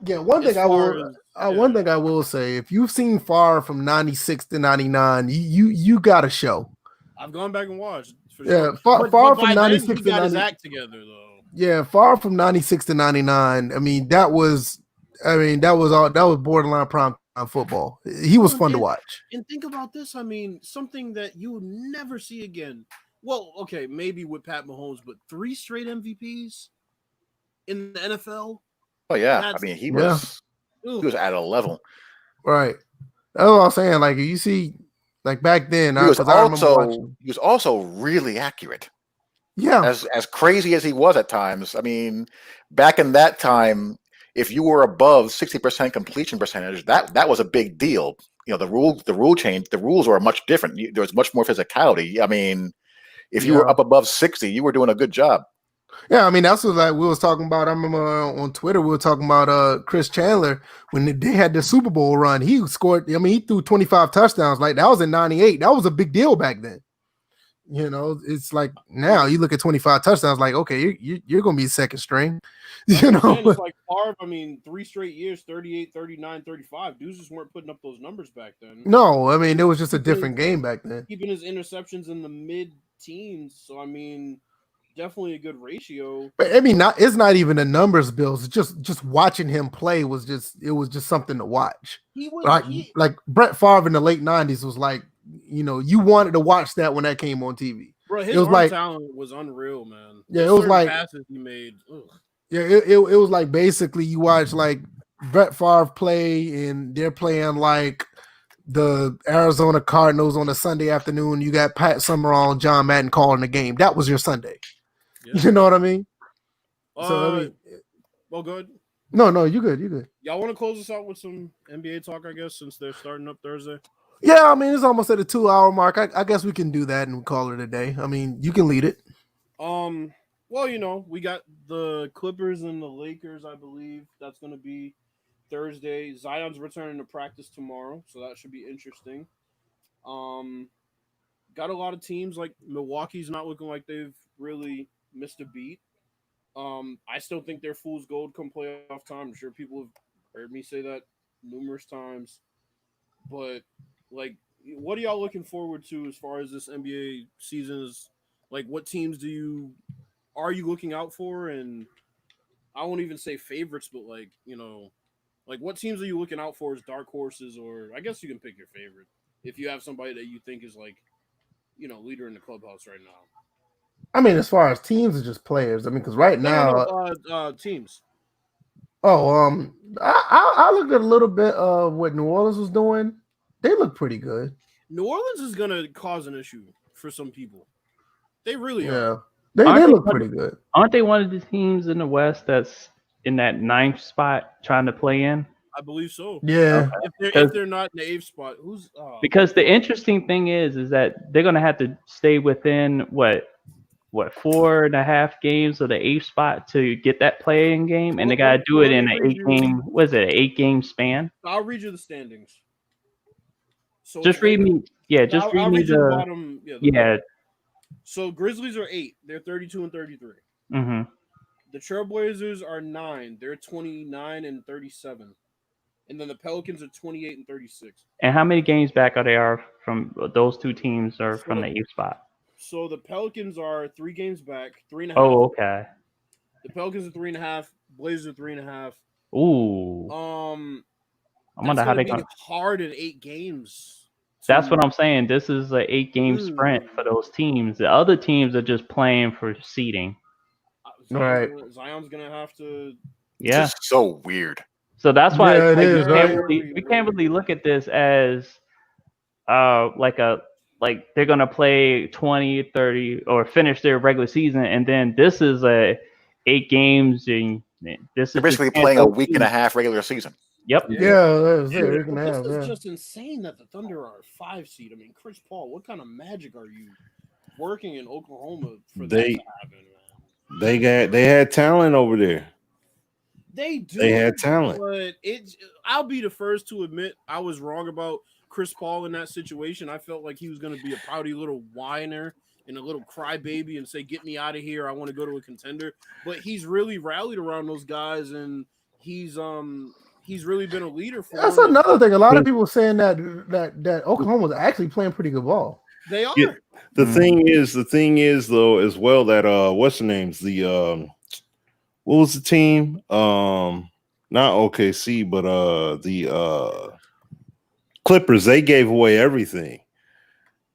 Yeah, one As thing I far will, as- yeah. one thing I will say, if you've seen Favre from '96 to '99, you got a show. I've gone back and watched for Yeah, sure. Favre But from by then, he '96 to got his '90. act together though. Yeah, Favre from '96 to '99. I mean, that was borderline prime time football. He was fun to watch. And think about this. I mean, something that you would never see again. Well, okay, maybe with Pat Mahomes, but 3 straight MVPs in the NFL. Oh yeah, That's- I mean he Yeah. was at a level. Right. That's what I was saying. Like you see, like back then, He was because I remember watching. he was also really accurate. Yeah, As crazy as he was at times. I mean, back in that time, if you were above 60% completion percentage, that was a big deal. You know, the rule change, the rules were much different. There was much more physicality. I mean, if you were up above 60, you were doing a good job. yeah. I mean, that's what like we was talking about. I remember on Twitter we were talking about Chris Chandler when they had the Super Bowl run. He scored. I mean, he threw 25 touchdowns. Like that was in '98. That was a big deal back then. You know, it's like now you look at 25 touchdowns, like, okay, you're going to be second string. You know, it's like Favre, I mean, 3 straight years, 38, 39, 35. Dudes just weren't putting up those numbers back then. no, I mean, it was just a different game back then. Keeping his interceptions in the mid-teens. So, I mean, definitely a good ratio. But I mean, it's not even the numbers, Bills. Just watching him play was just something to watch. Like Brett Favre in the late 90s was like, you know, you wanted to watch that when that came on TV. Bro, his arm talent was unreal, man. Yeah, it was like passes he made. Ugh. Yeah, it was like basically you watch like Brett Favre play, and they're playing like the Arizona Cardinals on a Sunday afternoon. You got Pat Summerall and John Madden calling the game. That was your Sunday. Yeah. You know what I mean? So I mean, well, good. No, you good. Y'all want to close this out with some NBA talk, I guess, since they're starting up Thursday? Yeah, I mean, it's almost at the 2-hour mark. I guess we can do that and call it a day. I mean, you can lead it. Well, you know, we got the Clippers and the Lakers, I believe. That's going to be Thursday. Zion's returning to practice tomorrow, so that should be interesting. Got a lot of teams, like Milwaukee's not looking like they've really missed a beat. I still think they're fool's gold come playoff time. I'm sure people have heard me say that numerous times. But, like, what are y'all looking forward to as far as this NBA season is? Like, what teams are you looking out for? And I won't even say favorites, but, like, you know, like, what teams are you looking out for as dark horses? Or I guess you can pick your favorite if you have somebody that you think is, like, you know, leader in the clubhouse right now. I mean, as far as teams or just players, I mean, because right now, teams. Oh, I looked at a little bit of what New Orleans was doing. They look pretty good. New Orleans is gonna cause an issue for some people. They really are. They look pretty good. Aren't they one of the teams in the West that's in that 9th spot trying to play in? I believe so. Yeah. If they're not in the 8th spot, who's? Because the interesting thing is that they're gonna have to stay within what 4.5 games of the 8th spot to get that play-in game, and they gotta do it in an 8-game. What is it? An 8-game span? I'll read you the standings. So just read me. Yeah, just read me the bottom. Yeah. So Grizzlies are 8. They're 32 and 33. Mm-hmm. The Trailblazers are 9. They're 29 and 37. And then the Pelicans are 28 and 36. And how many games back are they from those two teams or from the 8th spot? So the Pelicans are 3 games back, 3.5. Oh, okay. The Pelicans are 3.5. Blazers are 3.5. Ooh. I wonder how they got hard in 8 games. That's what I'm saying. This is an 8-game sprint for those teams. The other teams are just playing for seeding. Zion's gonna have to. Yeah. It's so weird. So that's why it is, we can't really look at this as like they're gonna play 20, 30 or finish their regular season, and then this is 8 games, and this is basically playing a week and a half regular season. Yep. This is just insane that the Thunder are a 5 seed. I mean, Chris Paul, what kind of magic are you working in Oklahoma for that to happen, man? They had talent over there. They do. They had talent. But I'll be the first to admit I was wrong about Chris Paul in that situation. I felt like he was going to be a pouty little whiner and a little crybaby and say, "Get me out of here. I want to go to a contender." But he's really rallied around those guys, and he's really been a leader for That's him. another thing. A lot of people saying that Oklahoma's actually playing pretty good ball. They are. Yeah. The thing is though as well that what's the name's the what was the team? Not OKC, but the Clippers, they gave away everything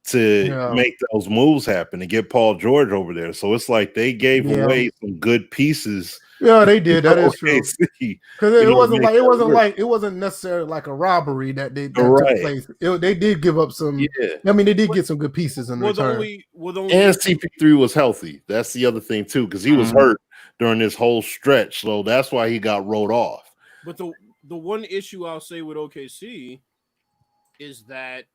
to make those moves happen to get Paul George over there. So it's like they gave away some good pieces. Yeah, they did. That is true. Because it wasn't necessarily like a robbery that took place. They did give up some. Yeah. I mean, they did get some good pieces in return. And CP3 was healthy. That's the other thing too, because he was hurt during this whole stretch, so that's why he got wrote off. But the one issue I'll say with OKC is that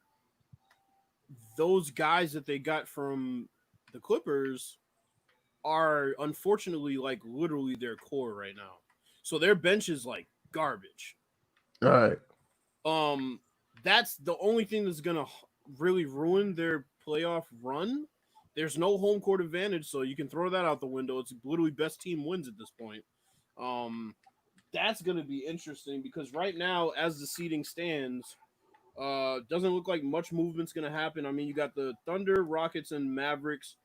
those guys that they got from the Clippers are unfortunately like literally their core right now. So their bench is like garbage. All right. That's the only thing that's gonna really ruin their playoff run. There's no home court advantage, so you can throw that out the window. It's literally best team wins at this point. That's gonna be interesting because right now, as the seeding stands, doesn't look like much movement's gonna happen. I mean, you got the Thunder, Rockets, and Mavericks.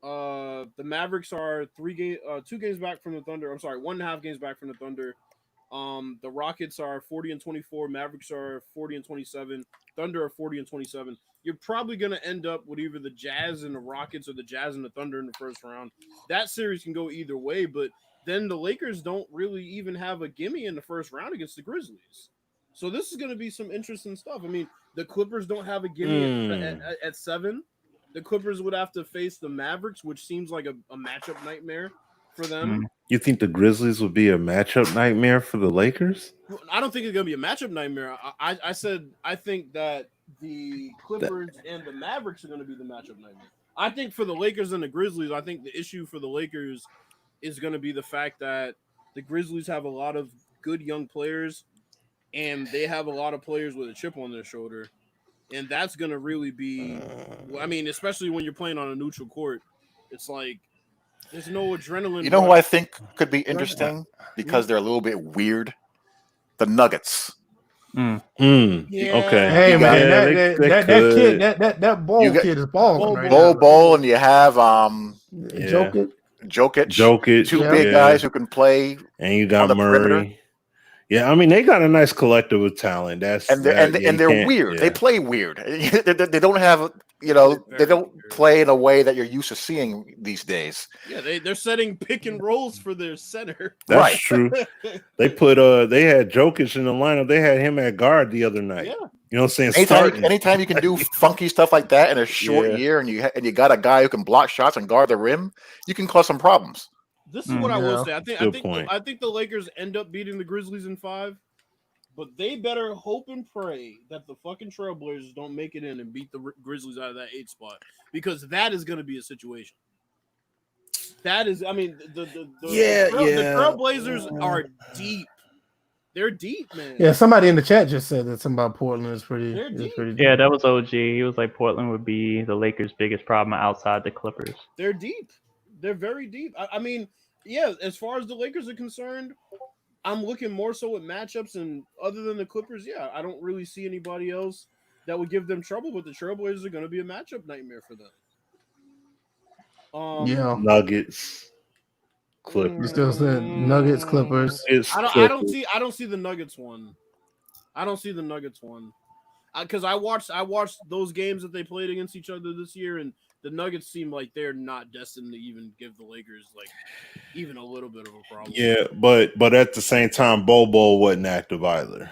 The Mavericks are 2 games back from the Thunder. I'm sorry, 1.5 games back from the Thunder. The Rockets are 40-24. Mavericks are 40-27. Thunder are 40-27. You're probably going to end up with either the Jazz and the Rockets or the Jazz and the Thunder in the first round. That series can go either way, but then the Lakers don't really even have a gimme in the first round against the Grizzlies. So this is going to be some interesting stuff. I mean, the Clippers don't have a gimme at 7. The Clippers would have to face the Mavericks, which seems like a matchup nightmare for them. You think the Grizzlies would be a matchup nightmare for the Lakers? I don't think it's going to be a matchup nightmare. I said I think that the Clippers and the Mavericks are going to be the matchup nightmare. I think for the Lakers and the Grizzlies, I think the issue for the Lakers is going to be the fact that the Grizzlies have a lot of good young players, and they have a lot of players with a chip on their shoulder. And that's going to really be, I mean, especially when you're playing on a neutral court, it's like there's no adrenaline. You know who I think could be interesting because they're a little bit weird? The Nuggets. Yeah. Okay. Hey, man, that ball kid is balling. Ball, and you have Jokic. Two big guys who can play. And you got Murray. Perimeter. Yeah, I mean they got a nice collective of talent. They're weird. Yeah. They play weird. They don't have, they don't play in a way that you're used to seeing these days. Yeah, they're setting pick and rolls for their center. That's true. They had Jokic in the lineup. They had him at guard the other night. Yeah. You know what I'm saying? Anytime you can do funky stuff like that in a short year, and you got a guy who can block shots and guard the rim, you can cause some problems. This is what I will say. I think the Lakers end up beating the Grizzlies in 5, but they better hope and pray that the fucking Trailblazers don't make it in and beat the Grizzlies out of that 8 spot, because that is going to be a situation. That is, I mean, the Trailblazers are deep. They're deep, man. Yeah, somebody in the chat just said that something about Portland is pretty deep. Yeah, that was OG. He was like Portland would be the Lakers' biggest problem outside the Clippers. They're deep. They're very deep. I mean, yeah, as far as the Lakers are concerned, I'm looking more so at matchups, and other than the Clippers, yeah, I don't really see anybody else that would give them trouble, but the Trailblazers are going to be a matchup nightmare for them. Nuggets, Clippers. You still said Nuggets, Clippers. I don't see the Nuggets one. I don't see the Nuggets one. Because I watched those games that they played against each other this year, and the Nuggets seem like they're not destined to even give the Lakers like even a little bit of a problem. Yeah, but at the same time, Bobo wasn't active either.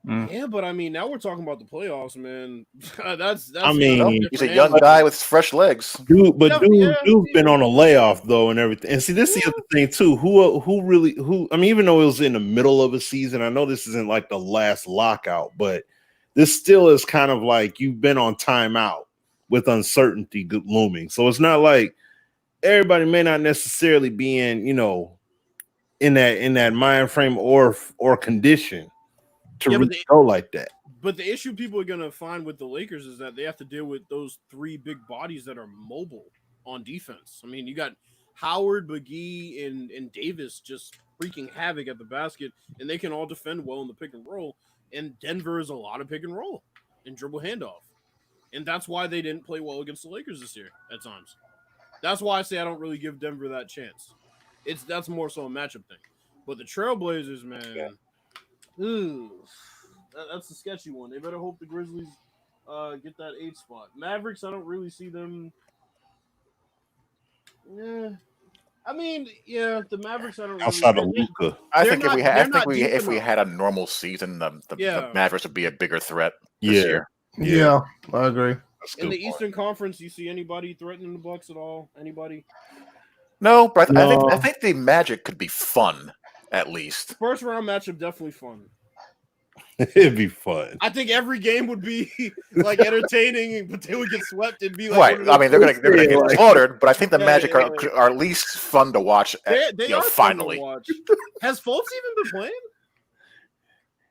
Yeah, but I mean, now we're talking about the playoffs, man. That's. I mean, he's a young guy with fresh legs. Dude's been on a layoff though, and everything. And see, this is the other thing too. Who? I mean, even though it was in the middle of a season, I know this isn't like the last lockout, but this still is kind of like you've been on timeout with uncertainty looming. So it's not like everybody may not necessarily be in that mind frame or condition to really go like that. But the issue people are gonna find with the Lakers is that they have to deal with those 3 big bodies that are mobile on defense. I mean, you got Howard, McGee, and Davis just freaking havoc at the basket, and they can all defend well in the pick and roll. And Denver is a lot of pick and roll and dribble handoff. And that's why they didn't play well against the Lakers this year at times. That's why I say I don't really give Denver that chance. That's more so a matchup thing. But the Trailblazers, man, that's a sketchy one. They better hope the Grizzlies get that 8th spot. Mavericks, I don't really see them. Yeah. I mean, yeah, the Mavericks, I don't really. Outside of Luka, I think if we enough. had a normal season, the Mavericks would be a bigger threat this year. Yeah, I agree. In the Eastern Conference, you see anybody threatening the Bucks at all? Anybody? No, but I think the Magic could be fun, at least. First round matchup, definitely fun. It'd be fun. I think every game would be like entertaining, but they would get swept. It'd be like right. I mean, they're gonna get slaughtered, but I think the Magic are at least fun to watch. They are finally. Fun to watch. Has Fultz even been playing?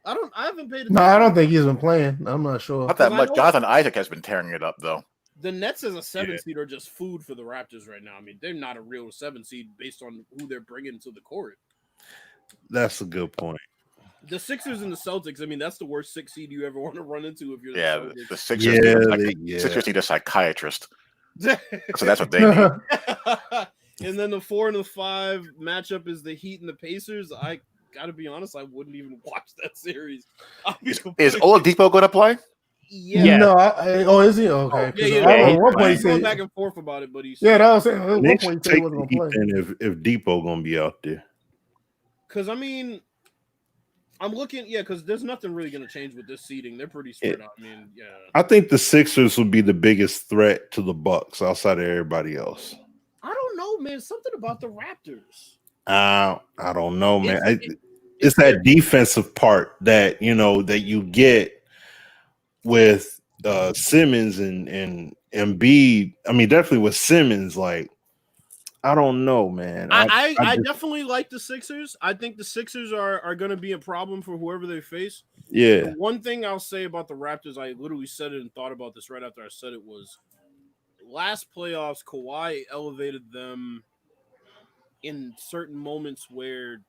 I haven't paid attention. No, I don't think he's been playing. I'm not sure. Not that much. Jonathan Isaac has been tearing it up, though. The Nets as a 7 seed are just food for the Raptors right now. I mean, they're not a real 7 seed based on who they're bringing to the court. That's a good point. The Sixers and the Celtics, I mean, that's the worst 6 seed you ever want to run into if you're the Sixers. Sixers need a psychiatrist. So that's what they need. And then the 4 and the 5 matchup is the Heat and the Pacers. I gotta be honest, I wouldn't even watch that series. Is Oladipo going to play? Yeah. No. Is he okay? At one point he going back and forth about it, but he's that was saying. At one point he said he wasn't going to play. If Depot going to be out there, because I mean, I'm looking, because there's nothing really going to change with this seeding. They're pretty spread out. I mean, I think the Sixers would be the biggest threat to the Bucks outside of everybody else. I don't know, man. Something about the Raptors. I don't know, man. It's that defensive part that that you get with Simmons and Embiid. I mean, definitely with Simmons. Like, I don't know, man. I definitely like the Sixers. I think the Sixers are going to be a problem for whoever they face. Yeah. The one thing I'll say about the Raptors, I literally said it and thought about this right after I said it, was last playoffs, Kawhi elevated them in certain moments where,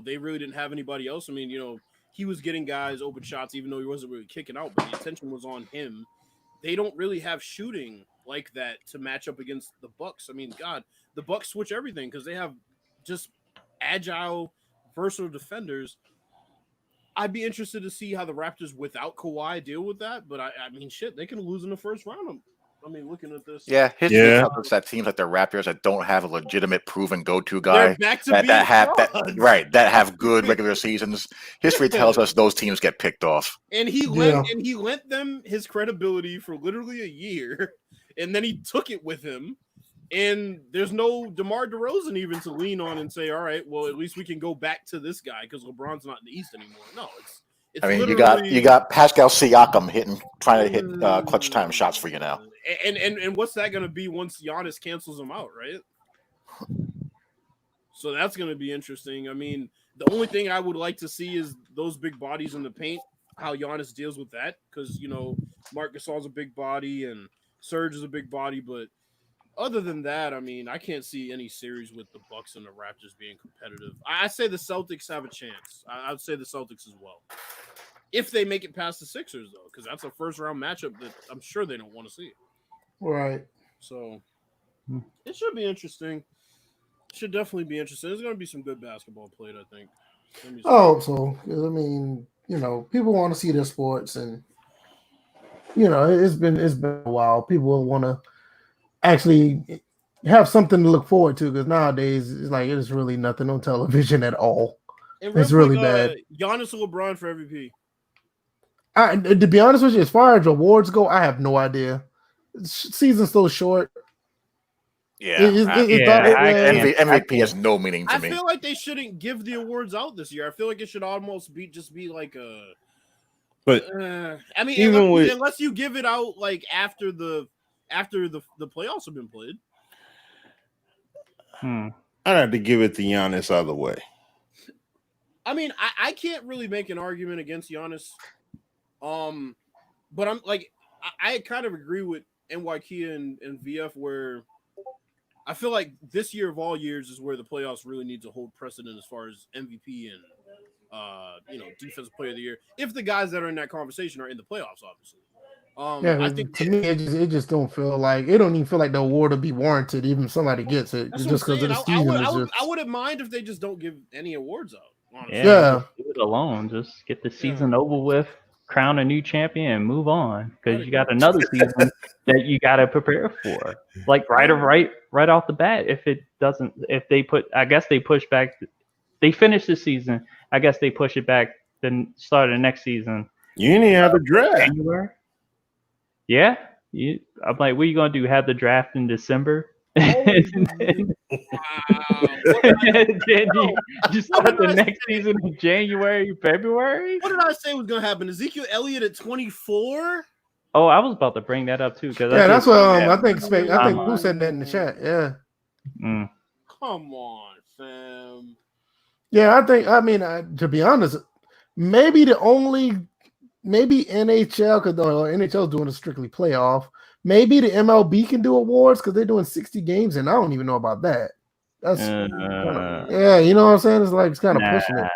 they really didn't have anybody else. I mean, he was getting guys open shots, even though he wasn't really kicking out, but the attention was on him. They don't really have shooting like that to match up against the Bucks. I mean, God, the Bucks switch everything because they have just agile, versatile defenders. I'd be interested to see how the Raptors without Kawhi deal with that. But I mean, shit, they can lose in the first round. I mean, looking at this, history tells us that teams like the Raptors that don't have a legitimate, proven go-to guy that have good regular seasons. History tells us those teams get picked off. And he lent them his credibility for literally a year, and then he took it with him. And there's no DeMar DeRozan even to lean on and say, all right, well, at least we can go back to this guy because LeBron's not in the East anymore. No, it's I mean, you got Pascal Siakam trying to hit clutch time shots for you now. And what's that going to be once Giannis cancels him out, right? So that's going to be interesting. I mean, the only thing I would like to see is those big bodies in the paint, how Giannis deals with that, because Marc Gasol's a big body and Serge is a big body, but other than that, I mean, I can't see any series with the Bucks and the Raptors being competitive. I say the Celtics have a chance. I would say the Celtics as well. If they make it past the Sixers, though, because that's a first-round matchup that I'm sure they don't want to see. Right. So it should be interesting. Should definitely be interesting. There's going to be some good basketball played, I think. I hope so. I mean, people want to see their sports, and it's been a while. People want to actually have something to look forward to, because nowadays it's like it's really nothing on television at all. It's really bad. Giannis or LeBron for MVP? To be honest with you, as far as awards go, I have no idea. Season's still short. MVP has no meaning to me. I feel like they shouldn't give the awards out this year. I feel like it should almost be like a. But I mean, unless you give it out like after the playoffs have been played. I'd have to give it to Giannis either way. I mean, I can't really make an argument against Giannis. But I'm like, I kind of agree with NY Kia and VF where I feel like this year of all years is where the playoffs really need to hold precedent as far as MVP and defensive player of the year. If the guys that are in that conversation are in the playoffs, obviously. I think to me, it just don't feel like it don't even feel like the award will be warranted, even if somebody gets it, just because of the season. I wouldn't mind if they just don't give any awards out. Honestly. Yeah. Do it alone. Just get the season over with, crown a new champion, and move on. Because you got another season that you got to prepare for. Like right off the bat. I guess they push back. They finish the season. I guess they push it back. Then start the next season. You didn't even have a draft. January. Yeah. I'm like, what are you gonna do? Have the draft in December? Wow. Then you start the next season in January, February. What did I say was going to happen? Ezekiel Elliott at 24? Oh, I was about to bring that up too. That's what I think. Who said that in the chat? Yeah. Come on, fam. Yeah, to be honest, maybe NHL, because NHL is doing a strictly playoff. Maybe the MLB can do awards because they're doing 60 games, and I don't even know about that. That's you know what I'm saying? It's kind of pushing it.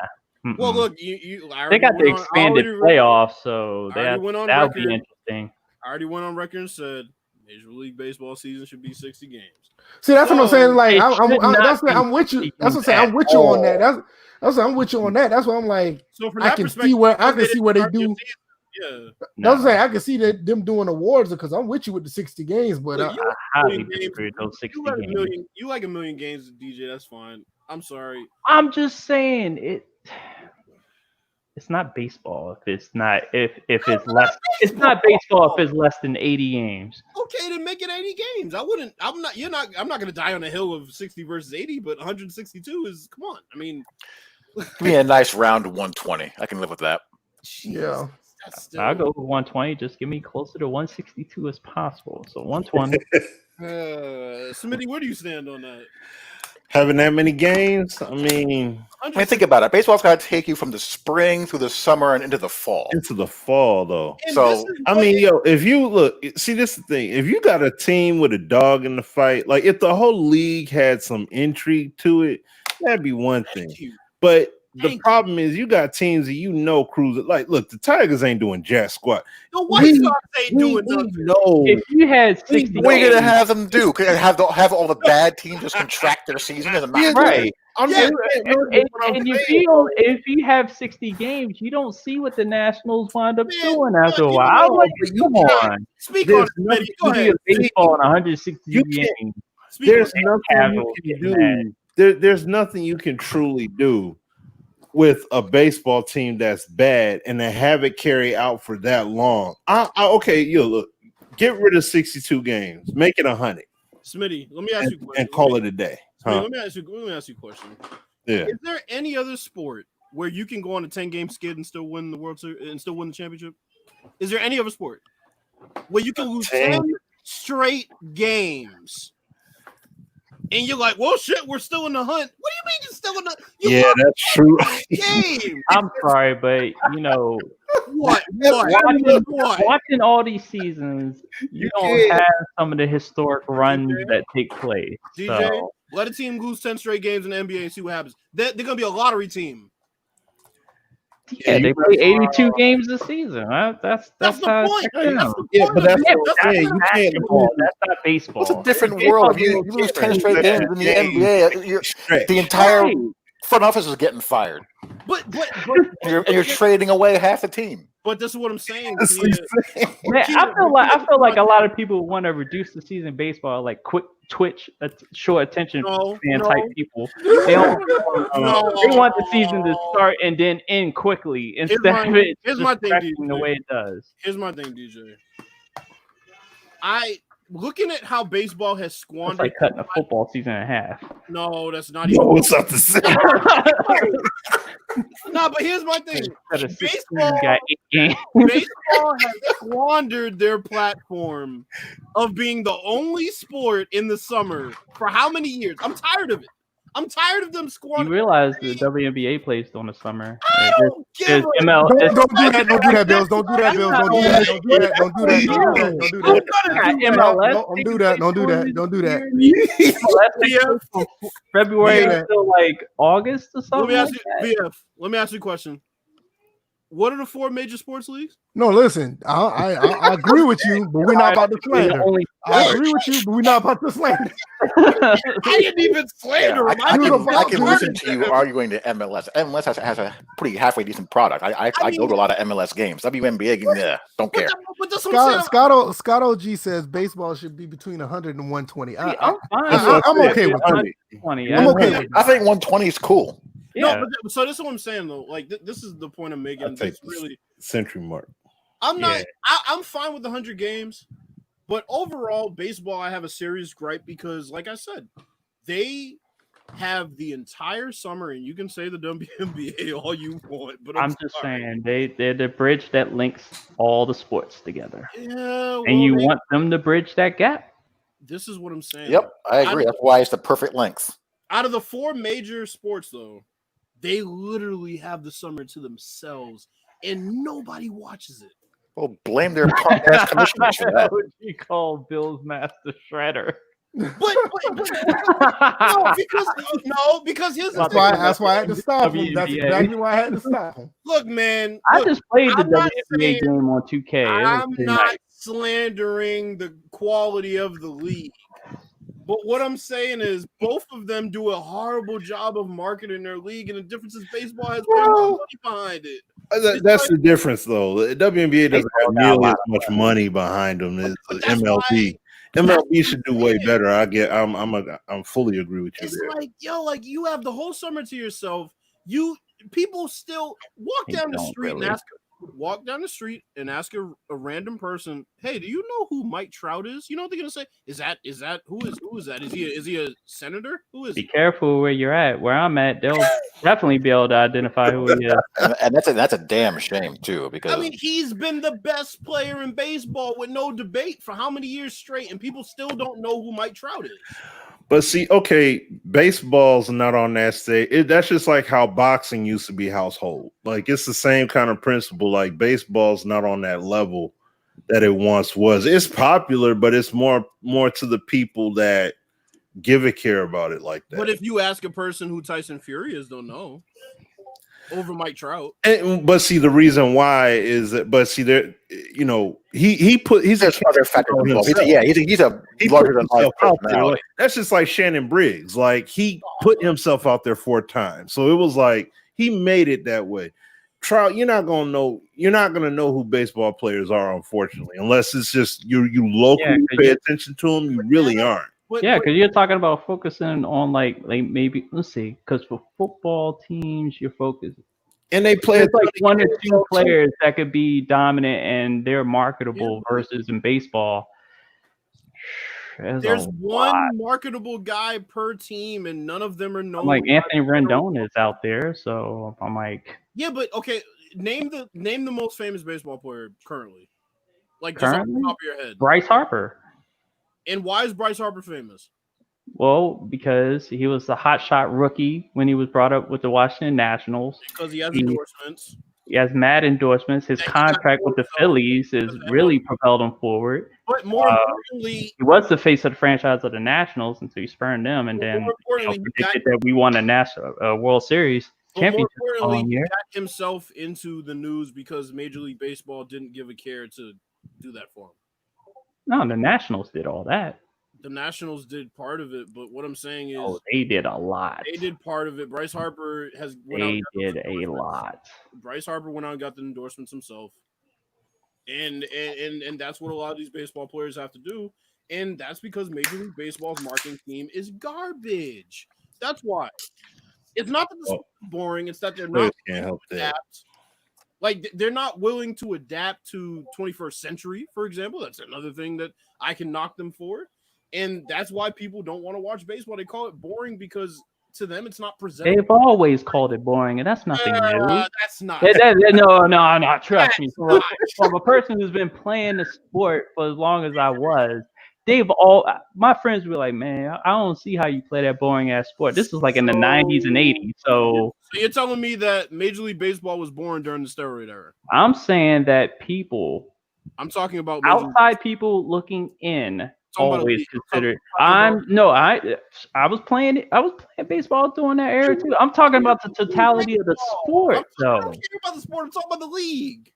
Well, look, they got the expanded playoffs, so that would be interesting. I already went on record and said Major League Baseball season should be 60 games. See, that's what I'm saying. Like, I'm with you. That's what I'm saying. I'm with you on that. I'm with you on that. That's why I'm like, so from I that can see where they do. Yeah, that's what I'm saying. I can see that them doing awards because I'm with you with the 60 games, but I highly disagree with those 60 games. You like a million games, DJ. That's fine. I'm sorry. I'm just saying it's not baseball if it's less. It's not baseball if it's less than 80 games. Okay, then make it 80 games. I'm not going to die on a hill of 60 versus 80, but 162 is, come on. I mean, give me a nice round 120. I can live with that. Yeah. I'll go with 120. Just get me closer to 162 as possible. So 120. Smitty, where do you stand on that? Having that many games, I mean, think about it. Baseball's got to take you from the spring through the summer and into the fall. Into the fall, though. So if you look, see, this is the thing. If you got a team with a dog in the fight, like if the whole league had some intrigue to it, that'd be one thing. But the problem is you got teams that cruise. Like, look, the Tigers ain't doing jack squat. The White Sox ain't doing nothing. No. If you had 60, what are you gonna have them do? Have all the bad teams just contract their season? Right. If you have 60 games, you don't see what the Nationals wind up doing after a while. Come on. Speak on it. Go ahead. Baseball in 160 games. There's nothing you can do. There's nothing you can truly do with a baseball team that's bad and to have it carry out for that long. Look, get rid of 62 games, make it 100. Smitty, let me ask you a question. And call it a day. Smitty, let me ask you a question. Yeah. Is there any other sport where you can go on a 10-game skid and still win the World Series and still win the championship? Is there any other sport where you can lose 10 straight games? And you're like, well, shit, we're still in the hunt. What do you mean you're still in the that's true. game? I'm sorry, but watching all these seasons, you don't have some of the historic runs that take place. DJ, let a team lose 10 straight games in the NBA and see what happens. They're gonna be a lottery team. Yeah, they play 82 games this season. That's the how point. But that's basketball. That's not baseball. It's a different world. You lose 10 straight games in the NBA. The entire front office is getting fired. But you're trading away half the team. But this is what I'm saying. Man, I feel like a lot of people want to reduce the season baseball, like quick twitch, short attention span type people. They want the season to start and then end quickly instead of it just the way it does. Here's my thing, DJ. Looking at how baseball has squandered, it's like cutting a football season in half. No, that's not even. What's up to say? No, but here's my thing. Baseball has squandered their platform of being the only sport in the summer for how many years? I'm tired of it. I'm tired of them scoring. You realize the WNBA plays during the summer. I don't give There's a ML. Don't do that. Don't do that, Bills. Don't do that, Bills. Don't do that. Don't do that. Don't do that. Don't do that. Don't do that. Don't do that. Don't do that. Don't do that. MLS from February until like August or something. Let me ask you a question. What are the 4 major sports leagues? No, listen. I agree with you, but we're not about to slander. I agree with you, but we're not about to slander. I didn't even slander him. I can listen to you arguing to MLS. MLS has a pretty halfway decent product. I go to a lot of MLS games. WNBA, don't care. But that's what I'm saying. Scott OG says baseball should be between 100 and 120. I'm okay with that. 120. I'm okay with I think 120 is cool. Yeah. No, but so this is what I'm saying though. Like this is the point I'm making. It's really century mark. I'm not. I'm fine with the 100 games, but overall, baseball I have a serious gripe because, like I said, they have the entire summer, and you can say the WNBA all you want, but I'm just saying they're the bridge that links all the sports together. Yeah, well, and you want them to bridge that gap. This is what I'm saying. Yep, I agree. That's why it's the perfect length. Out of the 4 major sports, though, they literally have the summer to themselves, and nobody watches it. Well, blame their podcast commissioners for that. You call Bill's Master Shredder. But because here's the thing. That's why I had to stop him. That's exactly why I had to stop him. Look, man. I just played the WNBA game on 2K. I'm not slandering the quality of the league. But what I'm saying is both of them do a horrible job of marketing their league, and the difference is baseball has way more money behind it. That's the difference, though. The WNBA doesn't have nearly as much money behind them as the MLB. MLB should do way better. I'm fully agree with you. It's there. like you have the whole summer to yourself. People still walk down the street and ask a random person, "Hey, do you know who Mike Trout is?" You know what they're gonna say? Is that who is that? Is he a senator? Who is? Be careful where you're at. Where I'm at, they'll definitely be able to identify who he is. And that's a damn shame too, because I mean, he's been the best player in baseball with no debate for how many years straight, and people still don't know who Mike Trout is. But see, okay, baseball's not on that stage. That's just like how boxing used to be household. Like it's the same kind of principle. Like baseball's not on that level that it once was. It's popular, but it's more to the people that give a care about it like that. But if you ask a person who Tyson Fury is, they'll know over Mike Trout. But see, the reason why is that. But see, there, he's other factor involved. He's a larger than life personality. That's just like Shannon Briggs. Like he put himself out there 4 times, so it was like he made it that way. Trout, you're not gonna know who baseball players are, unfortunately, unless it's just you locally pay attention to them. You really aren't. Because you're talking about focusing on like maybe let's see, because for football teams, you're focused. And they play like 1 or 2 players that could be dominant and they're marketable versus in baseball. There's one marketable guy per team, and none of them are known. Like Anthony Rendon is out there, so I'm like, yeah, but okay, name the most famous baseball player currently, like just off the top of your head. Bryce Harper. And why is Bryce Harper famous? Well, because he was the hotshot rookie when he was brought up with the Washington Nationals. Because he has endorsements. He has mad endorsements. His contract with the Phillies has really propelled him forward. But more importantly, he was the face of the franchise of the Nationals until he spurned them, and then predicted that we won a World Series championship. More importantly, he got himself into the news because Major League Baseball didn't give a care to do that for him. No, the Nationals did all that. The Nationals did part of it, but what I'm saying is they did a lot. They did part of it. Bryce Harper did a lot. Bryce Harper went out and got the endorsements himself. And that's what a lot of these baseball players have to do. And that's because Major League Baseball's marketing team is garbage. That's why. It's not that the sport is boring, it's that they're not willing to adapt. Like they're not willing to adapt to 21st century, for example. That's another thing that I can knock them for. And that's why people don't want to watch baseball. They call it boring because to them it's not presented. They've always called it boring, and that's nothing new. That's not. No. Trust me. From a person who's been playing the sport for as long as I was, my friends were like, man, I don't see how you play that boring ass sport. This is like in the 90s and 80s. So you're telling me that Major League Baseball was born during the steroid era? I'm saying that people, I'm talking about outside people looking in, always consider. I was playing baseball during that era too. I'm talking about the totality of the sport, though. I don't care about the sport. I'm talking about the league.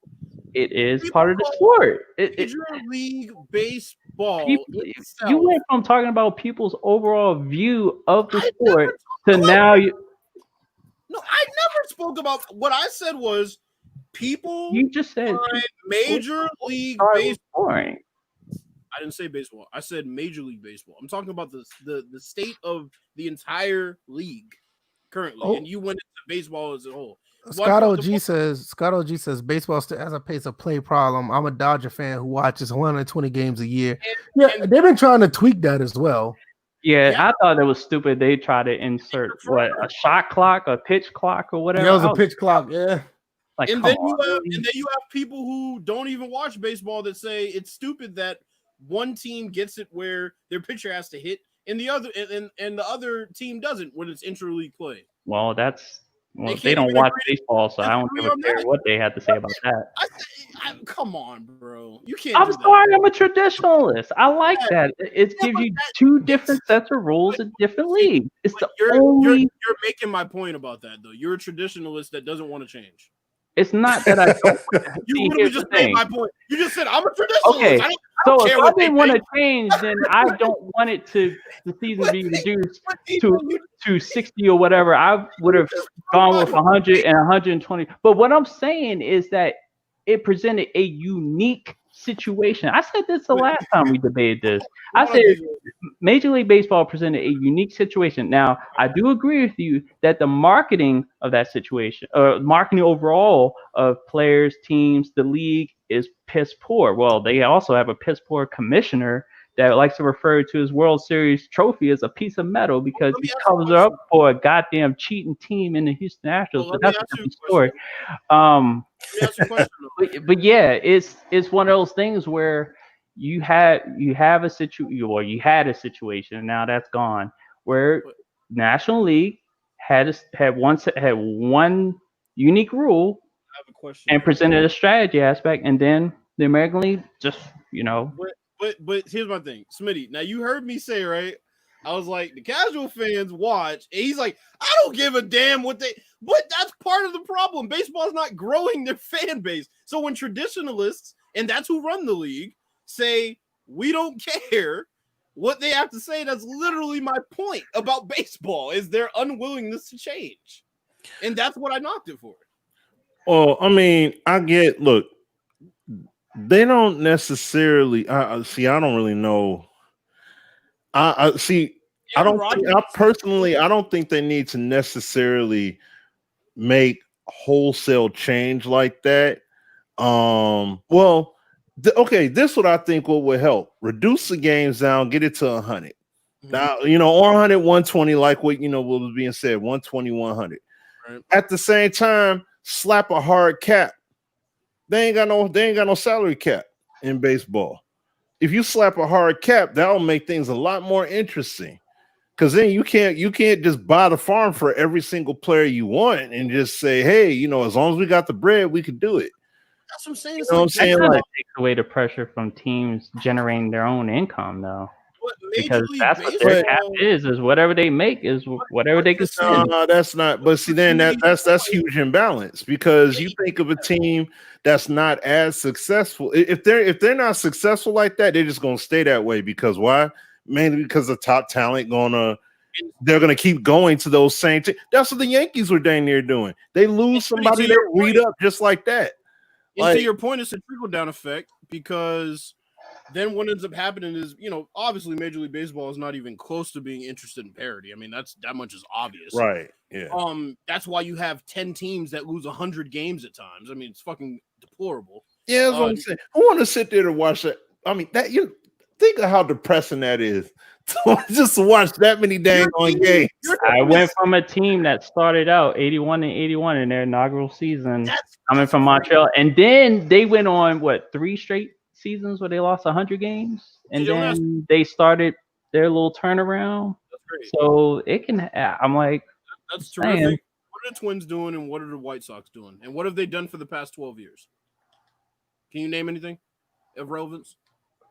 It is part of the sport. Major League Baseball. You went from talking about people's overall view of the sport to now you. No, I never spoke about. What I said was people. You just said Major League Baseball. I didn't say baseball. I said Major League Baseball. I'm talking about the state of the entire league currently, and you went into baseball as a whole. Scott OG says baseball still has a pace of play problem. I'm a Dodger fan who watches 120 games a year. They've been trying to tweak that as well. Yeah, I thought it was stupid. They tried to insert a shot clock, a pitch clock, or whatever. Yeah, it was a pitch clock. Yeah. Like, and then you have people who don't even watch baseball that say it's stupid that one team gets it where their pitcher has to hit, and the other team doesn't when it's interleague play. Well, they don't watch baseball, so I don't care what they have to say about that. Come on, bro. You can't. I'm sorry, I'm a traditionalist. I like that. It gives you two different sets of rules in different leagues. You're making my point about that, though. You're a traditionalist that doesn't want to change. It's not that I don't. You literally just made my point. You just said I'm a traditionalist. Okay, so if I didn't want to change, then I don't want it the season be reduced to 60 or whatever. I would have gone with 100 and 120. But what I'm saying is that it presented a unique situation. I said this the last time we debated this. I said Major League Baseball presented a unique situation. Now, I do agree with you that the marketing of that situation, marketing overall of players, teams, the league is piss poor. Well, they also have a piss poor commissioner that likes to refer to his World Series trophy as a piece of metal because he covers up for a goddamn cheating team in the Houston Astros. But that's a different story. But yeah, it's one of those things where you had a situation, and now that's gone, where National League had one unique rule and presented a strategy aspect, and then the American League just But here's my thing, Smitty. Now you heard me say, right? I was like, the casual fans watch, and he's like, I don't give a damn what they. But that's part of the problem. Baseball's not growing their fan base. So when traditionalists, and that's who run the league, say we don't care what they have to say, that's literally my point about baseball is their unwillingness to change, and that's what I knocked it for. Well, I mean, look. They don't necessarily. I don't really know. I don't think they need to necessarily make wholesale change like that. This is what I think would help. Reduce the games down, get it to 100. Now, or 100, 120, like what was being said, 120, 100. Right. At the same time, slap a hard cap. They ain't got no salary cap in baseball. If you slap a hard cap, that'll make things a lot more interesting. Because then you can't just buy the farm for every single player you want and just say, hey, as long as we got the bread, we could do it. That's what I'm saying. That takes away the pressure from teams generating their own income, though. Because that's what their cap is whatever they make is whatever they can spend. No, that's not. But see, then that's huge imbalance because you think of a team that's not as successful. If they're not successful like that, they're just gonna stay that way because why? Mainly because the top talent they're gonna keep going to those same teams. That's what the Yankees were dang near doing. They lose somebody, they read up just like that. And to your point, it's a trickle down effect because then what ends up happening is, obviously Major League Baseball is not even close to being interested in parity. I mean, that much is obvious. Right. Yeah. That's why you have 10 teams that lose 100 games at times. I mean, it's fucking deplorable. Yeah, that's what I'm saying. Who want to sit there to watch that? I mean, think of how depressing that is. Just to watch that many dang on games. I went from a team that started out 81-81 in their inaugural season, coming from Montreal, and then they went on 3 straight seasons where they lost 100 games, and don't ask- then they started their little turnaround. That's great. So it can. I'm like, That's saying. terrific. What are the Twins doing, and what are the White Sox doing, and what have they done for the past 12 years? Can you name anything of relevance?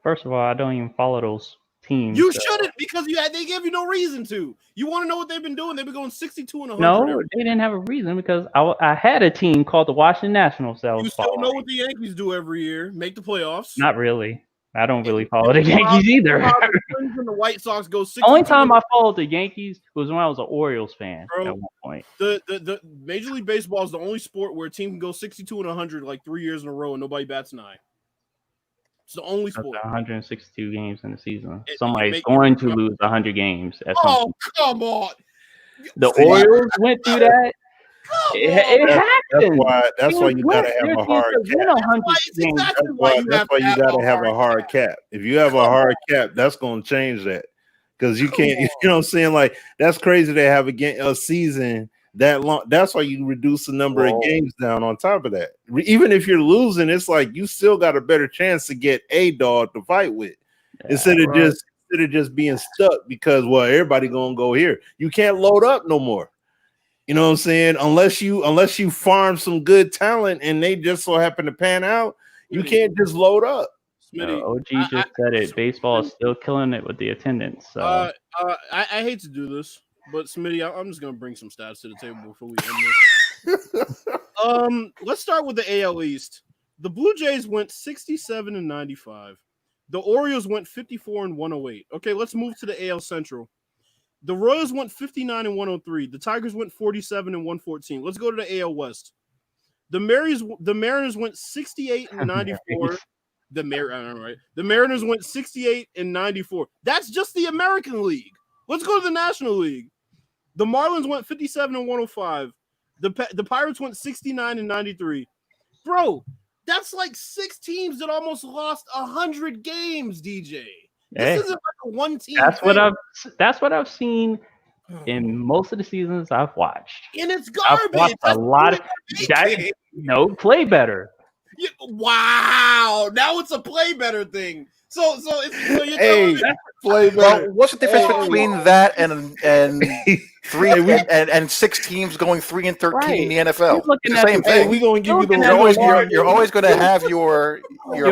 First of all, I don't even follow those teams. You shouldn't, because they gave you no reason to. You want to know what they've been doing? They've been going 62 and 100. No, they didn't have a reason because I had a team called the Washington Nationals. That was You still know what the Yankees do every year: make the playoffs. Not really. I don't really follow the Yankees either. The Twins and the White Sox go 62. Only time I followed the Yankees was when I was an Orioles fan Bro, at one point. The Major League Baseball is the only sport where a team can go 62 and 100 like 3 years in a row and nobody bats an eye. It's the only sport. 162 games in the season. It Somebody's going to lose 100 games. At some Oh, point. come on. The Orioles went through that. It happened. That's why you gotta have a hard cap. That's why you gotta have a hard cap. If you have a hard cap, that's gonna change that. Because you can't, you know what I'm saying? Like, that's crazy to have a season that long. That's why you reduce the number of games down on top of that. Even if you're losing, it's like you still got a better chance to get a dog to fight with instead of just being stuck because everybody gonna go here. You can't load up no more. You know what I'm saying? Unless you farm some good talent and they just so happen to pan out, you can't just load up. OG just said it. Baseball is still killing it with the attendance. So. I hate to do this, but Smitty, I'm just gonna bring some stats to the table before we end this. Let's start with the AL East. The Blue Jays went 67 and 95. The Orioles went 54 and 108. Okay, let's move to the AL Central. The Royals went 59 and 103. The Tigers went 47 and 114. Let's go to the AL West. The Mariners went 68 and 94. The Mariners went 68 and 94. That's just the American League. Let's go to the National League. The Marlins went 57 and 105. The Pirates went 69 and 93. Bro, that's like 6 teams that almost lost 100 games, DJ. This isn't like a one team. That's what I've seen in most of the seasons I've watched. And it's garbage. I've watched a lot of play better. Yeah, wow. Now it's a play better thing. So you're hey, play better. Well, what's the difference between that and three and 6 teams going 3 and 13 in the NFL? It's the same thing. We're gonna give you the you're always going to have your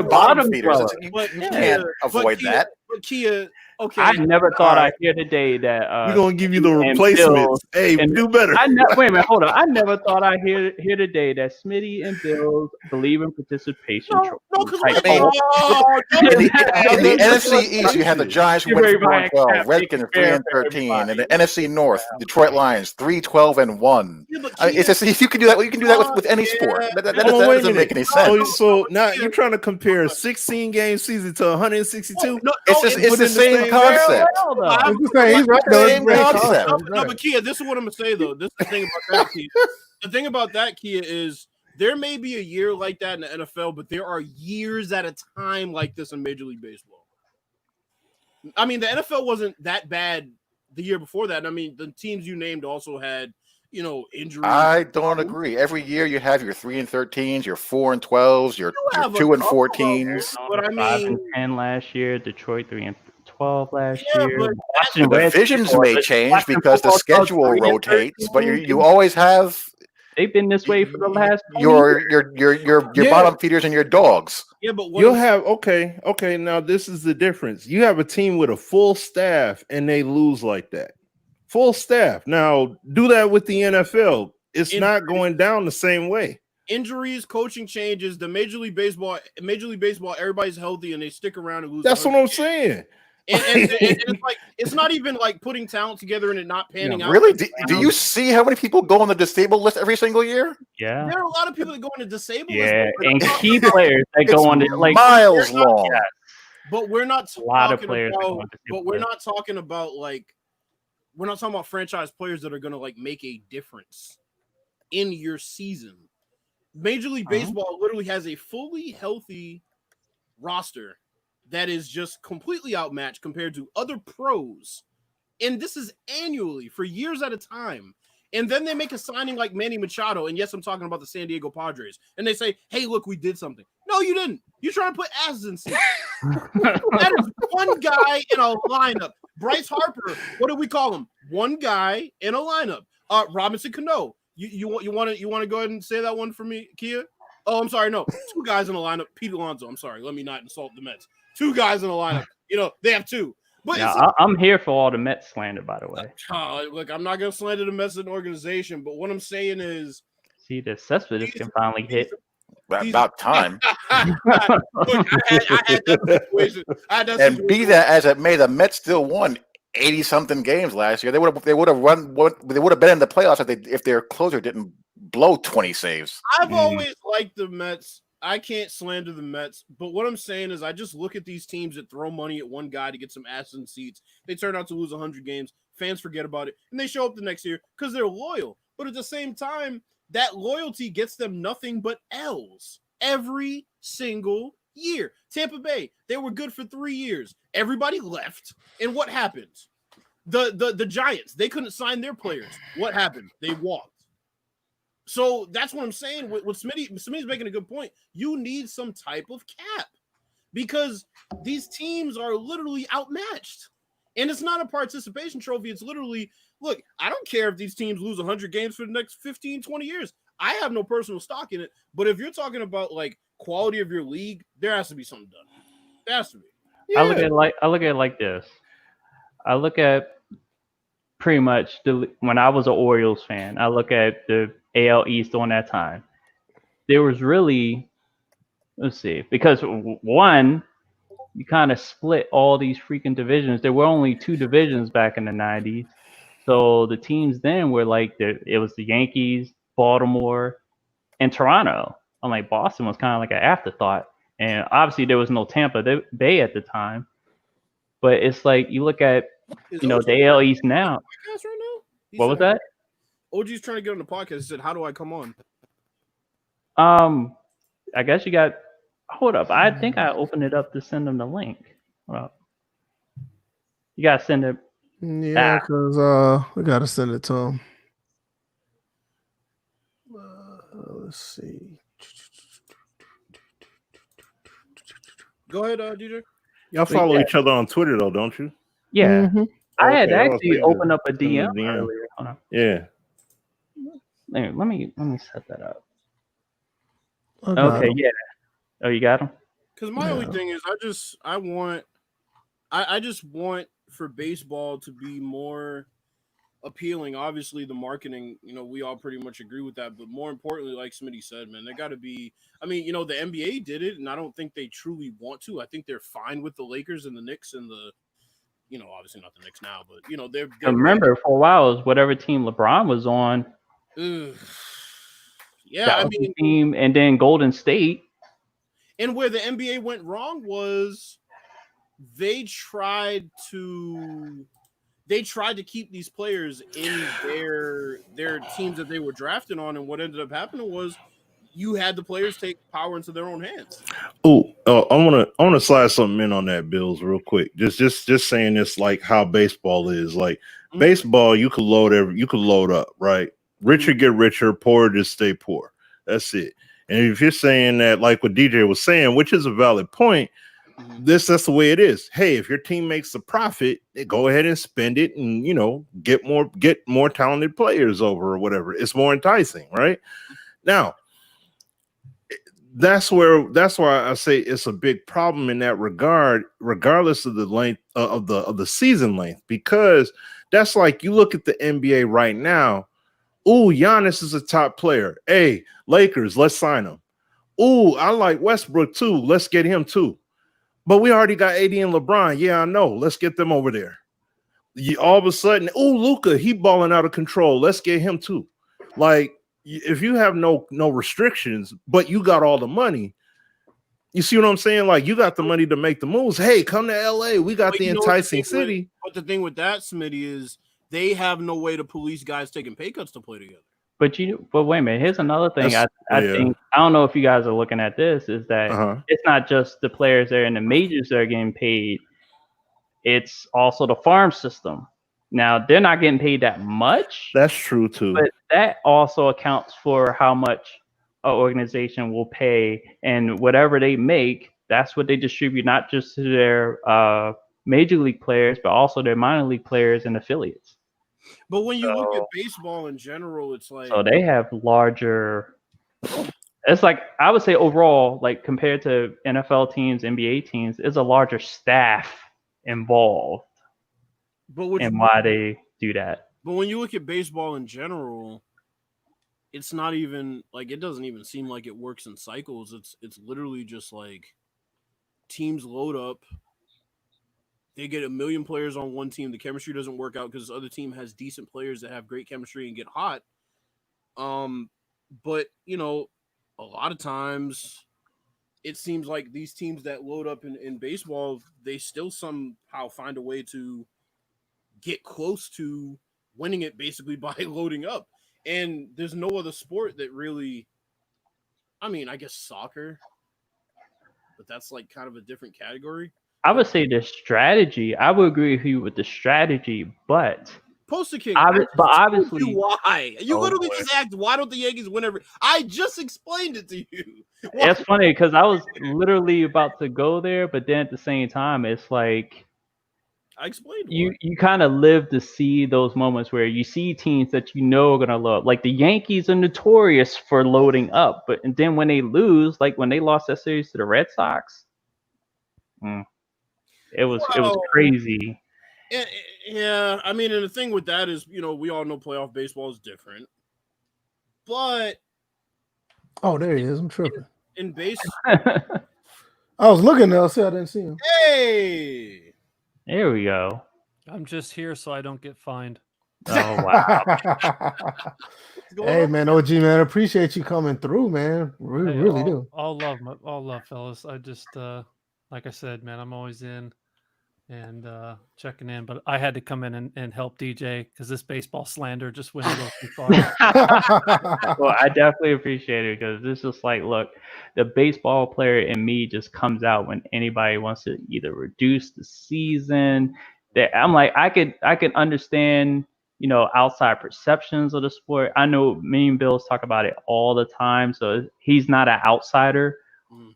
bottom feeders. You can't avoid that. But Kia, okay. I never thought I'd hear today that we're gonna give you the replacements. Do better. Wait a minute, hold on. I never thought I'd hear today that Smitty and Bills believe in participation. No, because in the NFC East, you have the Giants who went 4-12, Redskins 3-13, and the NFC North, Detroit Lions 3-12-1. It's just, if you can do that, you can do that with any sport. That doesn't make any sense. So now you're trying to compare a 16-game season to 162? It's the same concept. He's right. Same concept. No, but Kia, this is what I'm gonna say though. This is the thing about that, Kia. The thing about that, Kia, is there may be a year like that in the NFL, but there are years at a time like this in Major League Baseball. I mean, the NFL wasn't that bad the year before that. I mean, the teams you named also had, injuries. I don't agree. Every year you have your 3-13s, your 4-12s, your 2-14s. But I mean, 5-10 last year. Detroit 3-12 last year. The divisions may change because the schedule rotates, but you always have. They've been this way for the last your bottom feeders and your dogs. Yeah, but you'll have okay. Now this is the difference. You have a team with a full staff and they lose like that. Full staff. Now do that with the NFL. It's not going down the same way. Injuries, coaching changes. The Major League Baseball, everybody's healthy and they stick around and lose. That's what I'm saying. And it's like it's not even like putting talent together and it not panning out. Really? Do you see how many people go on the disabled list every single year? Yeah. There are a lot of people that go on the disabled list. Yeah, and key players that go on it like miles long. But we're not a lot of players. We're not talking about we're not talking about franchise players that are going to make a difference in your season. Major League Baseball literally has a fully healthy roster that is just completely outmatched compared to other pros. And this is annually for years at a time. And then they make a signing like Manny Machado. And yes, I'm talking about the San Diego Padres. And they say, hey, look, we did something. No, you didn't. You're trying to put asses in seats. That is one guy in a lineup. Bryce Harper, what do we call him? One guy in a lineup. Robinson Cano. You want to go ahead and say that one for me, Kia? Oh, I'm sorry. No, two guys in a lineup. Pete Alonso. I'm sorry. Let me not insult the Mets. Two guys in a lineup. They have two. But yeah, I'm here for all the Mets slander, by the way. Look, I'm not going to slander the Mets as an organization, but what I'm saying is, see, the Cespedes can finally hit. About time. Look, I had that situation. And be that as it may, the Mets still won 80-something games last year. They would have been in the playoffs if their closer didn't blow 20 saves. I've always liked the Mets. I can't slander the Mets, but what I'm saying is I just look at these teams that throw money at one guy to get some asses in seats. They turn out to lose 100 games. Fans forget about it, and they show up the next year because they're loyal. But at the same time, that loyalty gets them nothing but L's every single year. Tampa Bay, they were good for 3 years. Everybody left, and what happened? The Giants, they couldn't sign their players. What happened? They walked. So that's what I'm saying. With Smitty's making a good point. You need some type of cap because these teams are literally outmatched. And it's not a participation trophy. It's literally, look, I don't care if these teams lose 100 games for the next 15, 20 years. I have no personal stock in it. But if you're talking about like quality of your league, there has to be something done. There has to be. Yeah. I look at it like this. I look at pretty much when I was an Orioles fan, I look at the AL East during that time. There was really, because one, you kind of split all these freaking divisions. There were only 2 divisions back in the 90s. So the teams then were like, it was the Yankees, Baltimore, and Toronto. I'm like, Boston was kind of like an afterthought. And obviously there was no Tampa Bay at the time. But it's like, you look at, the AL East now. What was that? OG's trying to get on the podcast. He said, how do I come on? I guess you got, hold up. I think I opened it up to send them the link. Hold up. You got to send it. Yeah, because we got to send it to him. Let's see. Go ahead, DJ. Y'all follow each other on Twitter, though, don't you? Yeah. Mm-hmm. I had actually opened up a DM earlier. Hold on. Yeah. Let me set that up. Okay, yeah. Oh, you got him? Because my only thing is, I just want for baseball to be more appealing. Obviously, the marketing, we all pretty much agree with that. But more importantly, like Smitty said, man, they got to be. I mean, the NBA did it, and I don't think they truly want to. I think they're fine with the Lakers and the Knicks and the. Obviously not the Knicks now, but they're. Remember, for a while, it was whatever team LeBron was on. Yeah, I mean, the team, and then Golden State. And where the NBA went wrong was they tried to keep these players in their teams that they were drafted on, and what ended up happening was you had the players take power into their own hands. I wanna slide something in on that, Bills, real quick. Just saying this, like how baseball is. Like baseball, you could load up, right? Richer get richer, poor just stay poor. That's it. And if you're saying that, like what DJ was saying, which is a valid point, that's the way it is. Hey, if your team makes a profit, they go ahead and spend it, and get more talented players over or whatever. It's more enticing, right? Now, that's why I say it's a big problem in that regard, regardless of the length of the season length, because that's like you look at the NBA right now. Ooh, Giannis is a top player. Hey, Lakers, let's sign him. Ooh, I like Westbrook too. Let's get him too. But we already got AD and LeBron. Yeah, I know. Let's get them over there. All of a sudden, ooh, Luka, he balling out of control. Let's get him too. Like, if you have no restrictions, but you got all the money, you see what I'm saying? Like, you got the money to make the moves. Hey, come to LA. We got the enticing city. But the thing with that, Smitty, is they have no way to police guys taking pay cuts to play together. But wait a minute. Here's another thing. I think, I don't know if you guys are looking at this, is that it's not just the players that are in the majors that are getting paid. It's also the farm system. Now they're not getting paid that much, That's true too. but that also accounts for how much an organization will pay, and whatever they make, that's what they distribute, not just to their major league players, but also their minor league players and affiliates. But when you look at baseball in general, it's like So they have larger. It's like I would say overall, like compared to NFL teams, NBA teams, it's a larger staff involved in why they do that. But when you look at baseball in general, it's not even like it doesn't even seem like it works in cycles. It's literally just like teams load up. They get 1 million players on one team. The chemistry doesn't work out because this other team has decent players that have great chemistry and get hot. But you know, a lot of times it seems like these teams that load up in baseball, they still somehow find a way to get close to winning it basically by loading up. And there's no other sport that really, I mean, I guess soccer, but that's like kind of a different category. I would say the strategy. I would agree with you with the strategy, but Poster King, but obviously, why? You literally just asked, why don't the Yankees win every? I just explained it to you. Why? It's funny because I was literally about to go there, but then at the same time, it's like I explained. You kind of live to see those moments where you see teams that you know are gonna load. Like the Yankees are notorious for loading up, but and then when they lose, like when they lost that series to the Red Sox, it was crazy. Yeah, I mean, and the thing with that is, you know, we all know playoff baseball is different, but there he is. I'm tripping. In base, I was looking there, so I didn't see him. Hey, there we go. I'm just here so I don't get fined. Oh wow! Hey man, OG man, appreciate you coming through, man. Really do. All love, fellas. I just like I said, man, I'm always in and checking in, but I had to come in and help DJ because this baseball slander just went a little too far. Well, I definitely appreciate it because this is like, look, the baseball player in me just comes out when anybody wants to either reduce the season. That I'm like, I could understand, you know, outside perceptions of the sport. I know me and Bills talk about it all the time, so he's not an outsider.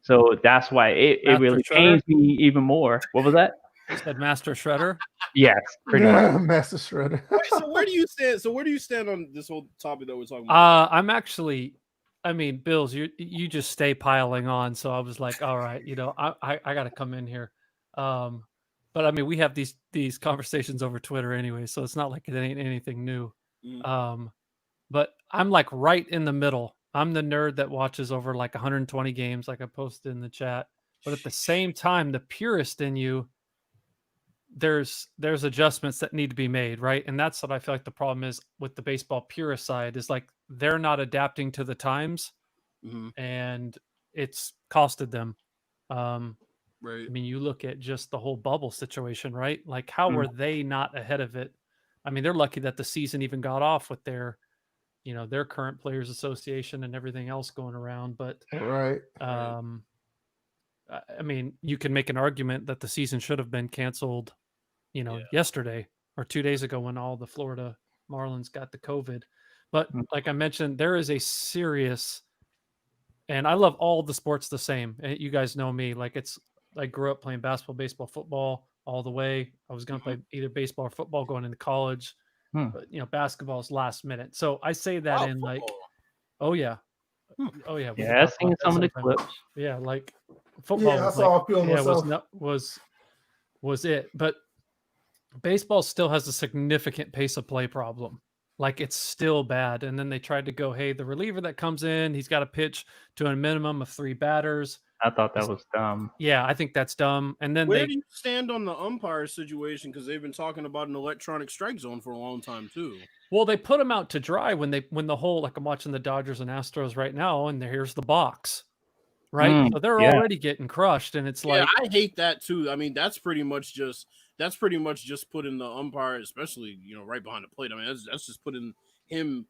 So that's why it really pains me even more. What was that? You said Master Shredder? Yes, pretty much. Master Shredder. So where do you stand? So where do you stand on this whole topic that we're talking about? I'm actually, I mean, Bills, you just stay piling on. So I was like, all right, you know, I got to come in here. But I mean, we have these conversations over Twitter anyway, so it's not like it ain't anything new. But I'm like right in the middle. I'm the nerd that watches over like 120 games, like I posted in the chat. But at the same time, the purist in you, there's adjustments that need to be made, right? And that's what I feel like the problem is with the baseball purist side is like they're not adapting to the times, and it's costed them. Right. I mean, you look at just the whole bubble situation, right? Like, how were they not ahead of it? I mean, they're lucky that the season even got off with their, you know, their current players association and everything else going around. But right. I mean, you can make an argument that the season should have been canceled, you know, yesterday or 2 days ago when all the Florida Marlins got the COVID. But like I mentioned, there is a serious, and I love all the sports the same. You guys know me. Like I grew up playing basketball, baseball, football all the way. I was going to play either baseball or football going into college. But, you know, basketball is last minute. So I say that in like, oh yeah. Oh yeah. Yeah, I've seen some of the clips. Yeah. Like football was it. But baseball still has a significant pace of play problem. Like it's still bad. And then they tried to go, hey, the reliever that comes in, he's got to pitch to a minimum of 3 batters. I thought that was dumb. Yeah, I think that's dumb. And then where do you stand on the umpire situation? Because they've been talking about an electronic strike zone for a long time too. Well, they put them out to dry when the whole, like I'm watching the Dodgers and Astros right now, and here's the box, right? So they're already getting crushed, and it's like I hate that too. I mean, that's pretty much just putting the umpire, especially right behind the plate. I mean, that's just putting him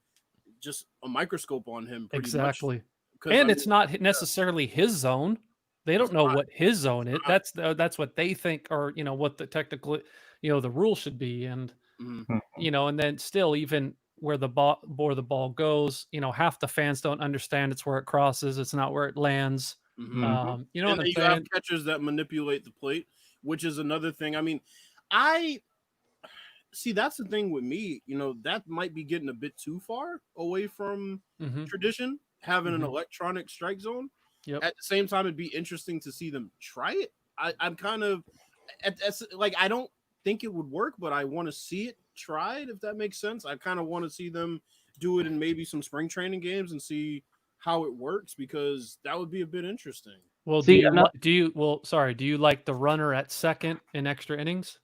just a microscope on him. Pretty much. And it's not necessarily his zone. They don't know what his zone is. That's what they think, or what the technical, the rule should be. And Mhm. You know, and then still even where the ball goes, you know, half the fans don't understand it's where it crosses, it's not where it lands. Mhm. You know And what then I'm you have saying? catchers that manipulate the plate, which is another thing. I mean, I see that's the thing with me. You know, that might be getting a bit too far away from Mhm. tradition, having an Mhm. electronic strike zone. Yep. At the same time, it'd be interesting to see them try it. I'm kind of like I don't think it would work, but I want to see it tried. If that makes sense, I kind of want to see them do it in maybe some spring training games and see how it works because that would be a bit interesting. Well, See, do you like the runner at second in extra innings?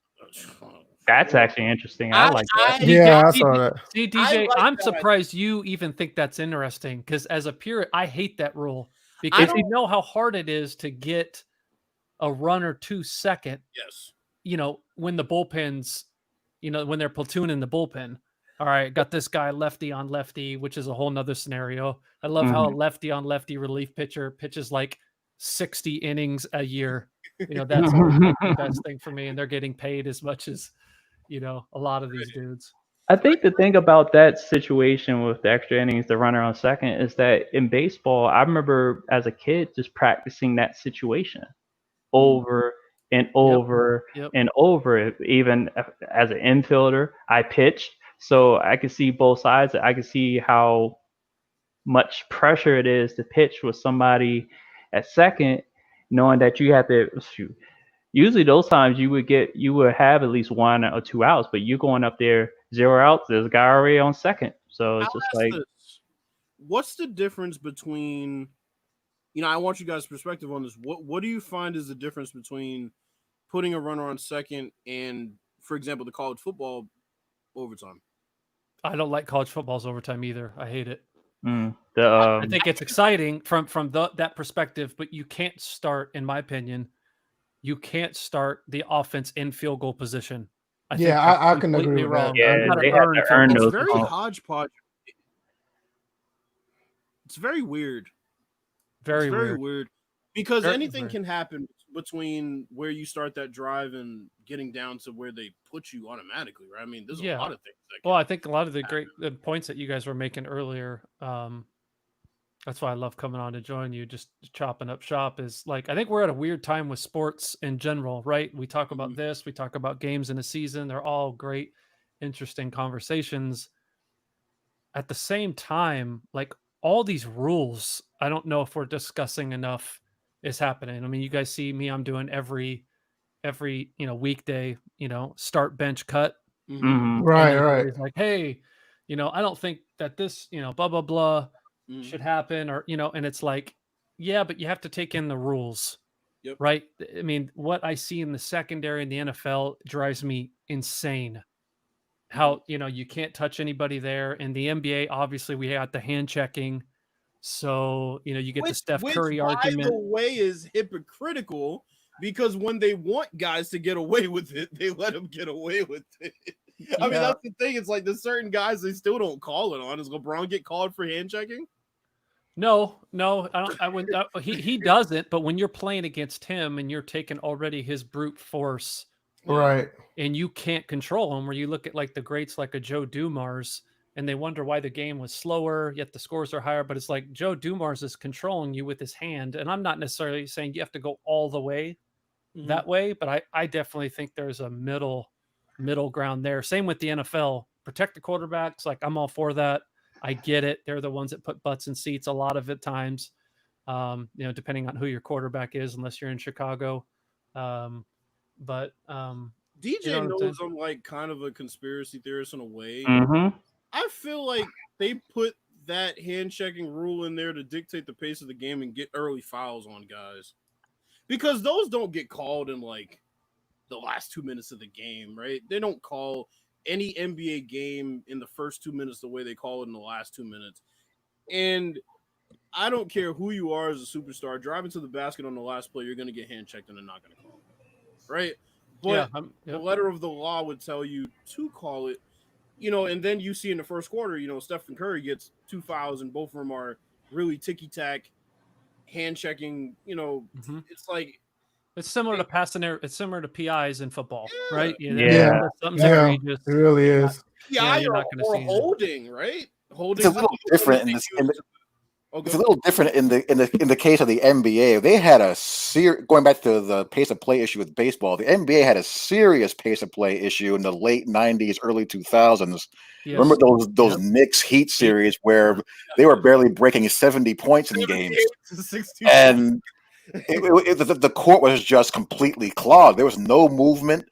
that's Well, actually interesting. I like that. Yeah, I See, saw that. See, I DJ, like I'm that. surprised you even think that's interesting because as a purist, I hate that rule I because you don't. know how hard it is to get a runner to second, Yes. you know, when the bullpen's, you know, when they're platooning the bullpen. All right, got this guy lefty on lefty, which is a whole nother scenario. I love how a lefty on lefty relief pitcher pitches like 60 innings a year. You know, that's always like the best thing for me. And they're getting paid as much as, you know, a lot of these dudes. I think the thing about that situation with the extra innings, the runner on second, is that in baseball, I remember as a kid just practicing that situation over and over Yep. and over. Even as an infielder, I pitched, so I could see both sides. I could see how much pressure it is to pitch with somebody at second, knowing that you have to shoot. Usually those times you would have at least 1 or 2 outs, but you're going up there 0 outs. There's a guy already on second, so it's I'll just ask like this: what's the difference between? You know, I want you guys' perspective on this. What do you find is the difference between putting a runner on second and, for example, the college football overtime? I don't like college football's overtime either. I hate it. the I think it's exciting from that perspective, but you can't start, in my opinion, you can't start the offense in field goal position. I think Yeah, that's I can agree completely with that. wrong. yeah, I You agree gotta with they that. have earn to field earn goal It's those very position. calls. hodgepodge. It's very weird. Very It's very weird. weird because Very anything weird. can happen between where you start that drive and getting down to where they put you automatically, right? I mean, there's a Yeah. lot of things that Well, can I think a lot of the points that you guys were making earlier, that's why I love coming on to join you, just chopping up shop is like, I think we're at a weird time with sports in general, right? We talk about this, we talk about games in a season. They're all great, interesting conversations. At the same time, like all these rules, I don't know if we're discussing enough is happening. I mean, you guys see me, I'm doing every, you know, weekday, you know, start bench cut. Mhm. Right, And right. everybody's like, hey, you know, I don't think that this, you know, blah, blah, blah should happen. Or, you know, and it's like, yeah, but you have to take in the rules, Yep. right? I mean, what I see in the secondary in the NFL drives me insane. How, you know, you can't touch anybody there. In the NBA, obviously, we got the hand checking. So, you know, you get the Steph Which, Curry by the argument. way, is hypocritical because when they want guys to get away with it, they let them get away with it. I mean, Yeah. that's the thing. It's like there's certain guys they still don't call it on. Does LeBron get called for hand checking? No, I don't. I wouldn't. He doesn't. But when you're playing against him and you're taking already his brute force, Right. and you can't control him, where you look at like the greats like a Joe Dumars, and they wonder why the game was slower, yet the scores are higher. But it's like Joe Dumars is controlling you with his hand, and I'm not necessarily saying you have to go all the way that way, but I definitely think there's a middle ground there. Same with the NFL. Protect the quarterbacks. Like I'm all for that. I get it. They're the ones that put butts in seats a lot of the times. You know, depending on who your quarterback is, unless you're in Chicago. But DJ you know what I'm saying? knows I'm like kind of a conspiracy theorist in a way. Mm-hmm. I feel like they put that hand checking rule in there to dictate the pace of the game and get early fouls on guys. Because those don't get called in like the last 2 minutes of the game, right? They don't call any NBA game in the first 2 minutes the way they call it in the last 2 minutes. And I don't care who you are as a superstar, driving to the basket on the last play, you're going to get hand checked and they're not going to call it, right? But the letter of the law would tell you to call it, you know, and then you see in the first quarter, you know, Stephen Curry gets 2 fouls and both of them are really ticky-tack, hand checking, you know, it's like It's similar to passing. It's similar to PIs in football, right? Yeah. Something's Yeah, egregious. it really you're is. you're not gonna or see it. holding, right? Holding. It's a little different in this. Oh, It's a little different in the case of the NBA. They had a going back to the pace of play issue with baseball. The NBA had a serious pace of play issue in the late '90s, early 2000s. Yes. Remember those Knicks Heat series where they were barely breaking 70 points in games, and the court was just completely clogged. There was no movement,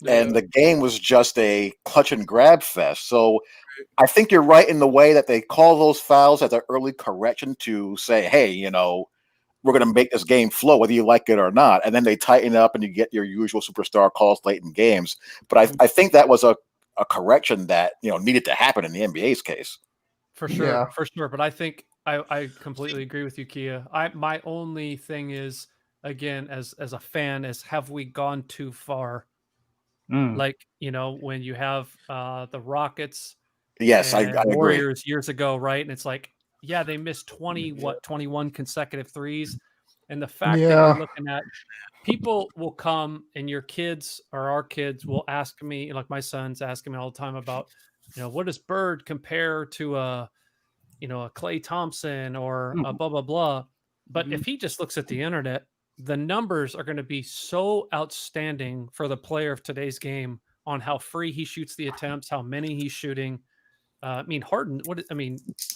and the game was just a clutch and grab fest. So I think you're right in the way that they call those fouls as an early correction to say, hey, we're going to make this game flow, whether you like it or not. And then they tighten it up and you get your usual superstar calls late in games. But I think that was a correction that, needed to happen in the NBA's case. For sure. Yeah. For sure. But I think I completely agree with you, Kia. My only thing is, again, as a fan, is have we gone too far? Like, when you have the Rockets, yes, I agree. Warriors years ago, right? And it's like, yeah, they missed 21 consecutive threes. And the fact that you're looking at, people will come and your kids or our kids will ask me, like my son's asking me all the time about, what does Bird compare to a Klay Thompson or a blah, blah, blah. But if he just looks at the internet, the numbers are going to be so outstanding for the player of today's game on how free he shoots the attempts, how many he's shooting. Harden.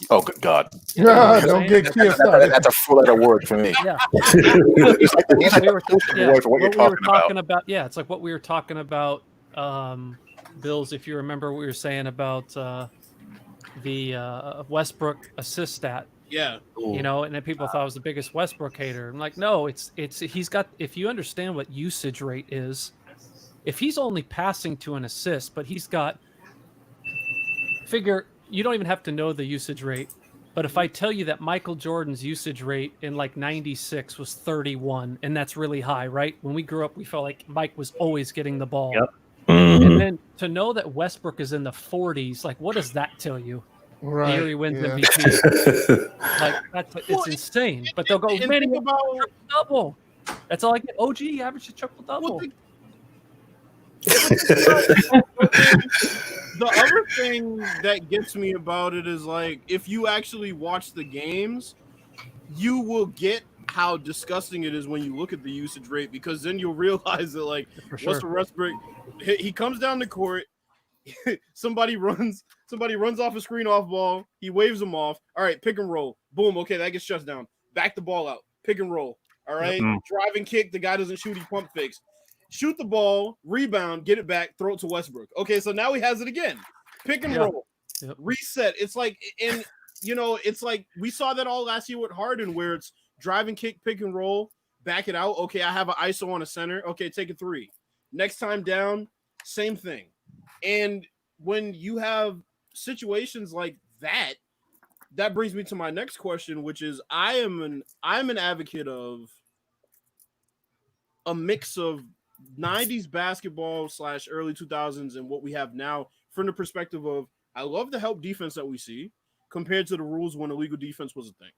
Oh, good God! Don't get Kia started. That's a four-letter word for me. Yeah. He's like what you're talking about. Yeah, it's like what we were talking about, Bills. If you remember what we were saying about the Westbrook assist stat. Yeah. And then people thought I was the biggest Westbrook hater. I'm like, no, it's he's got. If you understand what usage rate is, if he's only passing to an assist, but he's got. Figure you don't even have to know the usage rate, but if I tell you that Michael Jordan's usage rate in like 96 was 31, and that's really high, right? When we grew up, we felt like Mike was always getting the ball. Yep. And then to know that Westbrook is in the 40s, like what does that tell you? Right. Here he wins MVP. It's insane. But they'll go, man, triple double. That's all I get. OG averaged a triple double. The other thing that gets me about it is like if you actually watch the games, you will get how disgusting it is when you look at the usage rate, because then you'll realize that like Russell Westbrook, he comes down the court, somebody runs off a screen off ball, he waves them off. All right, pick and roll, boom, okay, that gets shut down. Back the ball out, pick and roll. All right, driving kick, the guy doesn't shoot, he pump fakes. Shoot the ball, rebound, get it back, throw it to Westbrook. Okay, so now he has it again. Pick and roll, reset. It's like, and it's like we saw that all last year with Harden, where it's driving kick, pick and roll, back it out. Okay, I have an ISO on a center. Okay, take a three. Next time down, same thing. And when you have situations like that, that brings me to my next question, which is I'm an advocate of a mix of 90s basketball / early 2000s and what we have now, from the perspective of I love the help defense that we see compared to the rules when illegal defense was a thing.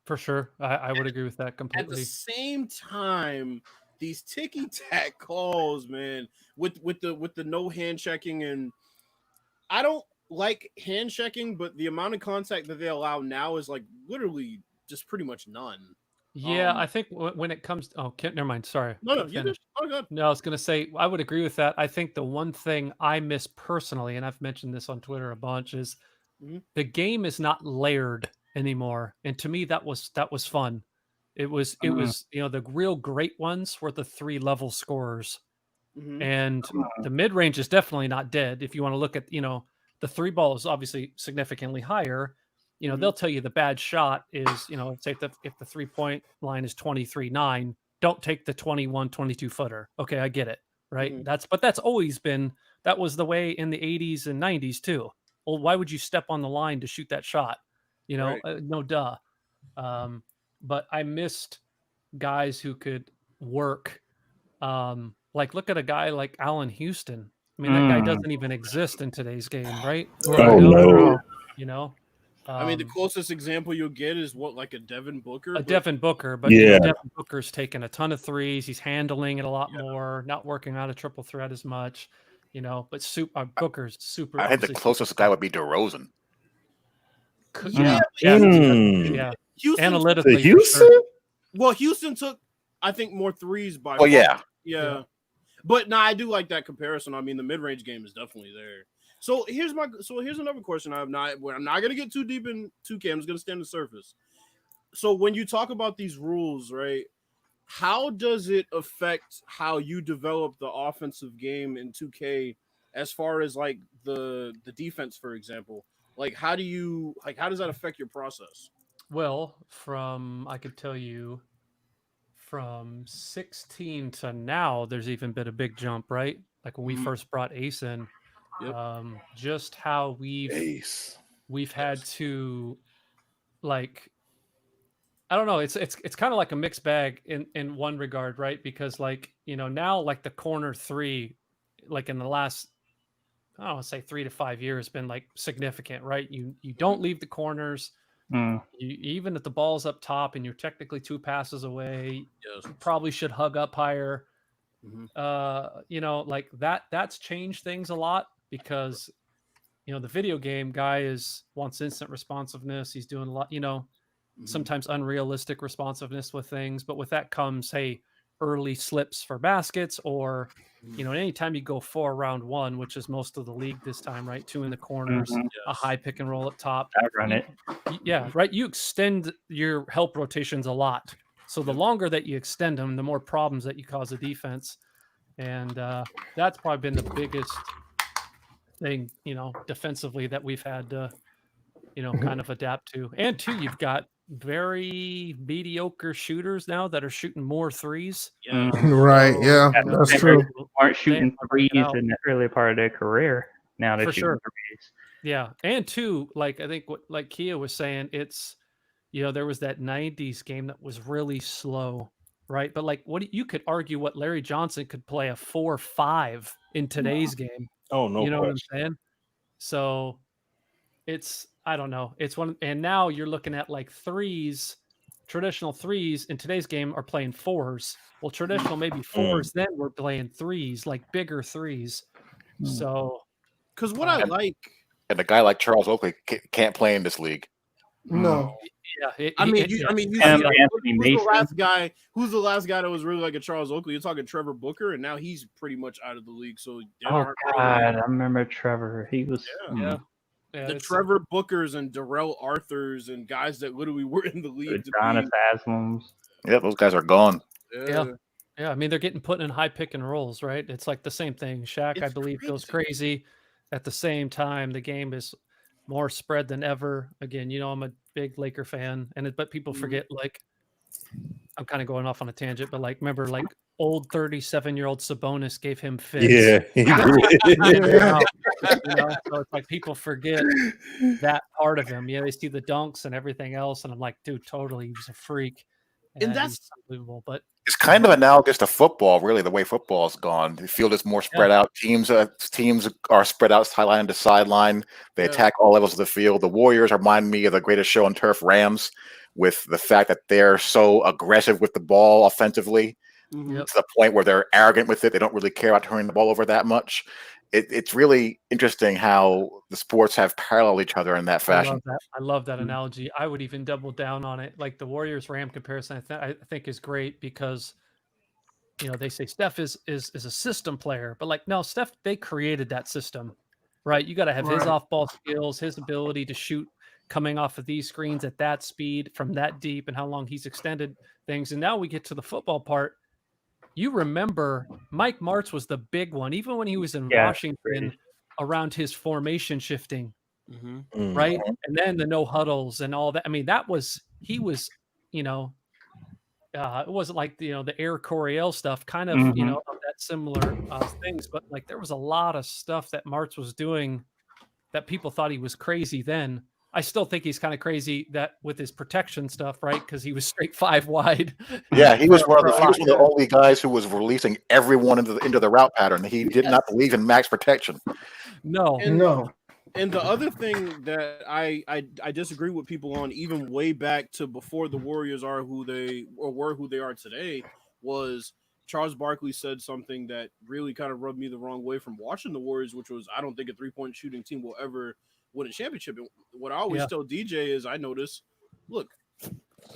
For sure. I would agree with that completely. At the same time, these ticky-tack calls, man, with the no hand checking, and I don't like hand checking, but the amount of contact that they allow now is like literally just pretty much none. Yeah, I think when it comes to, never mind. Sorry. No, you did. Oh, God. No, I was going to say, I would agree with that. I think the one thing I miss personally, and I've mentioned this on Twitter a bunch, is the game is not layered anymore. And to me, that was fun. It was, the real great ones were the 3-level scorers. And the mid-range is definitely not dead. If you want to look at, the 3-ball is obviously significantly higher. They'll tell you the bad shot is, say if the 3-point line is 23-9, don't take the 21, 22 footer. Okay, I get it. Right. But that's always been, that was the way in the 80s and 90s too. Well, why would you step on the line to shoot that shot? No duh. But I missed guys who could work. Like look at a guy like Allen Houston. I mean, that guy doesn't even exist in today's game, right? Oh, no. I mean, the closest example you'll get is what, like a Devin Booker? Devin Booker, but Yeah. Devin Booker's taking a ton of threes. He's handling it a lot more, not working out a triple threat as much, but Booker's super. I think the obviously closest guy would be DeRozan. Yeah. Houston Analytically, The Houston? for sure. Well, Houston took, I think, more threes by. Oh yeah. But I do like that comparison. I mean, the mid-range game is definitely there. So here's another question I have not. I'm not gonna get too deep in 2K. I'm just gonna stay on the surface. So when you talk about these rules, right? How does it affect how you develop the offensive game in 2K, as far as like the defense, for example? Like, how does that affect your process? Well, I could tell you, from 16 to now, there's even been a big jump, right? Like when we first brought Ace in. Just how we've had to, like, I don't know, it's kind of like a mixed bag in one regard, right? Because now like the corner three, like in the last, I don't want to say 3 to 5 years, been like significant, right? You don't leave the corners. You, even if the ball's up top and you're technically 2 passes away, you probably should hug up higher. Like that's changed things a lot, because the video game guy wants instant responsiveness. He's doing a lot, sometimes unrealistic responsiveness with things, but with that comes, early slips for baskets, or anytime you go 4 round 1, which is most of the league this time, right? 2 in the corners, a high pick and roll up top. I run it. Right. You extend your help rotations a lot. So the longer that you extend them, the more problems that you cause a defense. And that's probably been the biggest thing, defensively, that we've had to, kind of adapt to. And 2, you've got very mediocre shooters now that are shooting more threes. Right. Yeah, that's true. Aren't shooting threes in the early part of their career. Now they're shooting threes. Yeah. And 2, like I think what like Kia was saying, it's there was that 90s game that was really slow, right? But like you could argue what Larry Johnson could play a 4-5 in today's game. Oh no. You know what I'm saying? So I don't know. It's one, and now you're looking at like threes, traditional threes in today's game are playing 4s. Well, traditional maybe 4s, then we're playing 3s, like bigger 3s. So, because what I like, and a guy like Charles Oakley can't play in this league. No. Yeah, who's the last guy that was really like a Charles Oakley? You're talking Trevor Booker, and now he's pretty much out of the league. So I remember Trevor. He was the Trevor Bookers and Darrell Arthurs and guys that literally were in the league. Adonis Haslams. Yeah, those guys are gone. Yeah. I mean, they're getting put in high pick and rolls, right? It's like the same thing. Shaq, I believe, goes crazy. At the same time, the game is more spread than ever. Again, I'm a big Laker fan, but people forget, like, I'm kind of going off on a tangent, but like, remember, like, old 37-year-old Sabonis gave him fits. Yeah, he did. So it's like people forget that part of him. They see the dunks and everything else, and I'm like, dude, totally, he's a freak, and that's unbelievable. But it's kind of analogous to football, really, the way football's gone. The field is more spread out. Teams are spread out sideline to sideline. They attack all levels of the field. The Warriors remind me of the Greatest Show on Turf, Rams, with the fact that they're so aggressive with the ball offensively to the point where they're arrogant with it. They don't really care about turning the ball over that much. It's really interesting how the sports have paralleled each other in that fashion. I love that analogy. I would even double down on it. Like the Warriors-Ram comparison, I think is great, because they say Steph is a system player, but like, no, Steph, they created that system, right? You got to have his off-ball skills, his ability to shoot coming off of these screens at that speed from that deep, and how long he's extended things. And now we get to the football part. You remember Mike Martz was the big one, even when he was in Washington, around his formation shifting, right? And then the no huddles and all that. I mean, it wasn't like the Air Coryell stuff, kind of, of that similar things. But like, there was a lot of stuff that Martz was doing that people thought he was crazy then. I still think he's kind of crazy that with his protection stuff, right? Because he was straight 5 wide. Yeah, he was one of the only guys who was releasing everyone into the route pattern. He did not believe in max protection. No. And the other thing that I disagree with people on, even way back to before the Warriors are who they were who they are today, was Charles Barkley said something that really kind of rubbed me the wrong way from watching the Warriors, which was, I don't think a 3-point shooting team will ever win a championship. And what I always tell DJ is, I notice, look,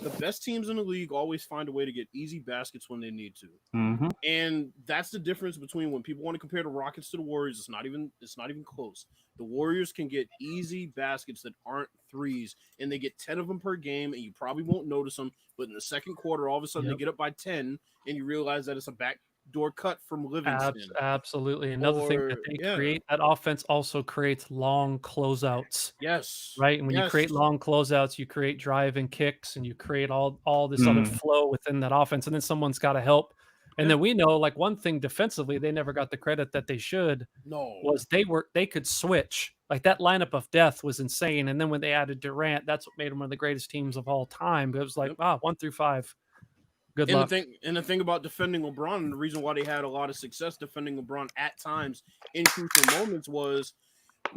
the best teams in the league always find a way to get easy baskets when they need to. Mm-hmm. And that's the difference between when people want to compare the Rockets to the Warriors. It's not even close. The Warriors can get easy baskets that aren't threes, and they get 10 of them per game, and you probably won't notice them. But in the second quarter, all of a sudden they get up by 10, and you realize that it's a backdoor cut from Livingston. Absolutely. Another thing that they create, that offense also creates long closeouts. Yes. Right. And when you create long closeouts, you create drive and kicks, and you create all this other flow within that offense. And then someone's got to help. And then we know, like, one thing defensively, they never got the credit that they should. No, was they could switch. Like, that lineup of death was insane. And then when they added Durant, that's what made them one of the greatest teams of all time. But it was like, wow, 1 through 5. Good luck. The thing about defending LeBron, and the reason why they had a lot of success defending LeBron at times in crucial moments, was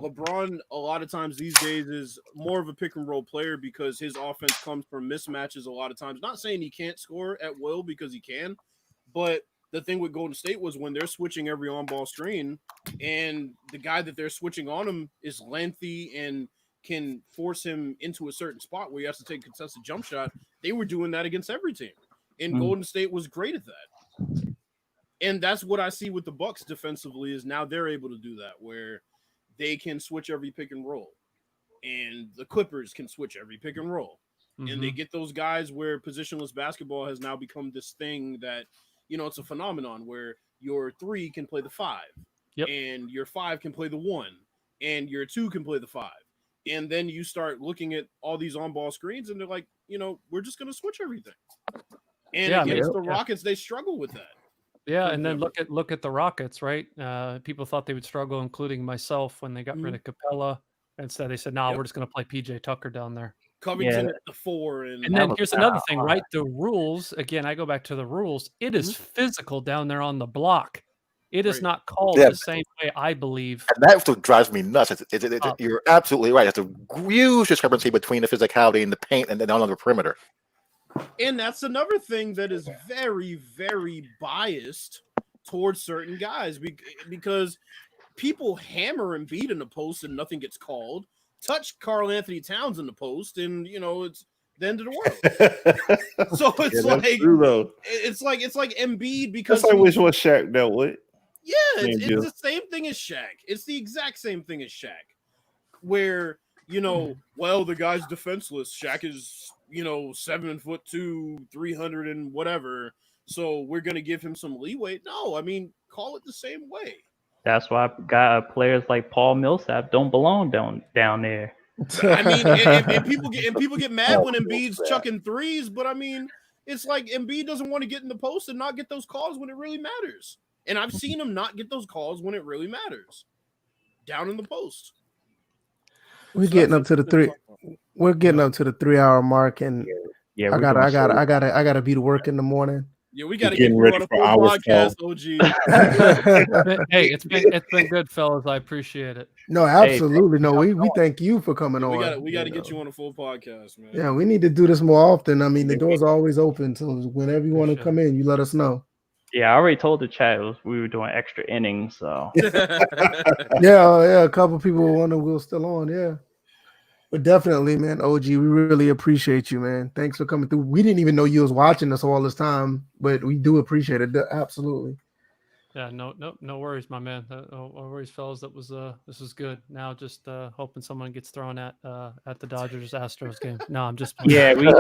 LeBron a lot of times these days is more of a pick and roll player because his offense comes from mismatches a lot of times. Not saying he can't score at will, because he can, but the thing with Golden State was when they're switching every on-ball screen and the guy that they're switching on him is lengthy and can force him into a certain spot where he has to take a contested jump shot, they were doing that against every team. And Golden State was great at that. And that's what I see with the Bucks defensively, is now they're able to do that, where they can switch every pick and roll. And the Clippers can switch every pick and roll. And they get those guys where positionless basketball has now become this thing that, it's a phenomenon where your 3 can play the 5, and your 5 can play the 1, and your 2 can play the 5. And then you start looking at all these on-ball screens, and they're like, we're just going to switch everything. And against the Rockets, they struggle with that. Yeah, and then look at the Rockets, right? People thought they would struggle, including myself, when they got rid of Capella. Instead, they said, "No, we're just going to play PJ Tucker down there." Covington at the 4, and then here's another thing, right? The rules, again, I go back to the rules. It is physical down there on the block. It is not called the same way, I believe. And that's what drives me nuts. You're absolutely right. It's a huge discrepancy between the physicality in the paint and then on the perimeter. And that's another thing that is very, very biased towards certain guys, because people hammer Embiid in the post and nothing gets called. Touch Karl Anthony Towns in the post, and it's the end of the world. So it's it's like Embiid, because I wish what Shaq dealt with. Yeah, it's the same thing as Shaq. It's the exact same thing as Shaq, where well, the guy's defenseless. Shaq is 7'2", 300 and whatever. So we're gonna give him some leeway. No, I mean, call it the same way. That's why players like Paul Millsap don't belong down there. I mean, and people get mad when Embiid's chucking threes, but I mean, it's like Embiid doesn't want to get in the post and not get those calls when it really matters. And I've seen him not get those calls when it really matters, down in the post. We're getting up to the 3-hour mark, and I gotta be to work in the morning. Yeah, we got to get ready for our podcast, OG. Hey, it's been good, fellas. I appreciate it. No, absolutely. No, we thank you for coming on. We got to get you on a full podcast, man. Yeah, we need to do this more often. I mean, the doors are always open, so whenever you want to come in, you let us know. Yeah, I already told the chat we were doing extra innings, so yeah, a couple people were wondering we were still on, yeah. But definitely, man, OG, we really appreciate you, man. Thanks for coming through. We didn't even know you was watching us all this time, but we do appreciate it. Absolutely. Yeah, no worries, my man. No worries, fellas. This was good. Now just hoping someone gets thrown at the Dodgers Astros game. No, I'm just playing. Yeah, we get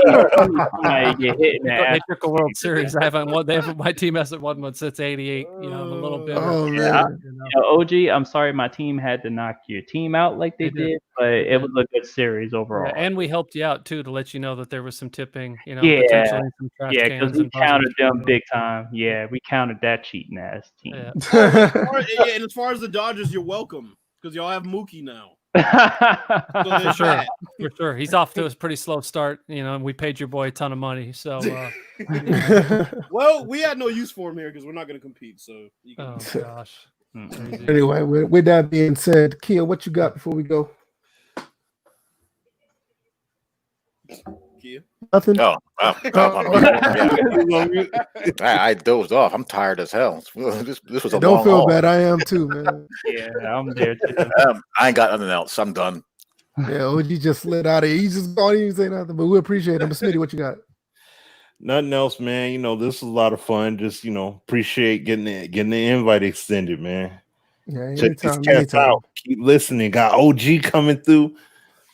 hit in they took a World Series. I haven't won. My team hasn't won one since '88. I'm a little bit. Oh man. OG, I'm sorry my team had to knock your team out like they did, but it was a good series overall. Yeah, and we helped you out too to let you know that there was some tipping. Potentially some trash because we countered them big time. Yeah, we countered that cheating ass team. Yeah. And as far as the Dodgers, you're welcome, because y'all have Mookie now. For sure. He's off to a pretty slow start, and we paid your boy a ton of money. So, well, we had no use for him here because we're not going to compete. So, oh gosh, Anyway, with that being said, Kia, what you got before we go? Kia? Nothing. Oh, wow. I dozed off. I'm tired as hell. This was a Don't long feel haul. bad. I am too, man. Yeah, I'm there too. I ain't got nothing else. I'm done. Yeah, OG just slid out of here. He just don't even say nothing, but we appreciate him. Smitty, what you got? Nothing else, man. You know, this is a lot of fun. Just, you know, appreciate getting the invite extended, man. Yeah, Check these anytime, cats anytime. out. Keep listening. Got OG coming through.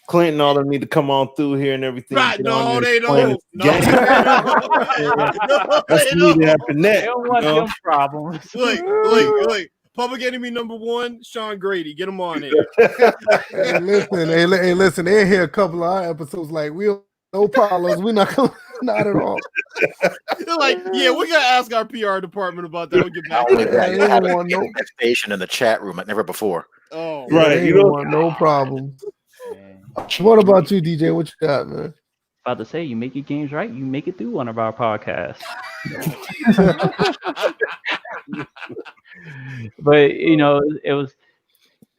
Clinton, all them need to come on through here and everything. Right? Get on No, there they explain don't. it. No, they don't. That's They need to don't. happen They next. don't want them problems. Look. Public enemy number 1, Sean Grady. Get him on here. Hey, listen. They hear a couple of our episodes like no problems. We're not gonna, not at all. They're like, yeah, we're gonna ask our PR department about that. We'll get back. Only to that, that. you have a station in the chat room like never before. Oh, Yeah, Right, they you don't know- want no problems. Man. What about you, DJ? What you got, man? About to say, you make your games right, you make it through one of our podcasts. But you know, it was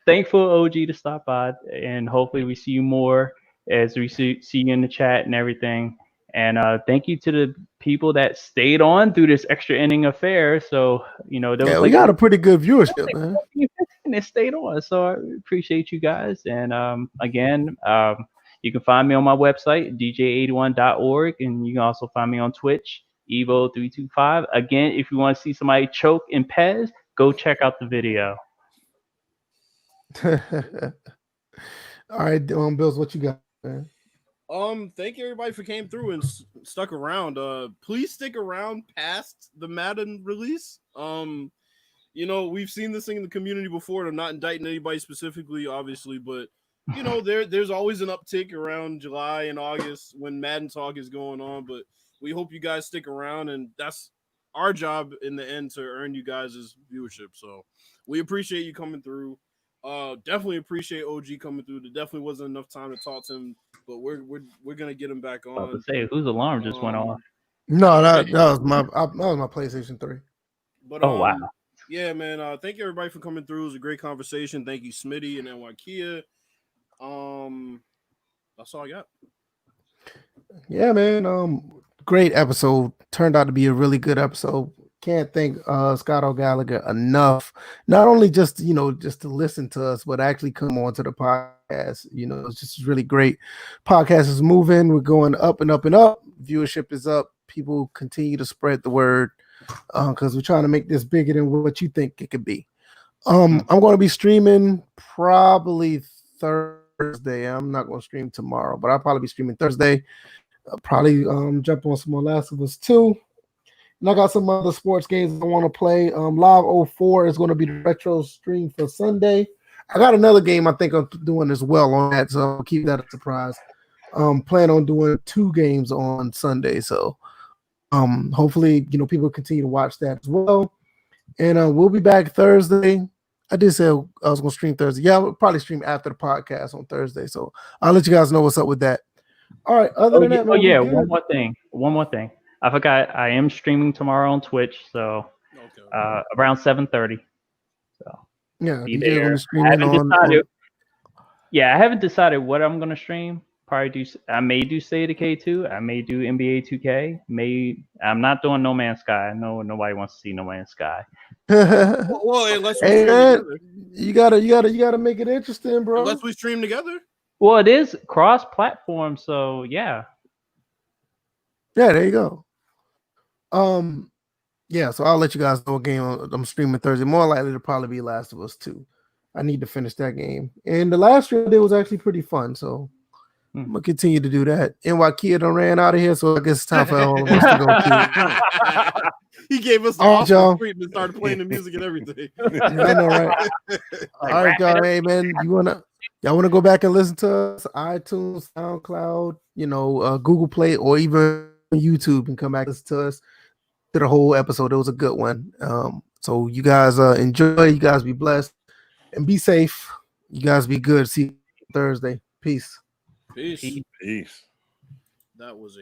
thankful OG to stop by, and hopefully we see you more as we see you in the chat and everything. And thank you to the people that stayed on through this extra inning affair. So you know, there was we got a pretty good viewership, man. and it stayed on. So I appreciate you guys. And again, you can find me on my website, dj81.org, and you can also find me on Twitch, Evo325. Again, if you want to see somebody choke in Pez, go check out the video. All right, Bills, what you got, man? Thank you everybody for came through and stuck around. Please stick around past the Madden release. You know, we've seen this thing in the community before, and I'm not indicting anybody specifically, obviously, but you know, there's always an uptick around July and August when Madden talk is going on. But we hope you guys stick around, and that's our job in the end, to earn you guys' viewership. So we appreciate you coming through. Definitely appreciate OG coming through. There definitely wasn't enough time to talk to him, but we're gonna get him back I was about on. to say, whose alarm just went off? No, that was my PlayStation 3. But Oh wow. Yeah, man. Thank you everybody for coming through. It was a great conversation. Thank you, Smitty and NY Kia. That's all I got. Yeah, man. Great episode. Turned out to be a really good episode. Can't thank Scott O'Gallagher enough. Not only just to listen to us, but actually come on to the podcast. You know, it's just really great. Podcast is moving. We're going up and up and up. Viewership is up. People continue to spread the word because we're trying to make this bigger than what you think it could be. I'm going to be streaming probably Thursday. I'm not going to stream tomorrow, but I'll probably be streaming Thursday. I'll probably jump on some more Last of Us 2. And I got some other sports games I want to play. Live 04 is going to be the retro stream for Sunday. I got another game I think I'm doing as well on that, so I'll keep that a surprise. Plan on doing 2 games on Sunday, so hopefully people continue to watch that as well. And we'll be back Thursday. I did say I was going to stream Thursday. Yeah, I'll probably stream after the podcast on Thursday, so I'll let you guys know what's up with that. All right. Other than that, man, one more thing. I forgot. I am streaming tomorrow on Twitch, so around 7:30. So yeah, be DJ there. I haven't decided what I'm gonna stream. I may do State of K2. I may do NBA 2K. I'm not doing No Man's Sky. I know nobody wants to see No Man's Sky. Well, unless we hey, stream man, together. you gotta make it interesting, bro. Unless we stream together. Well, it is cross-platform, so yeah. Yeah, there you go. Yeah, so I'll let you guys know what game I'm streaming Thursday. More likely to probably be Last of Us 2. I need to finish that game. And the last stream I did was actually pretty fun, so I'm gonna continue to do that. NY Kia done ran out of here, so I guess it's time for all of us to go. He gave us the awesome treatment, started playing the music and everything. I know, right? All right, y'all. Hey, man, y'all wanna go back and listen to us? iTunes, SoundCloud, Google Play, or even YouTube, and come back and listen to us to the whole episode. It was a good one. So you guys enjoy. You guys be blessed and be safe. You guys be good. See you Thursday. Peace. Peace. Peace. That was a